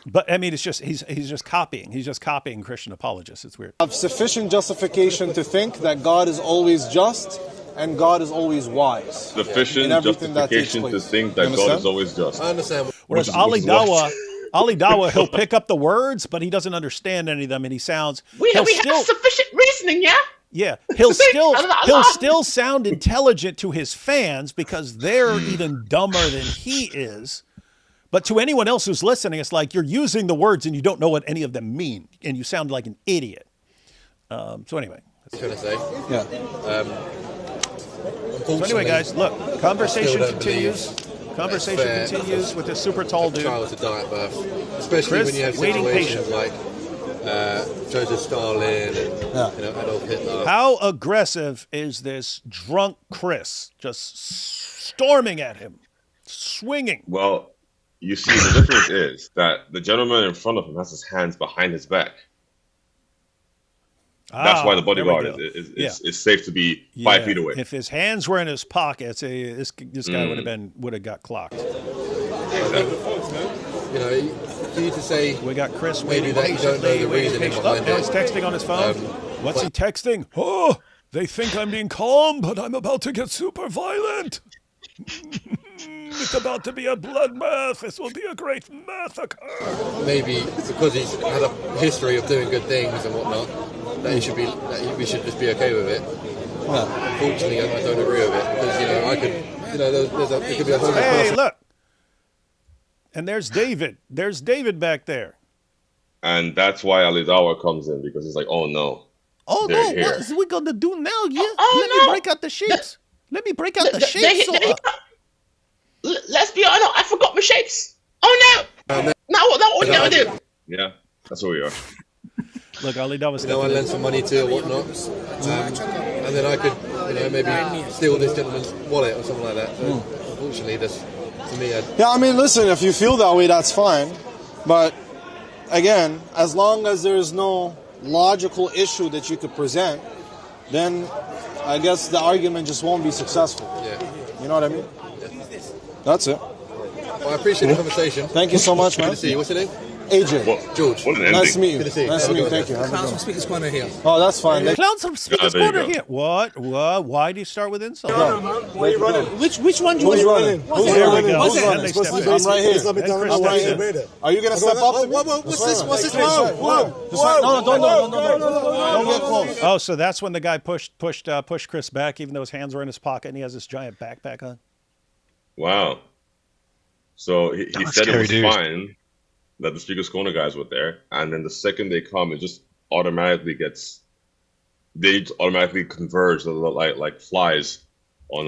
But I mean, it's just he's just copying. He's just copying Christian apologists. It's weird. Have sufficient justification to think that God is always just and God is always wise. Sufficient justification to think that God is always just. I understand. Whereas Ali Dawa, he'll pick up the words, but he doesn't understand any of them, and he sounds. We have sufficient reasoning, yeah. Yeah, he'll still sound intelligent to his fans because they're even dumber than he is. But to anyone else who's listening, it's like you're using the words and you don't know what any of them mean, and you sound like an idiot. So anyway. What was I going to say? So anyway, guys, look, conversation continues. Conversation continues with this super tall dude. Child to die at birth, especially Chris, when you have waiting situations patient. like Joseph Stalin and Adolf Hitler. How aggressive is this drunk Chris? Just storming at him, swinging. Well, you see, the difference is that the gentleman in front of him has his hands behind his back. That's why the bodyguard is safe to be 5 feet away. If his hands were in his pockets, this guy would have got clocked. You know, for you to say we got Chris maybe waiting that you don't know the reasoning behind now it. he's texting on his phone. What's he texting? Oh, they think I'm being calm, but I'm about to get super violent. It's about to be a bloodbath. This will be a great massacre. Maybe because he's had a history of doing good things and whatnot, that we should just be okay with it. Unfortunately, I don't agree with it because there could be a whole. Hey, look, and there's David. There's David back there. And that's why Ali Dawa comes in because he's like, oh no. Oh no! Here. What is we gonna do now? Yeah, let me break out the shapes. Let me break out the shapes. Let's be honest, I forgot my shapes. Oh no! Now what we gonna do? Yeah, that's what we are. Look, Ali Dawa. I lend some money to or whatnot, and then I could, maybe steal this gentleman's wallet or something like that. So, unfortunately, this to me. Yeah, I mean, listen, if you feel that way, that's fine. But again, as long as there's no logical issue that you could present, then I guess the argument just won't be successful. Yeah. You know what I mean? That's it. Well, I appreciate the conversation. Thank you so much, man. Good to see you. What's your name? AJ. George. Nice to meet you. Good to see you. Nice to meet you. Thank you. Clowns from Speaker's Corner here. Oh, that's fine. Clowns from Speaker's Corner here. What? Why do you start with insults? Why are you running? Which one do you Who's running? There we go. Who's And running? they step in. I'm right here. And Chris I'm right steps in. here. Are you gonna step up to me? What's this? Whoa. No, don't get close. Oh, so that's when the guy pushed Chris back, even though his hands were in his pocket and he has this giant backpack on. Wow. So he said it was fine that the Speaker's Corner guys were there, and then the second they come, it just automatically converge like flies on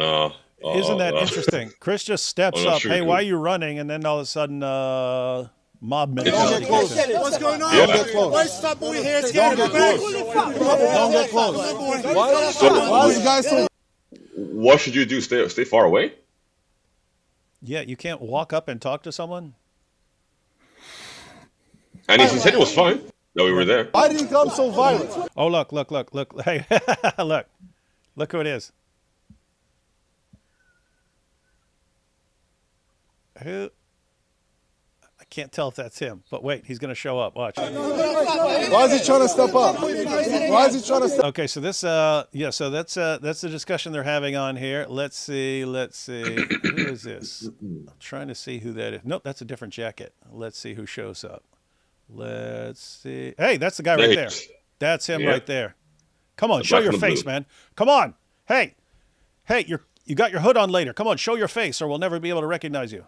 Isn't that interesting? Chris just steps up. Hey, why are you running? And then all of a sudden, mob mentality. What's going on? Yeah. Don't get close. Where's Fat Boy here? Don't get close. Don't get close. Why is the guy so? What should you do? Stay far away? Yeah, you can't walk up and talk to someone. And he said it was fine that we were there. Why did he become so violent? Oh, look. Hey, look who it is. Who? I can't tell if that's him, but wait, he's going to show up. Watch. Why is he trying to step up? Why is he trying to step up? Okay, so this, so that's the discussion they're having on here. Let's see. Who is this? I'm trying to see who that is. Nope, that's a different jacket. Let's see who shows up. Let's see. Hey, that's the guy right there. That's him right there. Come on, show your face, man. Come on. Hey, you got your hood on later. Come on, show your face, or we'll never be able to recognize you.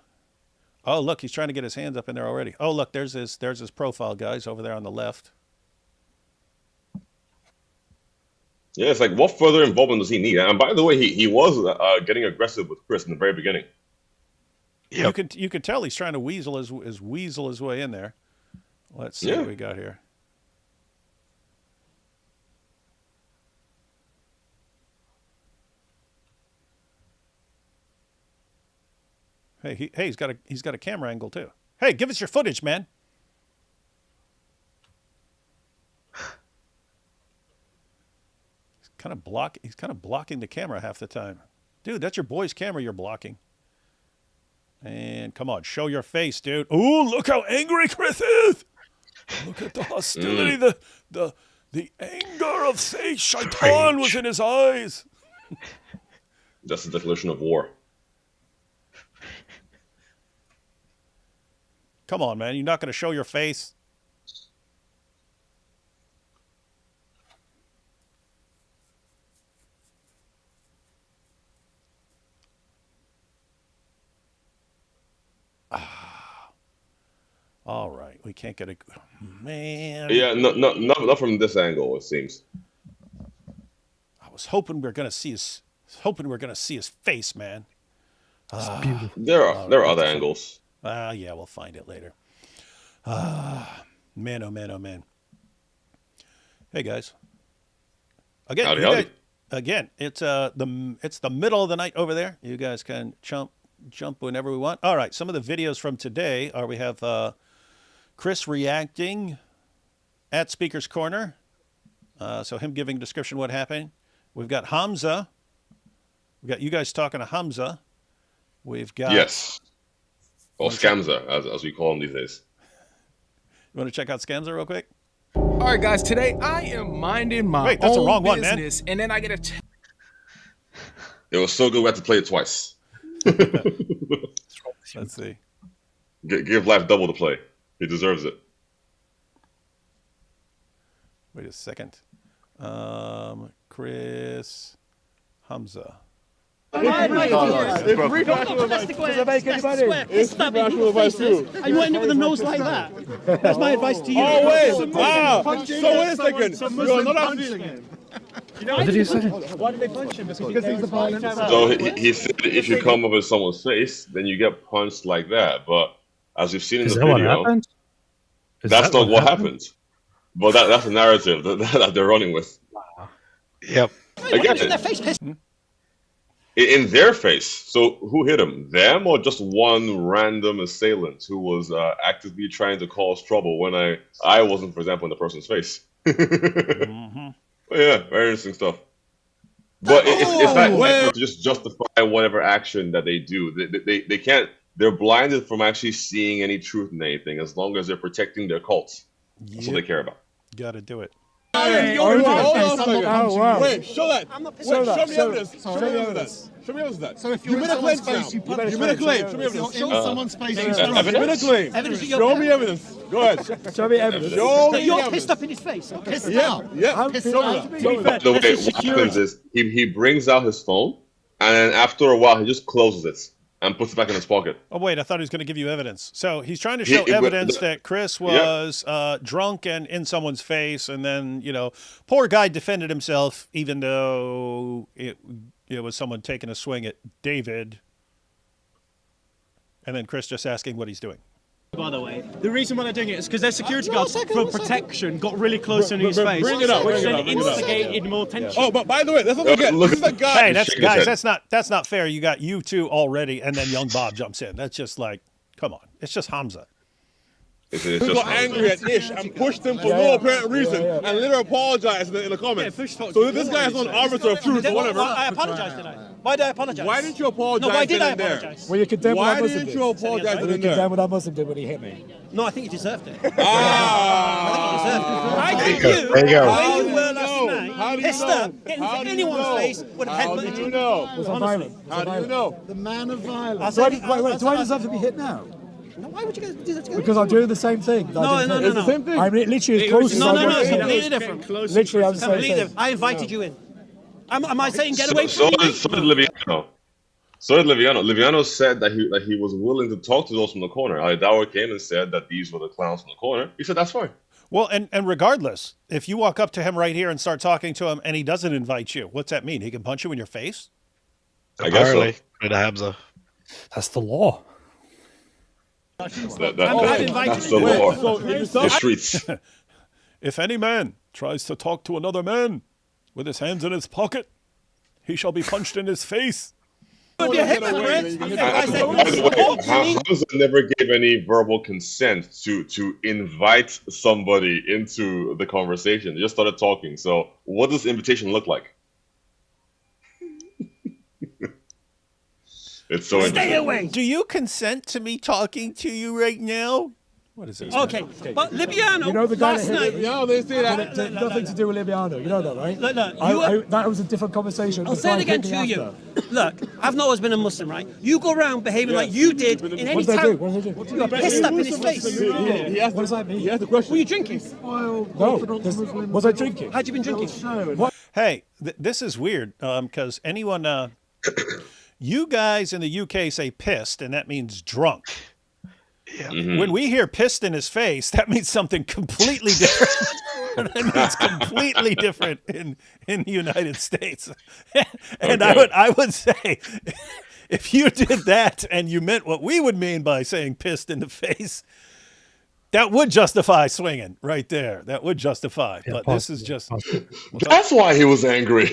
Oh, look, he's trying to get his hands up in there already. Oh, look, there's his profile, guys, over there on the left. Yeah, it's like, what further involvement does he need? And by the way, he was getting aggressive with Chris in the very beginning. Yep. You could tell he's trying to weasel his way in there. Let's see what we got here. Hey, he's got a camera angle too. Hey, give us your footage, man. He's kind of blocking the camera half the time. Dude, that's your boy's camera you're blocking. And come on, show your face, dude. Ooh, look how angry Chris is. Look at the hostility, the anger of say Shaitan was in his eyes. That's the declaration of war. Come on, man. You're not going to show your face? All right. We can't get a... Man. Yeah, not from this angle, it seems. I was hoping we were going to see his face, man. There are other angles. Yeah, we'll find it later. Man, oh man, oh man. Hey guys. Again, howdy. Again, it's the middle of the night over there. You guys can jump whenever we want. All right, some of the videos from today are we have Chris reacting at Speaker's Corner. So him giving a description of what happened. We've got Hamza. We've got you guys talking to Hamza. We've got... Yes. Or Scamza, as we call him these days. You want to check out Scamza real quick? All right, guys. Today I am minding my Wait, that's the own wrong one, man. business, and then I get a... It was so good we had to play it twice. Let's see. Give Life double the play. He deserves it. Wait a second. Chris Hamza. It's free rational advice. Does that make anybody? It's free rational advice too. Are you ending with a nose like that? That's my advice to you. Oh wait! Wow! So wait a second. You're not punching him. What did you say? Why did they punch him? Because he's the violent. So he said if you come over someone's face, then you get punched like that. But as we've seen in the video, that's not what happened. But that's the narrative that they're running with. Wow. Yep. Again, in their face. So who hit him? Them or just one random assailant who was actively trying to cause trouble when I wasn't, for example, in the person's face? Yeah, very interesting stuff. But it's not to just justify whatever action that they do. They can't. They're blinded from actually seeing any truth in anything as long as they're protecting their cults. That's what they care about. Got to do it. Hold on a second. Wait, show that. Show me evidence. Show me evidence. Show me evidence of that. So if you made a claim, you made a claim. Show me evidence. Show someone's face. You made a claim. Show me evidence. Go ahead. Show me evidence. Show me You're pissed up in his face. I'm pissed out. Yeah. I'm pissed out. The way what happens is he brings out his phone, and then after a while he just closes it and puts it back in his pocket. Oh wait, I thought he was going to give you evidence. So he's trying to show evidence that Chris was drunk and in someone's face, and then poor guy defended himself, even though it was someone taking a swing at David, and then Chris just asking what he's doing. By the way, the reason why they're doing it is because their security guards, for protection, got really close to his face, which then instigated more tension. Oh, but by the way, let's not forget, this is the guy. Hey, that's not fair. You got you two already, and then young Bob jumps in. That's just like, come on. It's just Hamza. He got angry at Ish and pushed him for no apparent reason and later apologized in the comments. So this guy is not an arbiter of truth or whatever. I apologized, did I? Why did I apologize? Why didn't you apologize? No, why did I there? apologize? Well, you condemn what Why that Muslim didn't did. you apologize Well, you condemn what that Muslim did when he hit me. No, I think he deserved it. I think you deserved it. There you go. Where you were last night, pissed up, getting How into do you anyone's know? face would have How do headbutted you you. know? Was I violent? How do you know? The man of violence. Do I deserve to be hit now? No, why would you guys do that together? Because I'm doing the same thing. No. It's the same thing. I'm literally as close as I No, was. it's completely different. Literally, I'm the same thing. I invited you in. Am I saying get away So from me? did Libiano. So did Libiano. Libiano said that he was willing to talk to those from the corner. Dawa came and said that these were the clowns from the corner. He said that's fine. Well, and regardless, if you walk up to him right here and start talking to him, and he doesn't invite you, what's that mean? He can punch you in your face? I guess so. Good Hamza. That's the law. That's the law. The streets. If any man tries to talk to another man with his hands in his pocket, he shall be punched in his face. would be a hypocrite. By the way, Hamza never gave any verbal consent to invite somebody into the conversation. They just started talking. So, what does the invitation look like? It's so Stay interesting. away. Do you consent to me talking to you right now? What is this? Okay, but Libiano, You know the guy last that hit night. Libiano, they say that. Nothing to do with Libiano. You know that, right? Look, That was a different conversation. I'll say it again to you. Look, I've not always been a Muslim, right? You go around behaving like you did in any What did I do? town. What did I do? You got pissed up in his face. What does that mean? He asked the question. Were you drinking? No. Was I drinking? Had you been drinking? Hey, this is weird because anyone, you guys in the UK say pissed, and that means drunk. Yeah. When we hear pissed in his face, that means something completely different. That means completely different in the United States. And Okay. I would say, if you did that and you meant what we would mean by saying pissed in the face, that would justify swinging right there. That would justify. Yeah, But this is just That's why he was angry.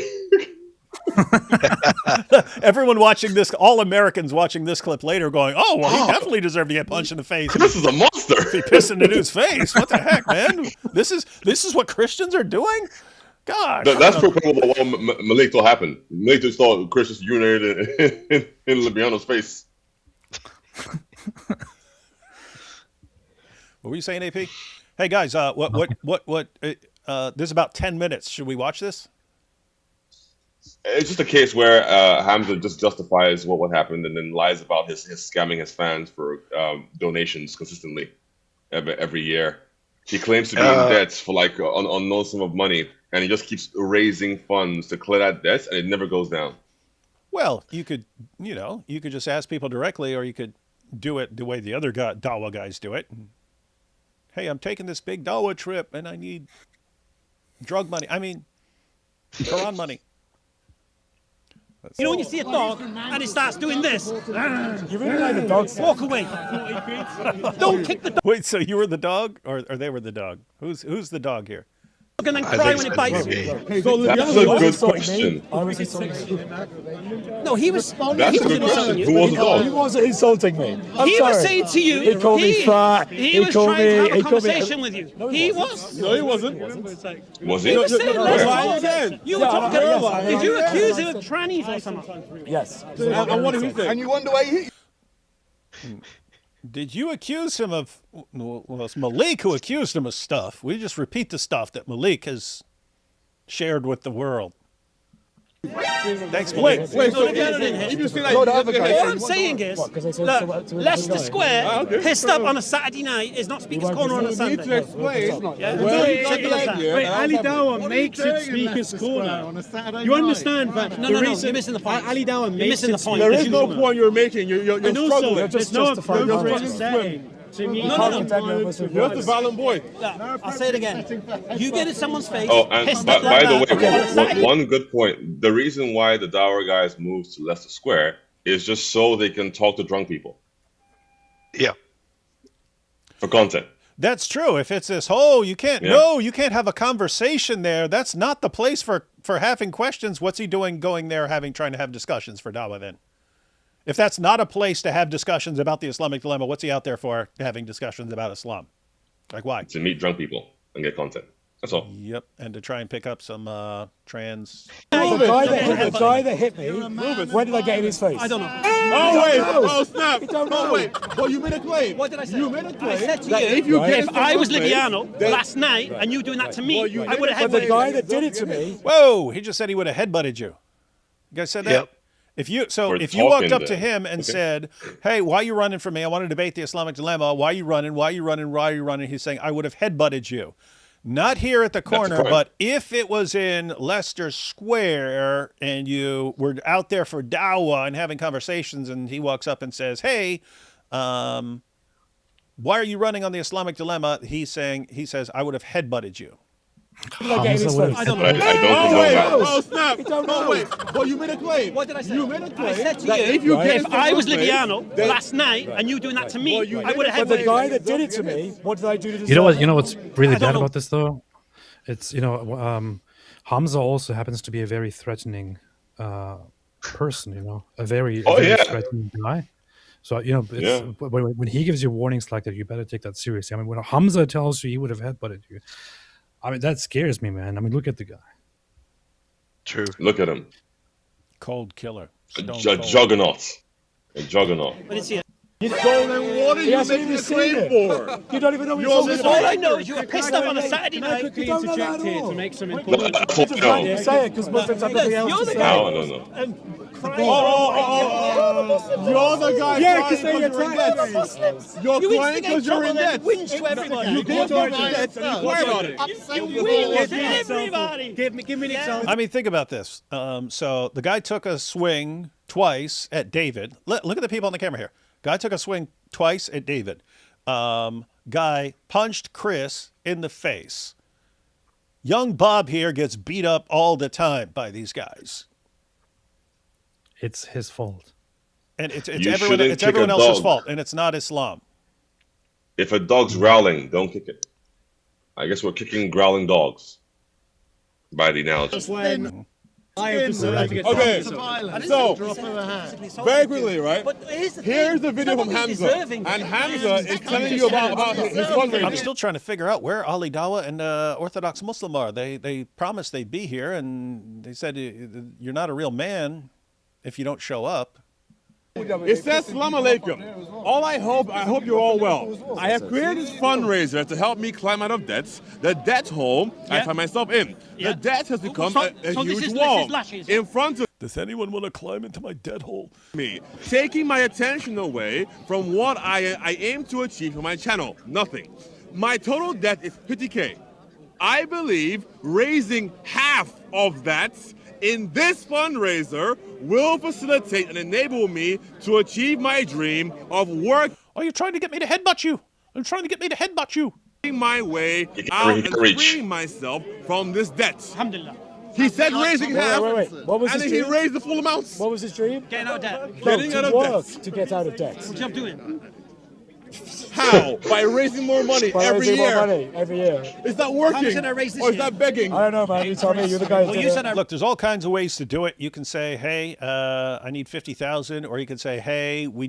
everyone watching this, all Americans watching this clip later, going, "Oh, well, he definitely deserved to get punched in the face." This is a monster. He pissed in the dude's face. What the heck, man? This is what Christians are doing. Gosh, That's probably what Malik thought happened. Malik just thought Christians urinated in Libiano's face. What were you saying, AP? Hey guys, what? There's about 10 minutes. Should we watch this? It's just a case where Hamza just justifies what happened and then lies about his scamming his fans for donations consistently every year. He claims to be in debt for like an unknown sum of money, and he just keeps raising funds to clear that debt, and it never goes down. Well, you could just ask people directly, or you could do it the way the other Dawa guys do it. Hey, I'm taking this big Dawa trip, and I need drug money. I mean, Quran money. You know when you see a dog and it starts doing this, You really like the dogs. walk away. Don't kick the dog Wait, so you were the dog, or they were the dog? Who's the dog here? and then cry when it bites. That's a good question. I was insulting you. No, he was. That's he a good was question. insulting Who you. was the dog? He wasn't insulting me. I'm He sorry. was saying to you, He called me fat. He was called trying to have he a called me- conversation with you. No, he was. No, he wasn't. Was He he? was saying, no, let's no, talk. again. You were Yeah, talking. yes, Did you accuse him of trannies or something? Yes. And what did he say? And you wonder why he hit you. Did you accuse him of? Well, it's Malik who accused him of stuff. We just repeat the stuff that Malik has shared with the world. Thanks, Malik. Wait, so If you see like the other guy. All I'm saying is, look, Leicester Square, pissed up on a Saturday night, is not Speaker's Corner on a You need Sunday. to explain. Yeah. Wait, Ali Dawa makes it Speaker's Corner. You understand that? No, you're missing the point. Ali Dawa You're makes missing it the point. There is no point you're making. You're And also, struggling. there's no appropriate setting to me. No. You're the violent boy. I'll say it again. You get in someone's face, Oh, and pissed by up like the that. way, one good point. The reason why the Dawa guys moved to Leicester Square is just so they can talk to drunk people Yeah. for content. That's true. If it's this, you can't. Yeah. No, you can't have a conversation there. That's not the place for having questions. What's he doing going there, trying to have discussions for Dawa then? If that's not a place to have discussions about the Islamic dilemma, what's he out there for having discussions about Islam? Like why? To meet drunk people and get content. That's all. Yep, and to try and pick up some trans. The guy that hit me, when did I get in his face? I don't know. Oh, wait. Oh, snap. don't Oh, know. wait. Well, you made a claim. What did I say? You made a claim. I said to that you, if you get if I was someone's face, Libiano then- last night and you doing that to me, Well, you I would have But had the guy that did it to me, Whoa! He just said he would have headbutted you. You guys said that? Yep. If you For walked talking up to then. him and Okay. said, "Hey, why are you running from me? I want to debate the Islamic dilemma. Why are you running? Why are you running? Why are you running?" He's saying, "I would have headbutted you." Not here at the corner, fine. but if it was in Leicester Square and you were out there for Dawa and having conversations, and he walks up and says, "Hey, why are you running on the Islamic dilemma?" He says, "I would have headbutted you." when did I get in his face? I don't But I know. don't Oh, know wait. that. Oh, snap. don't know. Oh, wait. Well, you made a claim. What did I say? You made a claim. I said to that you, if you get if I was someone's face, Libiano then- last night and you doing that to me, Well, you I would have had But the guy that did it to me, what did I do to deserve You know what? You know what's really I don't bad know. about this though? It's Hamza also happens to be a very threatening person, you know, a very yeah. threatening guy. So, you know, when he gives you warnings like that, you better take that seriously. I mean, when Hamza tells you he would have headbutted you, I mean, that scares me, man. I mean, look at the guy. True. Look at him. Cold killer. A juggernaut. A juggernaut. What is he? So then what are you making a claim for? You don't even know what you're talking about. All I know is you were pissed off on a Saturday night. Quickly interject here to make some important. Say it, because Muslims have nothing else to say. No. You're the guy. Yeah, because they attack Muslims. You're crying because you're in debt. Wins to everybody. You go to debt and you cry about it. You win to everybody. Give me an example. I mean, think about this. So the guy took a swing twice at David. Look at the people on the camera here. Guy took a swing twice at David. Guy punched Chris in the face. Young Bob here gets beat up all the time by these guys. It's his fault. And it's everyone else's fault, and it's not Islam. If a dog's growling, don't kick it. I guess we're kicking growling dogs by the analogy. Okay, so very quickly, right? Here's the video from Hamza, and Hamza is telling you about his fundraising. I'm still trying to figure out where Ali Dawa and Orthodox Muslim are. They promised they'd be here, and they said you're not a real man if you don't show up. It says Salam Alaikum. I hope you're all well. I have created this fundraiser to help me climb out of debts. The debt hole I find myself in. The debt has become a huge wall in front of Does anyone want to climb into my debt hole? me, taking my attention away from what I aim to achieve for my channel. Nothing. My total debt is 50K. I believe raising half of that in this fundraiser will facilitate and enable me to achieve my dream of working. Oh, you're trying to get me to headbutt you. I'm trying to get me to headbutt you. My way out and freeing myself from this debt. Alhamdulillah. He said raising half, Wait. What was and his then he dream? raised the full amounts. What was his dream? Getting out of debt. Getting out of work debt. to get out of debt. What job doing? How? By raising more money By every raising year. more money every year. Is that working? How much did I raise this Or is year? that begging? I don't know, man. You tell me. You're the guy. Well, you said Look, there's all kinds of ways to do it. You can say, "Hey, I need 50,000," or you can say, "Hey, we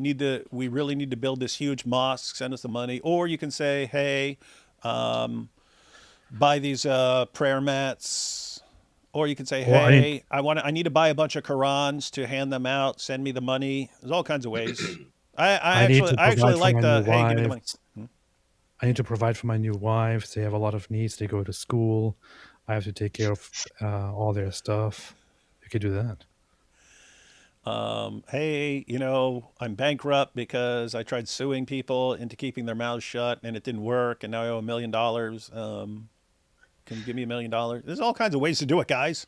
really need to build this huge mosque. Send us the money." Or you can say, "Hey, buy these prayer mats." Or you can say, "Hey, I need to buy a bunch of Qurans to hand them out. Send me the money." There's all kinds of ways. I actually like the hey, give me the money. I need to provide for my new wife. They have a lot of needs. They go to school. I have to take care of all their stuff. You could do that. Hey, I'm bankrupt because I tried suing people into keeping their mouths shut and it didn't work, and now I owe $1 million. Can you give me $1 million? There's all kinds of ways to do it, guys.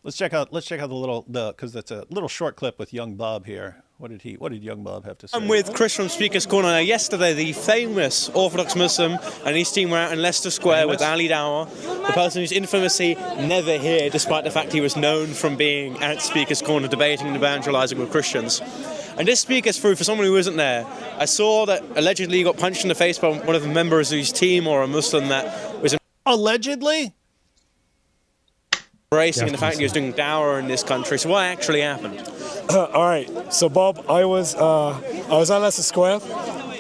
Let's check out because that's a little short clip with Young Bob here. What did Young Bob have to say? I'm with Chris from Speaker's Corner. Now, yesterday, the famous Orthodox Muslim and his team were out in Leicester Square with Ali Dawa, the person who's infamously never here, despite the fact he was known from being at Speaker's Corner debating and evangelizing with Christians. And this speaker's through for someone who wasn't there. I saw that allegedly he got punched in the face by one of the members of his team or a Muslim that was allegedly embracing the fact he was doing Dawa in this country. So what actually happened? All right. So Bob, I was at Leicester Square.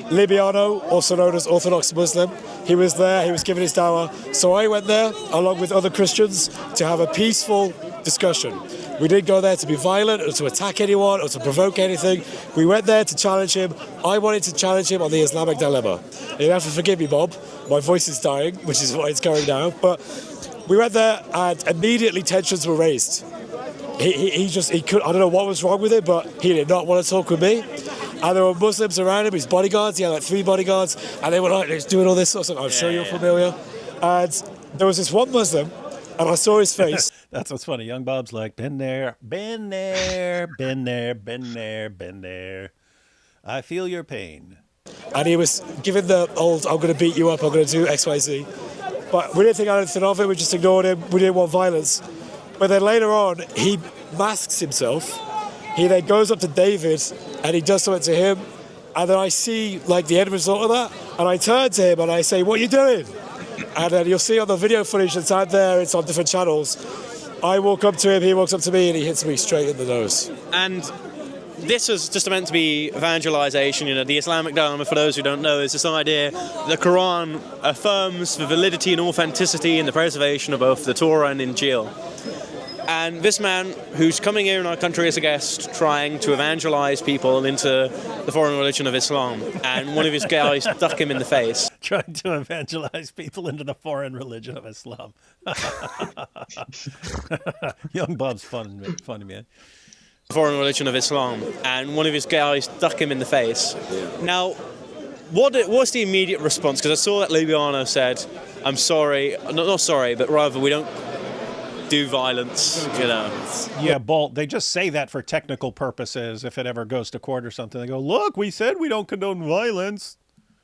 Libiano, also known as Orthodox Muslim, he was there. He was giving his Dawa. So I went there along with other Christians to have a peaceful discussion. We didn't go there to be violent or to attack anyone or to provoke anything. We went there to challenge him. I wanted to challenge him on the Islamic dilemma. You have to forgive me, Bob. My voice is dying, which is why it's going down. But we went there and immediately tensions were raised. He could, I don't know what was wrong with him, but he did not want to talk with me. And there were Muslims around him, his bodyguards. He had like 3 bodyguards, and they were like, "Let's doing all this sort of stuff." I'm sure you're familiar. And there was this one Muslim, and I saw his face. That's what's funny. Young Bob's like, been there, been there, been there, been there, been there. I feel your pain. And he was giving the old, "I'm going to beat you up, I'm going to do X, Y, Z." But we didn't think anything of it, we just ignored him. We didn't want violence. But then later on, he masks himself. He then goes up to David and he does something to him. And then I see like the end result of that. And I turn to him and I say, "What are you doing?" And then you'll see on the video footage that's out there, it's on different channels. I walk up to him, he walks up to me, and he hits me straight in the nose. And this is just meant to be evangelization. You know, the Islamic Dharma, for those who don't know, is this idea the Quran affirms the validity and authenticity and the preservation of both the Torah and Injil. And this man, who's coming here in our country as a guest, trying to evangelize people into the foreign religion of Islam, and one of his guys stuck him in the face. Trying to evangelize people into the foreign religion of Islam. Young Bob's funny, man. Foreign religion of Islam, and one of his guys stuck him in the face. Now, what's the immediate response? Because I saw that Libiano said, "I'm sorry, not sorry, but rather we don't do violence," you know. Yeah, Bolt, they just say that for technical purposes. If it ever goes to court or something, they go, "Look, we said we don't condone violence."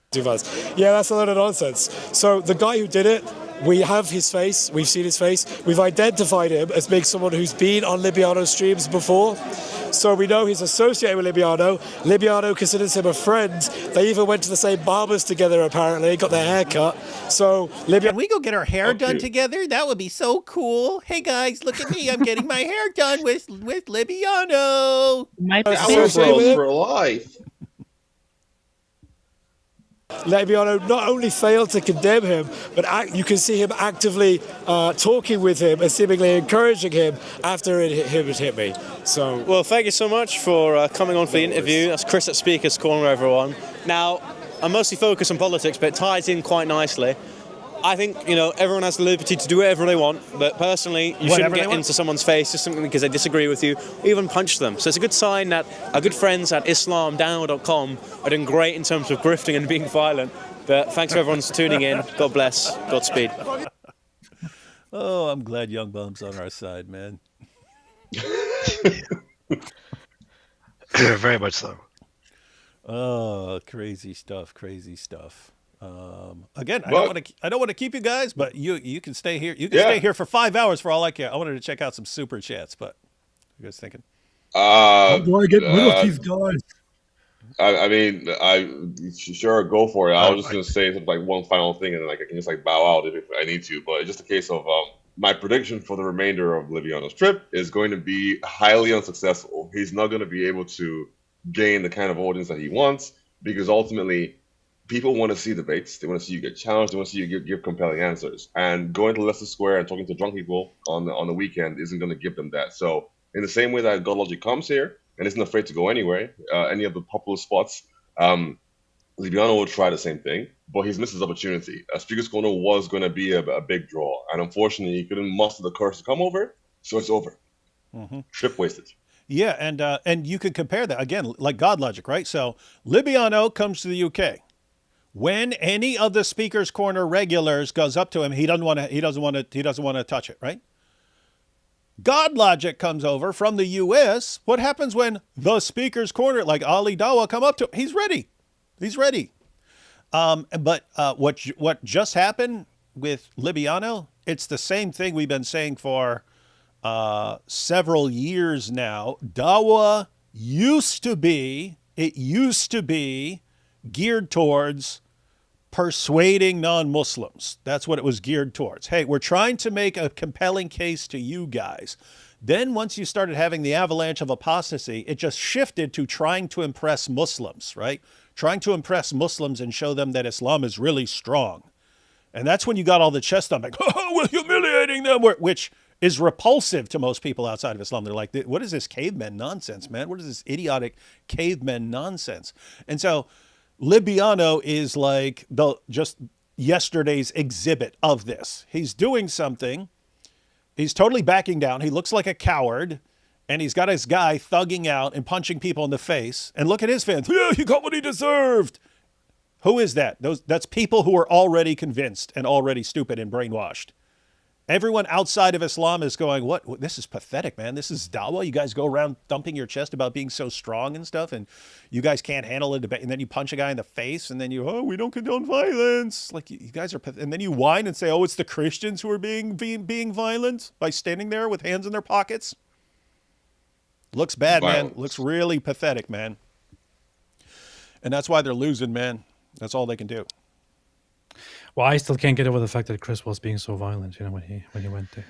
Do violence. Yeah, that's a load of nonsense. So the guy who did it, we have his face, we've seen his face, we've identified him as being someone who's been on Libiano streams before. So we know he's associated with Libiano. Libiano considers him a friend. They even went to the same barbers together, apparently, got their hair cut. So Libiano... Can we go get our hair done together? That would be so cool. Hey, guys, look at me. I'm getting my hair done with Libiano. For life. Libiano not only failed to condemn him, but you can see him actively talking with him and seemingly encouraging him after him had hit me. So, well, thank you so much for coming on for the interview. That's Chris at Speaker's Corner, everyone. Now, I'm mostly focused on politics, but it ties in quite nicely. I think, you know, everyone has the liberty to do whatever they want, but personally, you shouldn't get into someone's face just simply because they disagree with you, or even punch them. So it's a good sign that our good friends at islamdown.com are doing great in terms of grifting and being violent. But thanks for everyone for tuning in. God bless. Godspeed. Oh, I'm glad Young Bum's on our side, man. Yeah, very much so. Oh, crazy stuff, crazy stuff. Again, I don't want to keep you guys, but you can stay here. You can stay here for 5 hours for all I care. I wanted to check out some super chats, but what are you guys thinking? How do I get rid of these guys? I mean, sure, go for it. I was just gonna say something like one final thing, and then I can just bow out if I need to. But it's just a case of my prediction for the remainder of Libiano's trip is going to be highly unsuccessful. He's not going to be able to gain the kind of audience that he wants, because ultimately people want to see debates. They want to see you get challenged. They want to see you give compelling answers. And going to Leicester Square and talking to drunk people on the weekend isn't going to give them that. So in the same way that God Logic comes here and isn't afraid to go anywhere, any of the popular spots, Libiano will try the same thing, but he's missed his opportunity. Speaker's Corner was going to be a big draw, and unfortunately he couldn't muster the courage to come over, so it's over. Trip wasted. Yeah, and you could compare that again, like God Logic, right? So Libiano comes to the UK. When any of the Speaker's Corner regulars goes up to him, he doesn't want to touch it, right? God Logic comes over from the US. What happens when the Speaker's Corner, like Ali Dawa, come up to him? He's ready. He's ready. But what just happened with Libiano, it's the same thing we've been saying for several years now. Dawa used to be geared towards persuading non-Muslims. That's what it was geared towards. Hey, we're trying to make a compelling case to you guys. Then once you started having the avalanche of apostasy, it just shifted to trying to impress Muslims, right? Trying to impress Muslims and show them that Islam is really strong. And that's when you got all the chest thumping, oh, we're humiliating them, which is repulsive to most people outside of Islam. They're like, what is this caveman nonsense, man? What is this idiotic caveman nonsense? And so Libiano is like just yesterday's exhibit of this. He's doing something. He's totally backing down. He looks like a coward. And he's got his guy thugging out and punching people in the face. And look at his fans. Yeah, he got what he deserved. Who is that? That's people who are already convinced and already stupid and brainwashed. Everyone outside of Islam is going, what? This is pathetic, man. This is Dawa. You guys go around thumping your chest about being so strong and stuff, and you guys can't handle a debate. And then you punch a guy in the face, and then we don't condone violence. Like, you guys are, and then you whine and say, oh, it's the Christians who are being violent by standing there with hands in their pockets. Looks bad, man. Looks really pathetic, man. And that's why they're losing, man. That's all they can do. Well, I still can't get over the fact that Chris was being so violent, when he went there.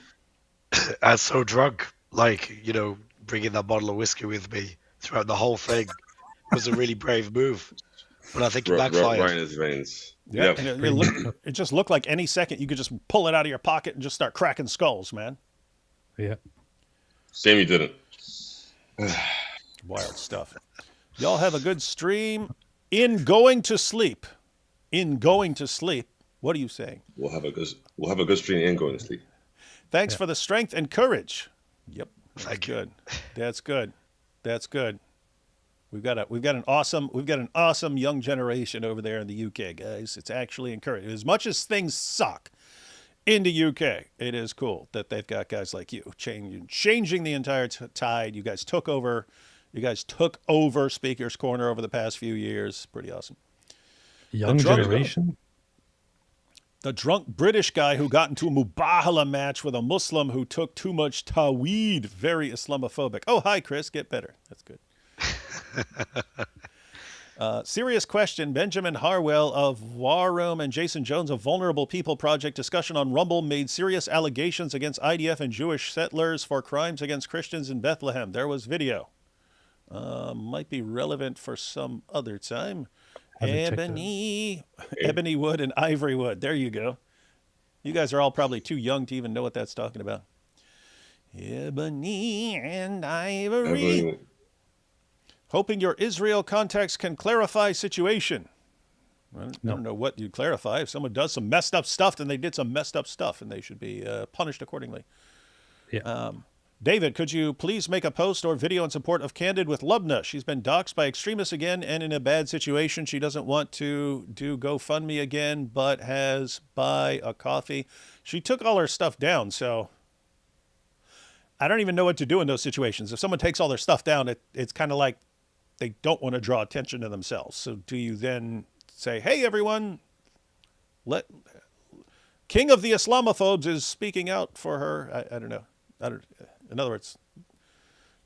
and so drunk, like, bringing that bottle of whiskey with me throughout the whole thing was a really brave move. But I think it backfired. Right in his veins. Yeah, and it just looked like any second you could just pull it out of your pocket and just start cracking skulls, man. Yeah. Same you didn't. Wild stuff. Y'all have a good stream. In going to sleep. What are you saying? We'll have a good stream and going to sleep. Thanks for the strength and courage. Yep. That's good. That's good. We've got an awesome young generation over there in the UK, guys. It's actually encouraging. As much as things suck in the UK, it is cool that they've got guys like you changing the entire tide. You guys took over Speaker's Corner over the past few years. Pretty awesome. Young generation? The drunk British guy who got into a mubahala match with a Muslim who took too much taweed. Very Islamophobic. Oh, hi, Chris. Get better. That's good. Serious question. Benjamin Harwell of War Room and Jason Jones of Vulnerable People Project discussion on Rumble made serious allegations against IDF and Jewish settlers for crimes against Christians in Bethlehem. There was video. Might be relevant for some other time. Ebony wood and ivory wood. There you go. You guys are all probably too young to even know what that's talking about. Ebony and ivory. Hoping your Israel context can clarify situation. I don't know what you'd clarify. If someone does some messed up stuff, then they did some messed up stuff, and they should be punished accordingly. Yeah. David, could you please make a post or video in support of Candid with Lubna? She's been doxxed by extremists again and in a bad situation. She doesn't want to do GoFundMe again, but has buy a coffee. She took all her stuff down, so I don't even know what to do in those situations. If someone takes all their stuff down, it's kind of like they don't want to draw attention to themselves. So do you then say, hey, everyone, King of the Islamophobes is speaking out for her? I don't know. In other words,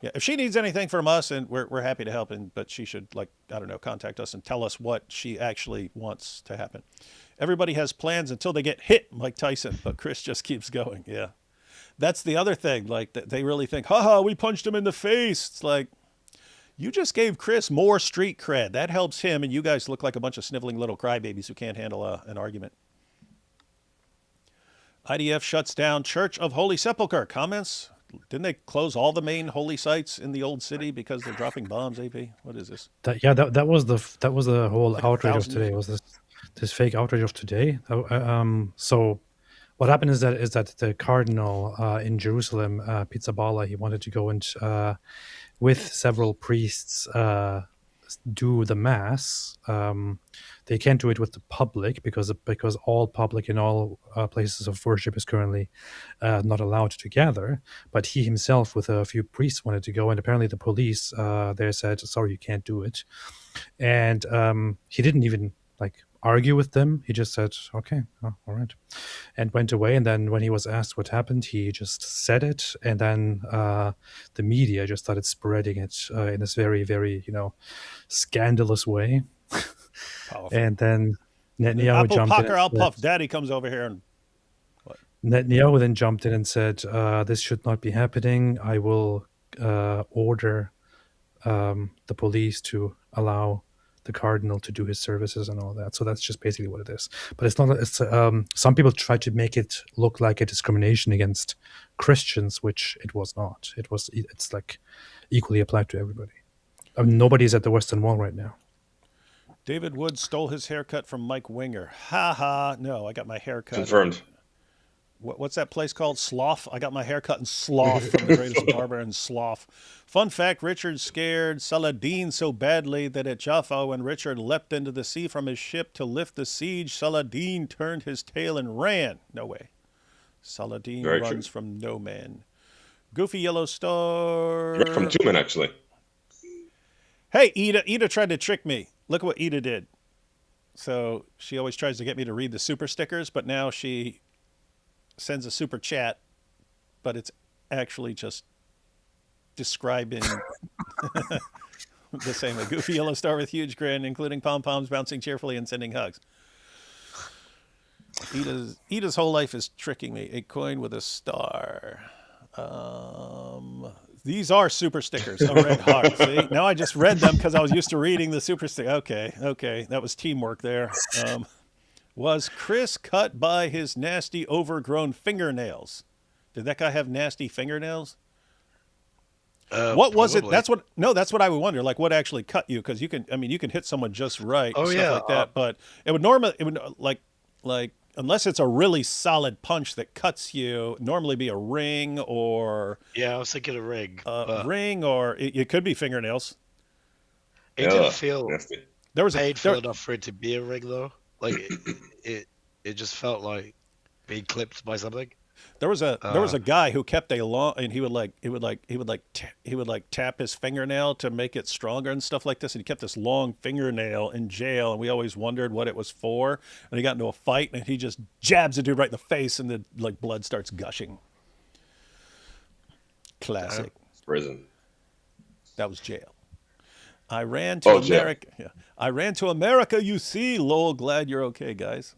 yeah, if she needs anything from us, and we're happy to help, but she should, contact us and tell us what she actually wants to happen. Everybody has plans until they get hit, Mike Tyson, but Chris just keeps going. Yeah. That's the other thing. Like, they really think, haha, we punched him in the face. It's like, you just gave Chris more street cred. That helps him, and you guys look like a bunch of sniveling little crybabies who can't handle an argument. IDF shuts down Church of Holy Sepulchre. Comments? Didn't they close all the main holy sites in the old city because they're dropping bombs, AP? What is this? That was the whole outrage of today. Was this fake outrage of today? So what happened is that the cardinal in Jerusalem, Pizzaballa, he wanted to go and with several priests do the mass. They can't do it with the public because all public in all places of worship is currently not allowed to gather. But he himself, with a few priests, wanted to go, and apparently the police there said, "Sorry, you can't do it." And he didn't even argue with them. He just said, "Okay, all right," and went away. And then when he was asked what happened, he just said it, and then the media just started spreading it in this very, very scandalous way. Powerful. And then Netanyahu jumped in. I'll puff. Daddy comes over here and what? Netanyahu then jumped in and said, "This should not be happening. I will order the police to allow the cardinal to do his services and all that." So that's just basically what it is. But it's not. It's some people try to make it look like a discrimination against Christians, which it was not. It's like equally applied to everybody. Nobody's at the Western Wall right now. David Wood stole his haircut from Mike Winger. Ha ha. No, I got my haircut. Confirmed. What's that place called? Slough? I got my haircut in Slough from the greatest barber in Slough. Fun fact, Richard scared Saladin so badly that at Jaffa, when Richard leapt into the sea from his ship to lift the siege, Saladin turned his tail and ran. No way. Saladin runs from no man. Goofy Yellow Star. From two men, actually. Hey, Ida tried to trick me. Look at what Ida did. So she always tries to get me to read the super stickers, but now she sends a super chat, but it's actually just describing the same way. Goofy Yellow Star with huge grin, including pom-poms bouncing cheerfully and sending hugs. Ida's whole life is tricking me. A coin with a star. These are super stickers. A red heart. See, now I just read them because I was used to reading the super sticker. Okay, that was teamwork there. Was Chris cut by his nasty, overgrown fingernails? Did that guy have nasty fingernails? What was probably. it? That's what I would wonder. Like, what actually cut you? Because you can hit someone just right, and stuff like that. But it would like unless it's a really solid punch that cuts you, normally be a ring or I was thinking a ring. Ring, or it could be fingernails. It didn't feel there was painful enough for it to be a ring though. Like it just felt like being clipped by something. There was a guy who kept a long, and he would tap his fingernail to make it stronger and stuff like this, and he kept this long fingernail in jail, and we always wondered what it was for. And he got into a fight, and he just jabs a dude right in the face, and the blood starts gushing. Classic. Prison. That was jail. I ran to America. Jail. Yeah, I ran to America. You see, lol. Glad you're okay, guys.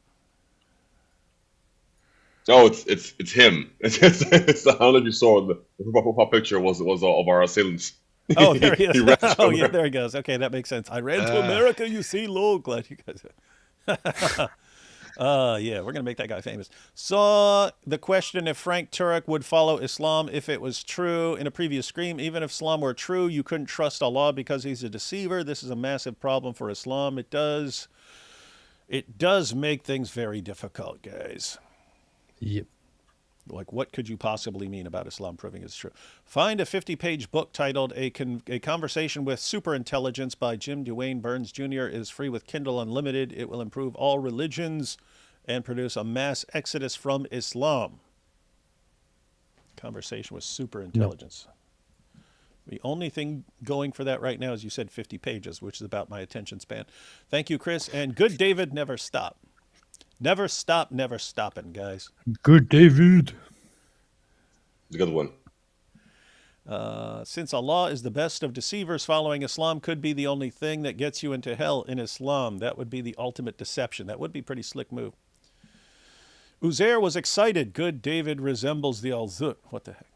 Oh, it's him. It's I don't know if you saw the profile picture was of our assailants. Oh, there he is. Oh, yeah, there he goes. Okay, that makes sense. I ran to America. You see, lol. Glad you guys. Yeah, we're gonna make that guy famous. Saw the question if Frank Turek would follow Islam if it was true in a previous stream. Even if Islam were true, you couldn't trust Allah because he's a deceiver. This is a massive problem for Islam. It does make things very difficult, guys. Yep. Like, what could you possibly mean about Islam proving it's true? Find a 50-page book titled A Conversation with Superintelligence by Jim Duane Burns Jr. is free with Kindle Unlimited. It will improve all religions and produce a mass exodus from Islam. Conversation with Superintelligence. No. The only thing going for that right now is you said 50 pages, which is about my attention span. Thank you, Chris. And good David, never stop. Never stop, never stopping, guys. Good David. Good one. Since Allah is the best of deceivers, following Islam could be the only thing that gets you into hell in Islam. That would be the ultimate deception. That would be a pretty slick move. Uzair was excited. Good David resembles the Al-Zut. What the heck?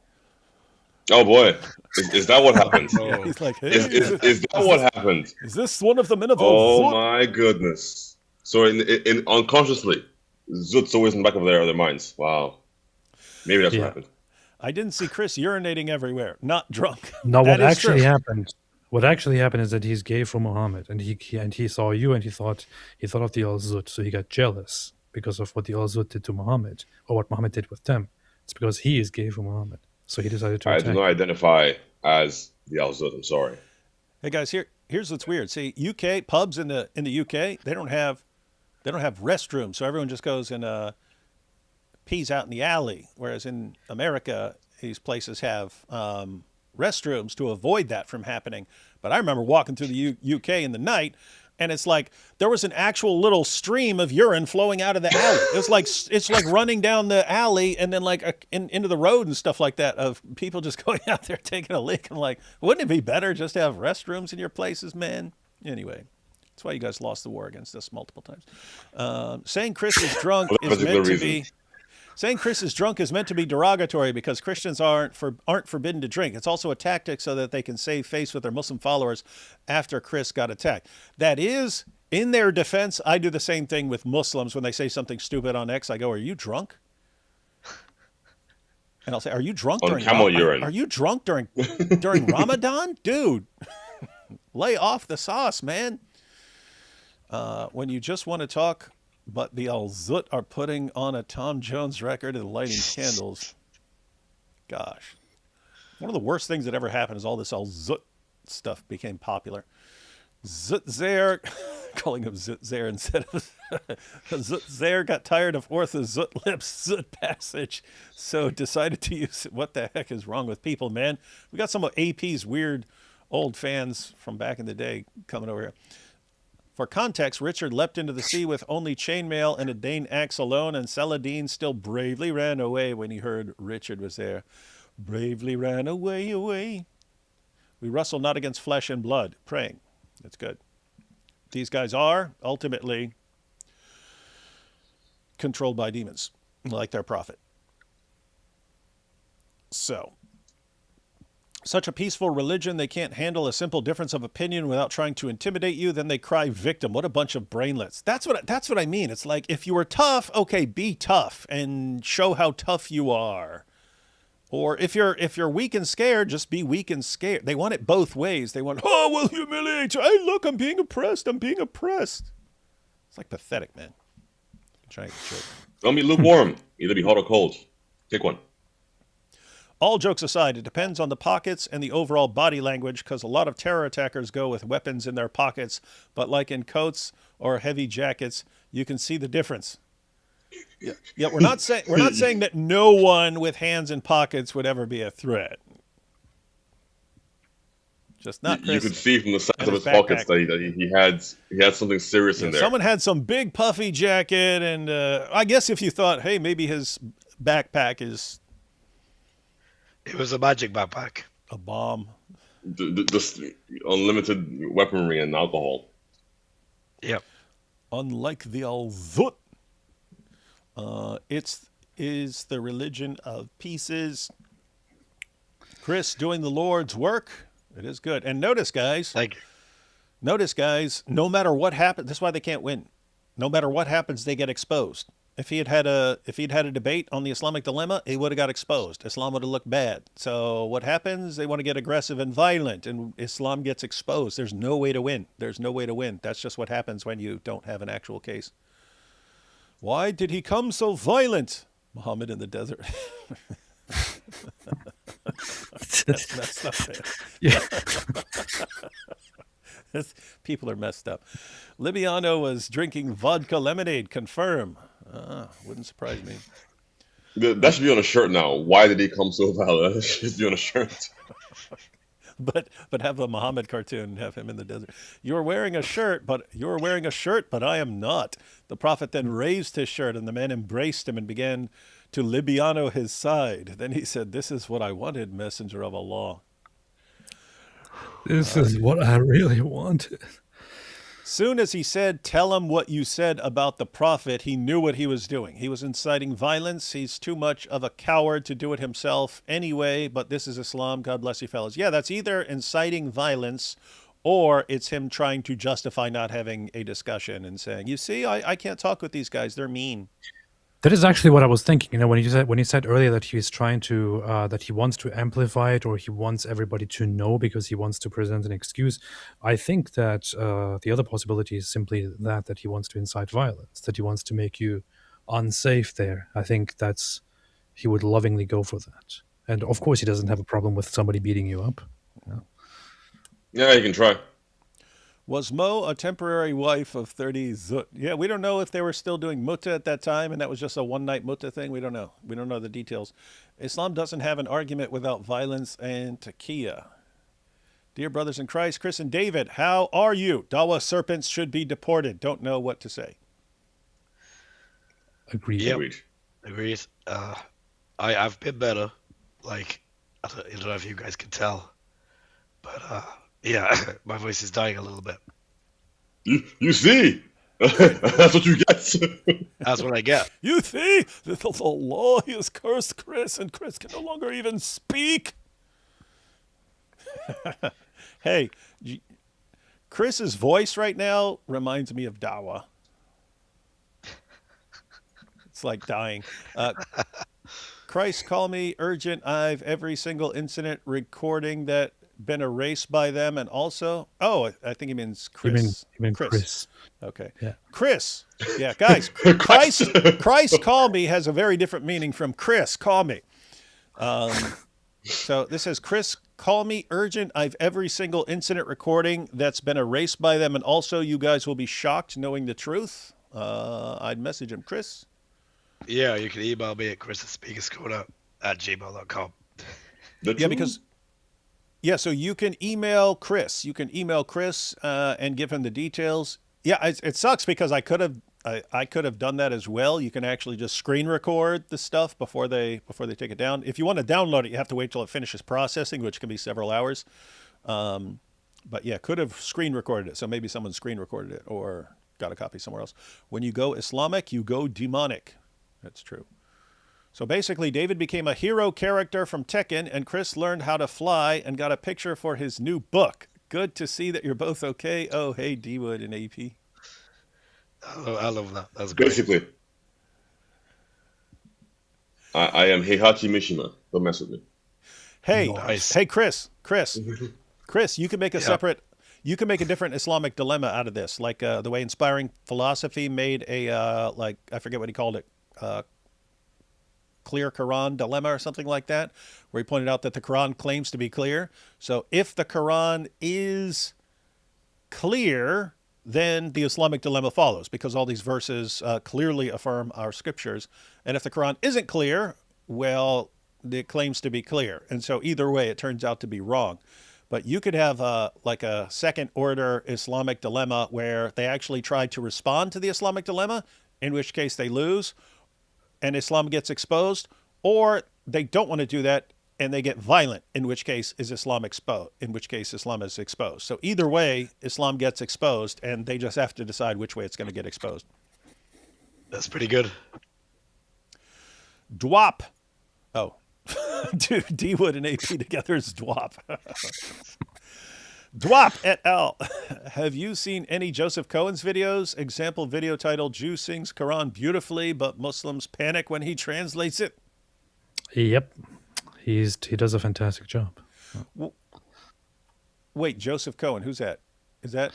Oh boy, is that what happened? Yeah, he's like, hey, is that what happened? Is this one of the men of Oh Al-Zut? my goodness. So in unconsciously, Zut's always in the back of their minds. Wow. Maybe that's what happened. I didn't see Chris urinating everywhere. Not drunk. No, what actually happened? What actually happened is that he's gay for Muhammad, and he saw you, and he thought of the Al-Zut, so he got jealous because of what the Al-Zut did to Muhammad, or what Muhammad did with them. It's because he is gay for Muhammad, so he decided to attack. I do not identify as the Al-Zut. I'm sorry. Hey guys, here's what's weird. See, UK pubs in the UK, they don't have restrooms, so everyone just goes and pees out in the alley. Whereas in America, these places have restrooms to avoid that from happening. But I remember walking through the UK in the night, and it's like there was an actual little stream of urine flowing out of the alley. It's like running down the alley and then like into the road and stuff like that, of people just going out there taking a leak. I'm like, wouldn't it be better just to have restrooms in your places, man? Anyway. That's why you guys lost the war against us multiple times. Saying Chris is drunk is meant to be. Saying Chris is drunk is meant to be derogatory because Christians aren't forbidden to drink. It's also a tactic so that they can save face with their Muslim followers after Chris got attacked. That is, in their defense, I do the same thing with Muslims when they say something stupid on X. I go, "Are you drunk?" And I'll say, "Are you drunk during urine? Are you drunk during Ramadan, dude? Lay off the sauce, man." When you just want to talk, but the Al-Zut are putting on a Tom Jones record and lighting candles. Gosh. One of the worst things that ever happened is all this Al-Zut stuff became popular. Zutzair, calling him Zutzair instead of Zutzair, got tired of OrthoDuckLips Zut passage, so decided to use it. What the heck is wrong with people, man? We got some of AP's weird old fans from back in the day coming over here. For context, Richard leapt into the sea with only chainmail and a Dane axe alone, and Saladin still bravely ran away when he heard Richard was there. Bravely ran away, away. We wrestle not against flesh and blood, praying. That's good. These guys are ultimately controlled by demons, like their prophet. So, such a peaceful religion, they can't handle a simple difference of opinion without trying to intimidate you. Then they cry victim. What a bunch of brainlets. That's what I mean. It's like, if you were tough, okay, be tough and show how tough you are. Or if you're weak and scared, just be weak and scared. They want it both ways. They want, oh, we'll humiliate you. Hey, look, I'm being oppressed. I'm being oppressed. It's like pathetic, man. Don't be lukewarm. Either be hot or cold. Pick one. All jokes aside, it depends on the pockets and the overall body language, because a lot of terror attackers go with weapons in their pockets, but like in coats or heavy jackets, you can see the difference. Yeah, we're not saying that no one with hands in pockets would ever be a threat. Just not Chris. You could see from the size of his pockets that he had something serious in there. Someone had some big puffy jacket, and I guess if you thought, hey, maybe his backpack is... It was a magic backpack. A bomb. Just unlimited weaponry and alcohol. Yep. Unlike the Al-Zut. Is the religion of pieces. Chris doing the Lord's work. It is good. And notice, guys, no matter what happens, that's why they can't win. No matter what happens, they get exposed. If he'd had a debate on the Islamic dilemma, he would have got exposed. Islam would have looked bad. So what happens? They want to get aggressive and violent, and Islam gets exposed. There's no way to win. There's no way to win. That's just what happens when you don't have an actual case. Why did he come so violent? Muhammad in the desert. That's messed up, man. Yeah. People are messed up. Libiano was drinking vodka lemonade. Confirm. Wouldn't surprise me. That should be on a shirt now. Why did he come so violent? That should be on a shirt. But have a Muhammad cartoon, have him in the desert. You're wearing a shirt, but I am not. The Prophet then raised his shirt, and the man embraced him and began to Libiano his side. Then he said, "This is what I wanted, Messenger of Allah. This is what I really wanted." Soon as he said, "Tell him what you said about the Prophet," he knew what he was doing. He was inciting violence. He's too much of a coward to do it himself anyway, but this is Islam. God bless you, fellas. Yeah, that's either inciting violence or it's him trying to justify not having a discussion and saying, you see, I can't talk with these guys. They're mean. That is actually what I was thinking. You know, when you said earlier that he's trying to that he wants to amplify it, or he wants everybody to know because he wants to present an excuse. I think that the other possibility is simply that he wants to incite violence, that he wants to make you unsafe there. I think he would lovingly go for that. And of course, he doesn't have a problem with somebody beating you up. Yeah, you can try. Was Mo a temporary wife of 30 Zut? Yeah, we don't know if they were still doing mutah at that time, and that was just a one-night mutah thing. We don't know. We don't know the details. Islam doesn't have an argument without violence and taqiyya. Dear brothers in Christ, Chris and David, how are you? Dawa serpents should be deported. Don't know what to say. Agreed. Yep. Agreed. I've been better. Like, I don't know if you guys can tell, but yeah, my voice is dying a little bit. You see? That's what you get. That's what I get. You see? The law has cursed Chris, and Chris can no longer even speak. Hey, Chris's voice right now reminds me of Dawa. It's like dying. Christ, call me urgent. I've every single incident recording that been erased by them, and also, I think he means Chris. You mean Chris. Okay. Yeah. Chris. Yeah, guys. Christ call me has a very different meaning from Chris call me. So this says, Chris, call me urgent. I've every single incident recording that's been erased by them, and also you guys will be shocked knowing the truth. I'd message him, Chris. Yeah, you can email me at chris@speakerscorner@gmail.com. Yeah, because... Yeah, so you can email Chris. And give him the details. Yeah, it sucks because I could have done that as well. You can actually just screen record the stuff before they take it down. If you want to download it, you have to wait till it finishes processing, which can be several hours. But yeah, could have screen recorded it. So maybe someone screen recorded it or got a copy somewhere else. When you go Islamic, you go demonic. That's true. So basically, David became a hero character from Tekken, and Chris learned how to fly and got a picture for his new book. Good to see that you're both okay. Oh, hey, D-Wood and AP. Oh, I love that. That's great. Basically, I am Heihachi Mishima. Don't mess with me. Hey, Nice. hey, Chris, you can make a Yeah. separate, you can make a different Islamic dilemma out of this, like the way Inspiring Philosophy made a, like, I forget what he called it, clear Quran dilemma or something like that, where he pointed out that the Quran claims to be clear. So if the Quran is clear, then the Islamic dilemma follows, because all these verses clearly affirm our scriptures. And if the Quran isn't clear, well, it claims to be clear. And so either way, it turns out to be wrong. But you could have like a second order Islamic dilemma where they actually try to respond to the Islamic dilemma, in which case they lose and Islam gets exposed, or they don't want to do that and they get violent, in which case Islam is exposed. So either way, Islam gets exposed, and they just have to decide which way it's going to get exposed. That's pretty good. Dwap. Oh, dude, D-Wood and AP together is Dwap. Dwap et al. Have you seen any Joseph Cohen's videos? Example video titled Jew sings Quran beautifully, but Muslims panic when he translates it. Yep. He does a fantastic job. Wait, Joseph Cohen, who's that? Is that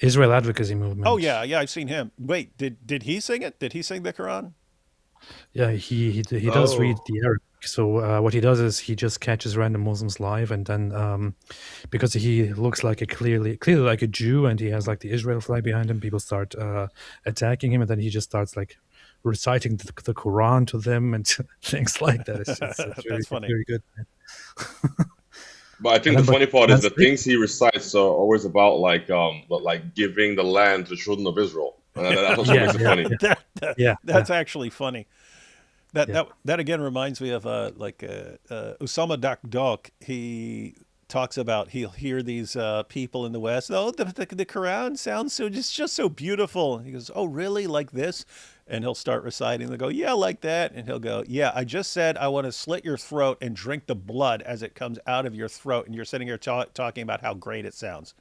Israel Advocacy Movement? Oh yeah, I've seen him. Wait, did he sing it? Did he sing the Quran? Yeah, he does read the Arabic. So what he does is he just catches random Muslims live, and then because he looks like clearly like a Jew, and he has like the Israel flag behind him, people start attacking him, and then he just starts like reciting the Quran to them and things like that. It's That's very, funny. very good. But I think the funny part is the things he recites are always about like giving the land to the children of Israel. That's what makes it funny. That's actually funny. That again reminds me of Usama Dakdok. He talks about he'll hear these people in the West. Oh, the Quran sounds just so beautiful. He goes, oh really, like this? And he'll start reciting. They'll go, yeah, like that. And he'll go, yeah, I just said I want to slit your throat and drink the blood as it comes out of your throat. And you're sitting here talking about how great it sounds.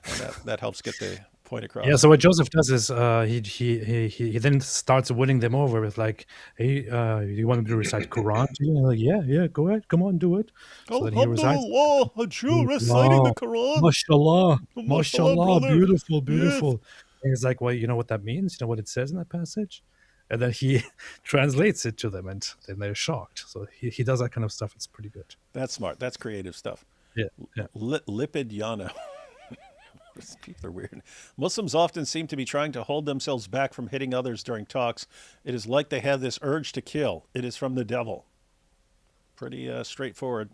And that helps get the point across. Yeah. So what Joseph does is he then starts winning them over with like, hey, you want me to recite Quran to you? And they're like, yeah, go ahead, come on, do it. So then he recites. A Jew reciting the Quran. Mashallah, Mashallah, brother. beautiful. Yes. And he's like, well, you know what that means? You know what it says in that passage? And then he translates it to them, and then they're shocked. So he does that kind of stuff. It's pretty good. That's smart. That's creative stuff. Yeah. Libiano. People are weird. Muslims often seem to be trying to hold themselves back from hitting others during talks. It is like they have this urge to kill. It is from the devil. Pretty straightforward.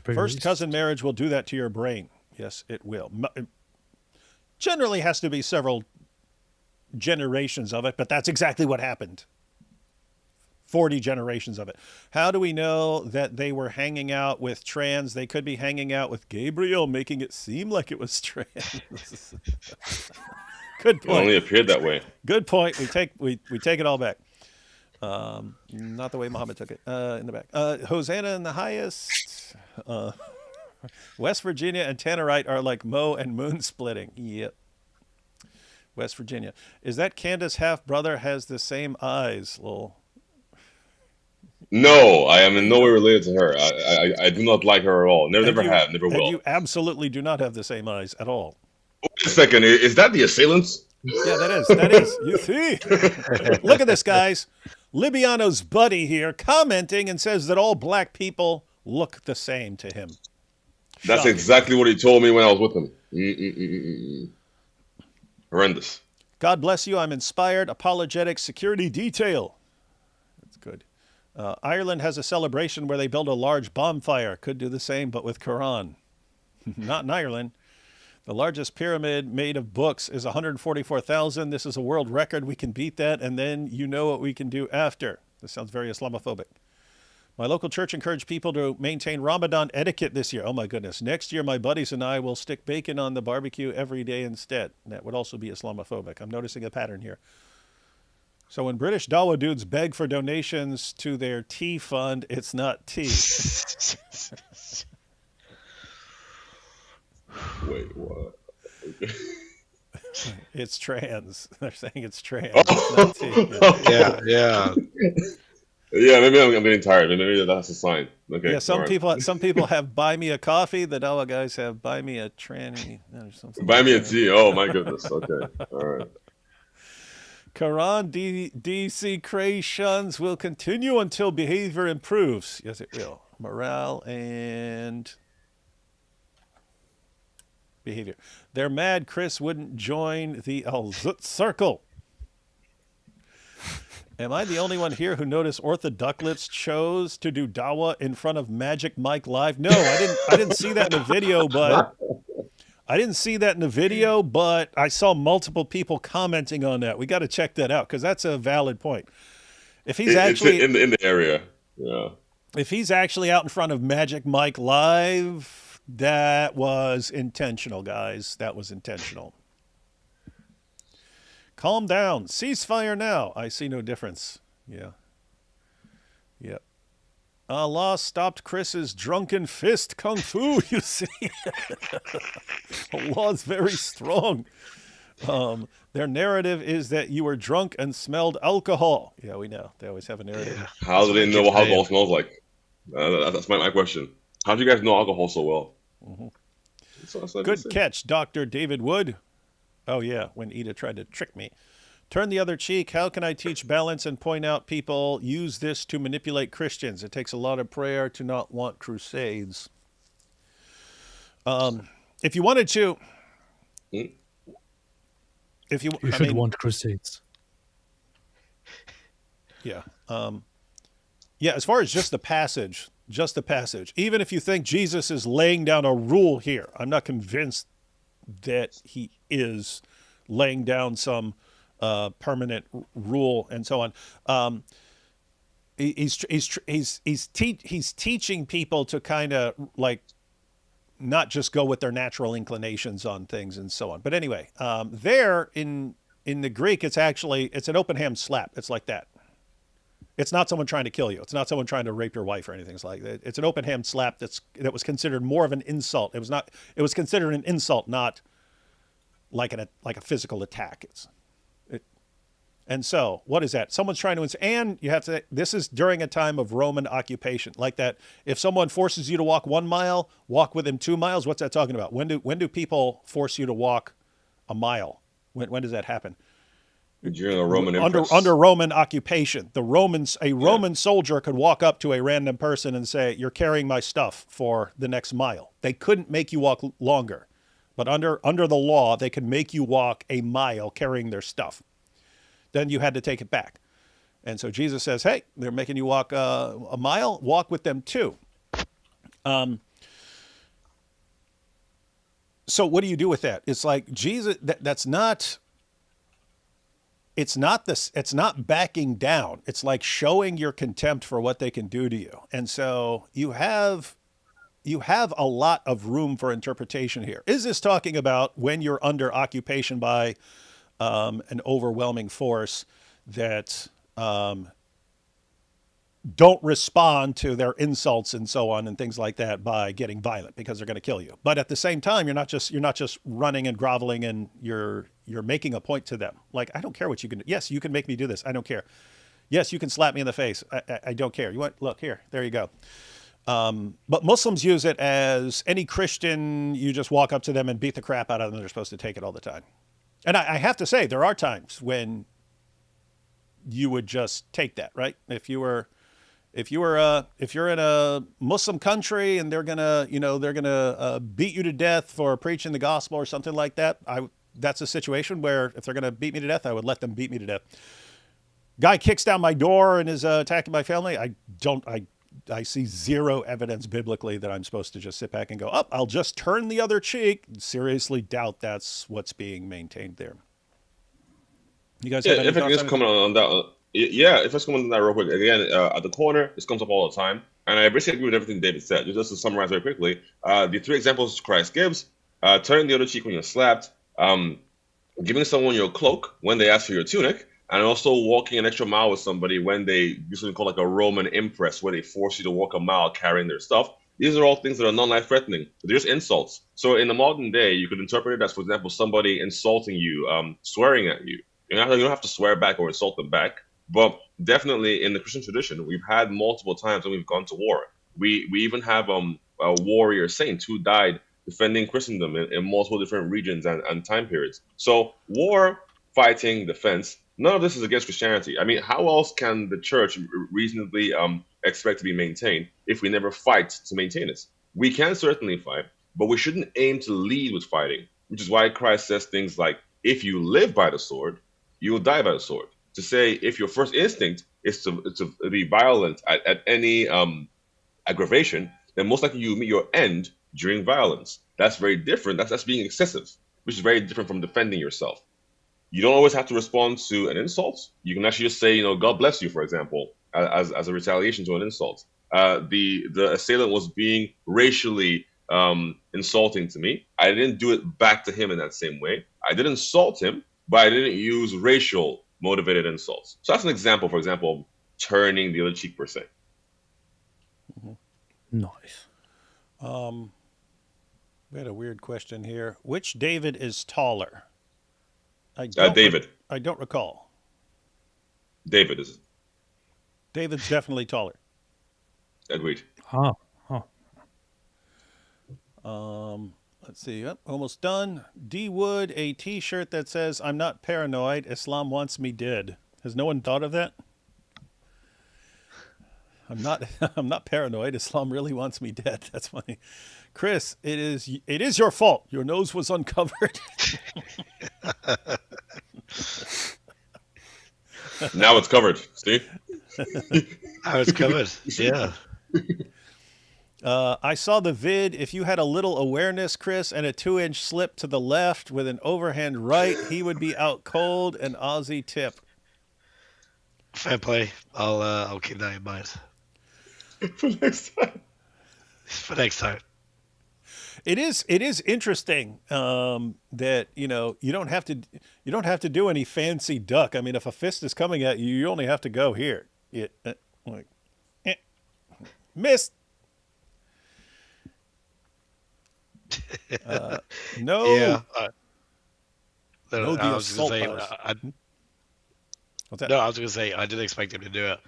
First cousin marriage will do that to your brain. Yes, it will. Generally has to be several generations of it, but that's exactly what happened. 40 generations of it. How do we know that they were hanging out with trans? They could be hanging out with Gabriel, making it seem like it was trans. Good point. It only appeared that way. Good point. We take it all back. Not the way Muhammad took it. In the back. Hosanna in the highest. West Virginia and Tannerite are like Mo and moon splitting. Yep. West Virginia. Is that Candace half-brother has the same eyes? Lol. No, I am in no way related to her. I do not like her at all. Never have, never will. You absolutely do not have the same eyes at all. Wait a second. Is that the Assailants? Yeah, that is. You see? Look at this, guys. Libiano's buddy here commenting and says that all black people look the same to him. That's Shocking. exactly what he told me when I was with him. Horrendous. God bless you. I'm inspired. Apologetic security detail. That's good. Ireland has a celebration where they build a large bonfire. Could do the same, but with Quran. Not in Ireland. The largest pyramid made of books is 144,000. This is a world record. We can beat that, and then you know what we can do after. This sounds very Islamophobic. My local church encouraged people to maintain Ramadan etiquette this year. Oh my goodness. Next year, my buddies and I will stick bacon on the barbecue every day instead. That would also be Islamophobic. I'm noticing a pattern here. So when British Dawa dudes beg for donations to their tea fund, it's not tea. Wait, what? Okay. It's trans. They're saying it's trans. It's not tea. Yeah. Yeah, maybe I'm getting tired. Maybe that's a sign. Okay. Yeah, some right. people have buy me a coffee. The Dawa guys have buy me a tranny or something. Buy like me a that. tea. Oh my goodness. Okay. All right. Quran desecrations will continue until behavior improves. Yes, it will. Morale and behavior. They're mad Chris wouldn't join the Al-Zut circle. Am I the only one here who noticed OrthoDuckLips chose to do Dawa in front of Magic Mike Live? No, I didn't see that in the video, but I saw multiple people commenting on that. We got to check that out because that's a valid point. If he's actually in the area, yeah. If he's actually out in front of Magic Mike Live, that was intentional, guys. That was intentional. Calm down. Ceasefire now. I see no difference. Yeah. Yep. Allah stopped Chris's drunken fist kung fu, you see. Allah's very strong. Their narrative is that you were drunk and smelled alcohol. Yeah, we know. They always have a narrative. How do they know what alcohol smells like? That's my question. How do you guys know alcohol so well? Mm-hmm. Good catch, Dr. David Wood. Oh, yeah, when Ida tried to trick me. Turn the other cheek. How can I teach balance and point out people use this to manipulate Christians? It takes a lot of prayer to not want crusades. If you wanted to... If you should want crusades. Yeah. Yeah, as far as just the passage, even if you think Jesus is laying down a rule here, I'm not convinced that he is laying down some permanent rule and so on. He's teaching people to kind of like not just go with their natural inclinations on things and so on. But anyway, there in the Greek, it's an open hand slap. It's like that. It's not someone trying to kill you. It's not someone trying to rape your wife or anything like that. It's an open hand slap that was considered more of an insult. It was considered an insult, not like a physical attack. And so what is that? Someone's trying to, and you have to, this is during a time of Roman occupation like that. If someone forces you to walk 1 mile, walk with him 2 miles. What's that talking about? When do people force you to walk a mile? When does that happen? During a Roman under Roman occupation, a Roman soldier could walk up to a random person and say, "You're carrying my stuff for the next mile." They couldn't make you walk longer, but under the law, they could make you walk a mile carrying their stuff. Then you had to take it back, and so Jesus says, "Hey, they're making you walk a mile. Walk with them too." So what do you do with that? It's like Jesus. That's not. It's not backing down. It's like showing your contempt for what they can do to you. And so you have a lot of room for interpretation here. Is this talking about when you're under occupation by an overwhelming force that don't respond to their insults and so on and things like that by getting violent because they're going to kill you? But at the same time, you're not just running and groveling and you're making a point to them. Like, I don't care what you can do. Yes, you can make me do this. I don't care. Yes, you can slap me in the face. I don't care. You want, look here, there you go. But Muslims use it as any Christian, you just walk up to them and beat the crap out of them. They're supposed to take it all the time. And I have to say, there are times when you would just take that, right? If you're in a Muslim country and they're gonna beat you to death for preaching the gospel or something like that, that's a situation where if they're gonna beat me to death, I would let them beat me to death. Guy kicks down my door and is attacking my family. I see zero evidence biblically that I'm supposed to just sit back and go, "Oh, I'll just turn the other cheek." Seriously doubt that's what's being maintained there. You guys have any if I can just comment on that. Yeah, if I just comment on that real quick. Again, at the corner, this comes up all the time. And I basically agree with everything David said. Just to summarize very quickly, the 3 examples Christ gives: turning the other cheek when you're slapped, giving someone your cloak when they ask for your tunic, And also walking an extra mile with somebody when they do something called like a Roman impress, where they force you to walk a mile carrying their stuff. These are all things that are non-life threatening. They're just insults. So in the modern day, you could interpret it as, for example, somebody insulting you, swearing at you. You don't have to swear back or insult them back. But definitely in the Christian tradition, we've had multiple times when we've gone to war. We even have a warrior saint who died defending Christendom in multiple different regions and time periods. So war, fighting, defense, none of this is against Christianity. I mean, how else can the church reasonably expect to be maintained if we never fight to maintain it? We can certainly fight, but we shouldn't aim to lead with fighting, which is why Christ says things like, if you live by the sword, you will die by the sword. To say if your first instinct is to be violent at any aggravation, then most likely you will meet your end during violence. That's very different. That's being excessive, which is very different from defending yourself. You don't always have to respond to an insult. You can actually just say, God bless you, for example, as a retaliation to an insult. The assailant was being racially insulting to me. I didn't do it back to him in that same way. I didn't insult him, but I didn't use racial motivated insults. So that's an example, for example, of turning the other cheek per se. Nice. We had a weird question here. Which David is taller? David. I don't recall. David is. David's definitely taller. Agreed. Let's see. Yep, almost done. D Wood, a T-shirt that says, "I'm not paranoid. Islam wants me dead." Has no one thought of that? I'm not paranoid. Islam really wants me dead. That's funny. Chris, it is your fault. Your nose was uncovered. Now it's covered. See? Now it's covered. Yeah. I saw the vid. If you had a little awareness, Chris, and a 2-inch slip to the left with an overhand right, he would be out cold. An Aussie tip. Fair play. I'll keep that in mind. For next time. For next time. It is interesting that you don't have to do any fancy duck. I mean, if a fist is coming at you, you only have to go here. Missed. No. Yeah. No, I was going to say. What's that? No, I was going to say I didn't expect him to do it.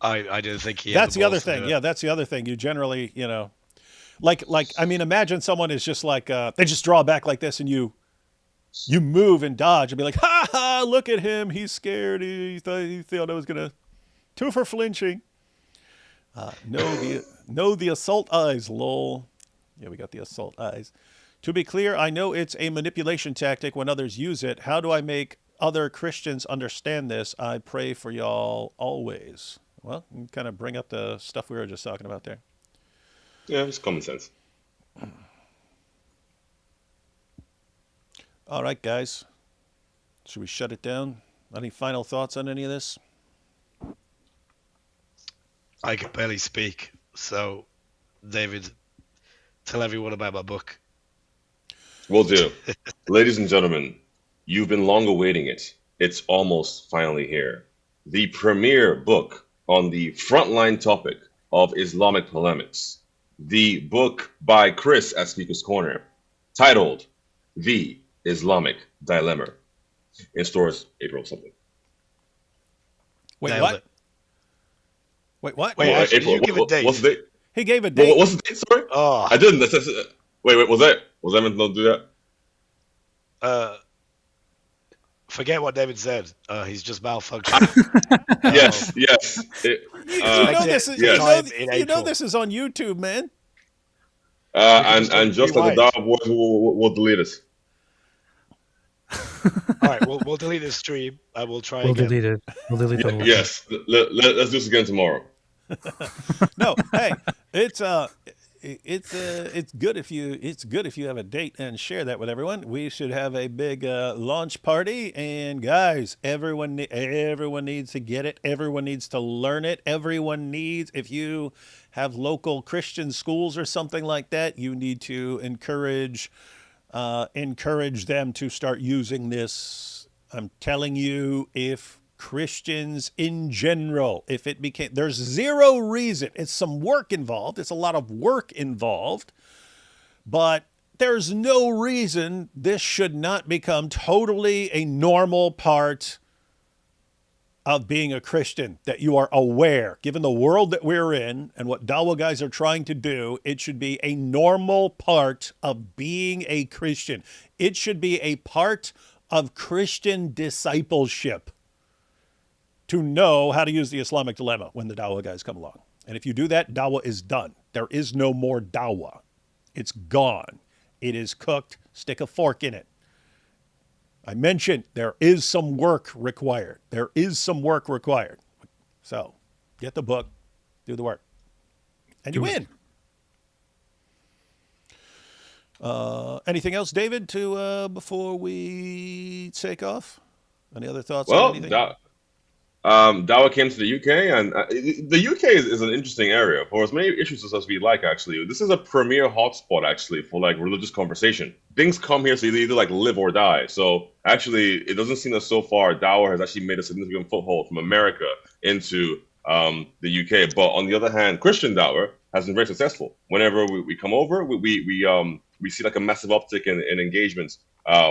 I didn't think he. That's the other thing. Yeah, that's the other thing. You generally, like I mean, imagine someone is just like they just draw back like this, and you move and dodge and be like, ha ha! Look at him. He's scared. He thought I was gonna. 2 for flinching. No, the assault eyes. Lol. Yeah, we got the assault eyes. To be clear, I know it's a manipulation tactic when others use it. How do I make other Christians understand this? I pray for y'all always. Well, you kind of bring up the stuff we were just talking about there. Yeah, it's common sense. All right, guys. Should we shut it down? Any final thoughts on any of this? I can barely speak. So, David, tell everyone about my book. Will do. Ladies and gentlemen, you've been long awaiting it. It's almost finally here. The premier book on the frontline topic of Islamic polemics. The book by Chris at Speaker's Corner, titled The Islamic Dilemma. In stores April something. Wait, Nailed what? it. Wait, what? Wait, actually, April, you give a date. What's the date? He gave a date. What's the date? Sorry? Oh. I didn't. Wait, was I meant to do that? Forget what David said. He's just malfunctioning. Yes. You know this is on YouTube, man. And just like the Dawa boys will delete it. All right, we'll delete this stream. We'll try again. We'll delete it. We'll delete the whole Yes. Let's do this again tomorrow. No, hey, it's good if you have a date and share that with everyone. We should have a big launch party, and guys, everyone needs to get it. Everyone needs to learn it. Everyone needs, if you have local Christian schools or something like that, you need to encourage them to start using this. I'm telling you, if Christians in general. If it became, there's zero reason. It's some work involved. It's a lot of work involved, but there's no reason this should not become totally a normal part of being a Christian, that you are aware, given the world that we're in and what Dawa guys are trying to do, it should be a normal part of being a Christian. It should be a part of Christian discipleship to know how to use the Islamic dilemma when the Dawa guys come along. And if you do that, Dawa is done. There is no more Dawa. It's gone. It is cooked. Stick a fork in it. I mentioned there is some work required. There is some work required. So get the book, do the work, and you win. Anything else, David, to before we take off? Any other thoughts on anything? Dawa came to the UK, and the UK is an interesting area for as many issues as we like, actually. This is a premier hotspot, actually, for like religious conversation. Things come here, so you either like live or die. So actually, it doesn't seem that so far Dawa has actually made a significant foothold from America into the UK. But on the other hand, Christian Dawa has been very successful. Whenever we come over, we see like a massive uptick in engagements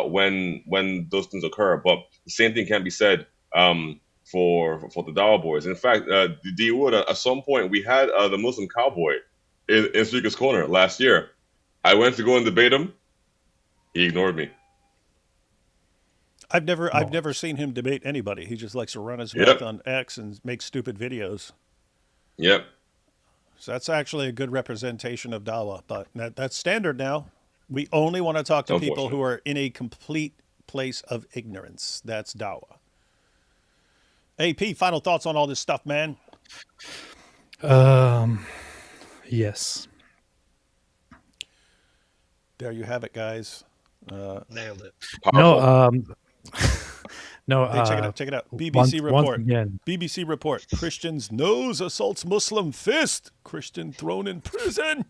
when those things occur. But the same thing can be said for the Dawa boys. In fact, D-Wood, at some point, we had the Muslim cowboy in Speaker's Corner last year. I went to go and debate him. He ignored me. I've never seen him debate anybody. He just likes to run his mouth on X and make stupid videos. Yep. So that's actually a good representation of Dawa, but that's standard now. We only want to talk to people who are in a complete place of ignorance. That's Dawa. AP, final thoughts on all this stuff, man? Yes. There you have it, guys. Nailed it. No, no. Hey, check it out. BBC report. Once again. BBC report. Christian's nose assaults Muslim fist. Christian thrown in prison.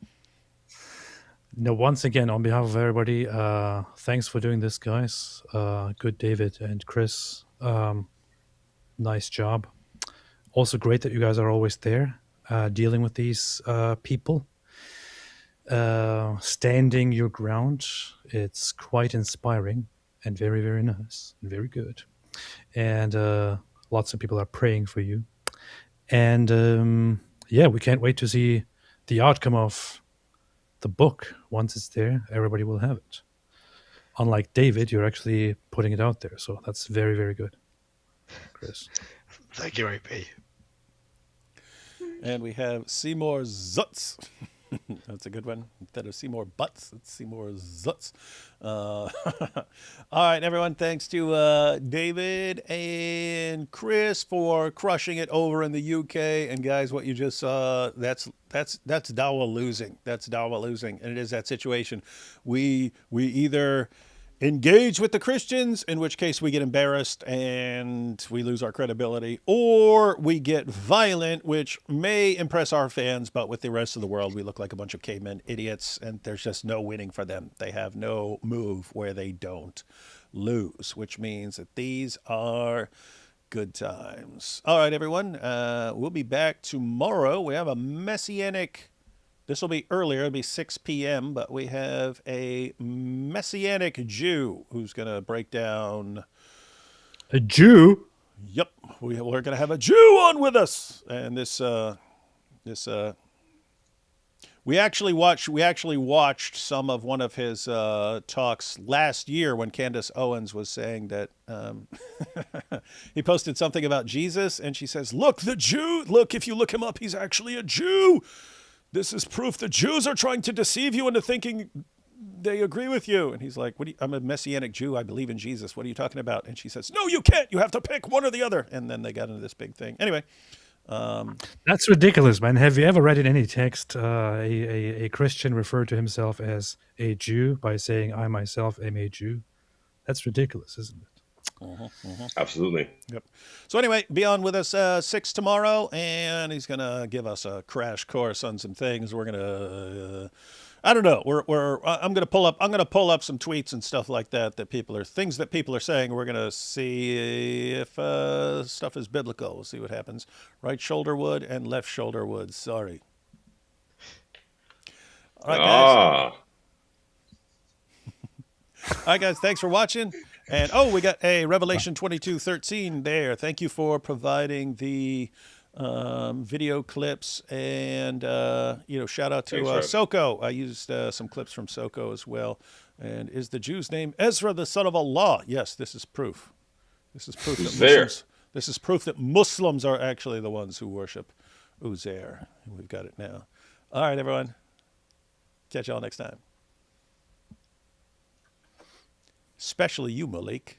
No, once again, on behalf of everybody, thanks for doing this, guys. Good, David and Chris. Nice job. Also great that you guys are always there, dealing with these people. Standing your ground. It's quite inspiring and very, very nice and very good. And lots of people are praying for you. And yeah, we can't wait to see the outcome of the book. Once it's there, everybody will have it. Unlike David, you're actually putting it out there. So that's very, very good, Chris. Thank you, AP. And we have Seymour Zutz. That's a good one. Instead of Seymour Butts, it's Seymour Zutz. All right, everyone. Thanks to David and Chris for crushing it over in the UK. And guys, what you just saw, that's Dawa losing. That's Dawa losing. And it is that situation. We either engage with the Christians, in which case we get embarrassed and we lose our credibility, or we get violent, which may impress our fans, but with the rest of the world, we look like a bunch of cavemen idiots, and there's just no winning for them. They have no move where they don't lose, which means that these are good times. All right, everyone. We'll be back tomorrow. We have a messianic... This will be earlier. It'll be 6 p.m., but we have a Messianic Jew who's going to break down... A Jew? Yep. We're going to have a Jew on with us. And we actually watched some of one of his talks last year when Candace Owens was saying that he posted something about Jesus, and she says, look, the Jew, look, if you look him up, he's actually a Jew. This is proof the Jews are trying to deceive you into thinking they agree with you. And he's like, I'm a Messianic Jew. I believe in Jesus. What are you talking about? And she says, no, you can't. You have to pick one or the other. And then they got into this big thing. Anyway. That's ridiculous, man. Have you ever read in any text a Christian refer to himself as a Jew by saying, I myself am a Jew? That's ridiculous, isn't it? Absolutely. Yep. So anyway, be on with us 6 tomorrow, and he's going to give us a crash course on some things. We're going to I don't know. I'm gonna pull up some tweets and stuff like that things that people are saying. We're gonna see if stuff is biblical. We'll see what happens. Right shoulder wood and left shoulder wood. Sorry. All right, guys. All right, guys. Thanks for watching. And we got a Revelation 22:13 there. Thank you for providing the video clips, and shout out to Soko. I used some clips from Soko as well. And is the Jew's name Ezra, the son of Allah? Yes, this is proof. This is proof that Muslims are actually the ones who worship Uzair. We've got it now. All right, everyone. Catch y'all next time. Especially you, Malik.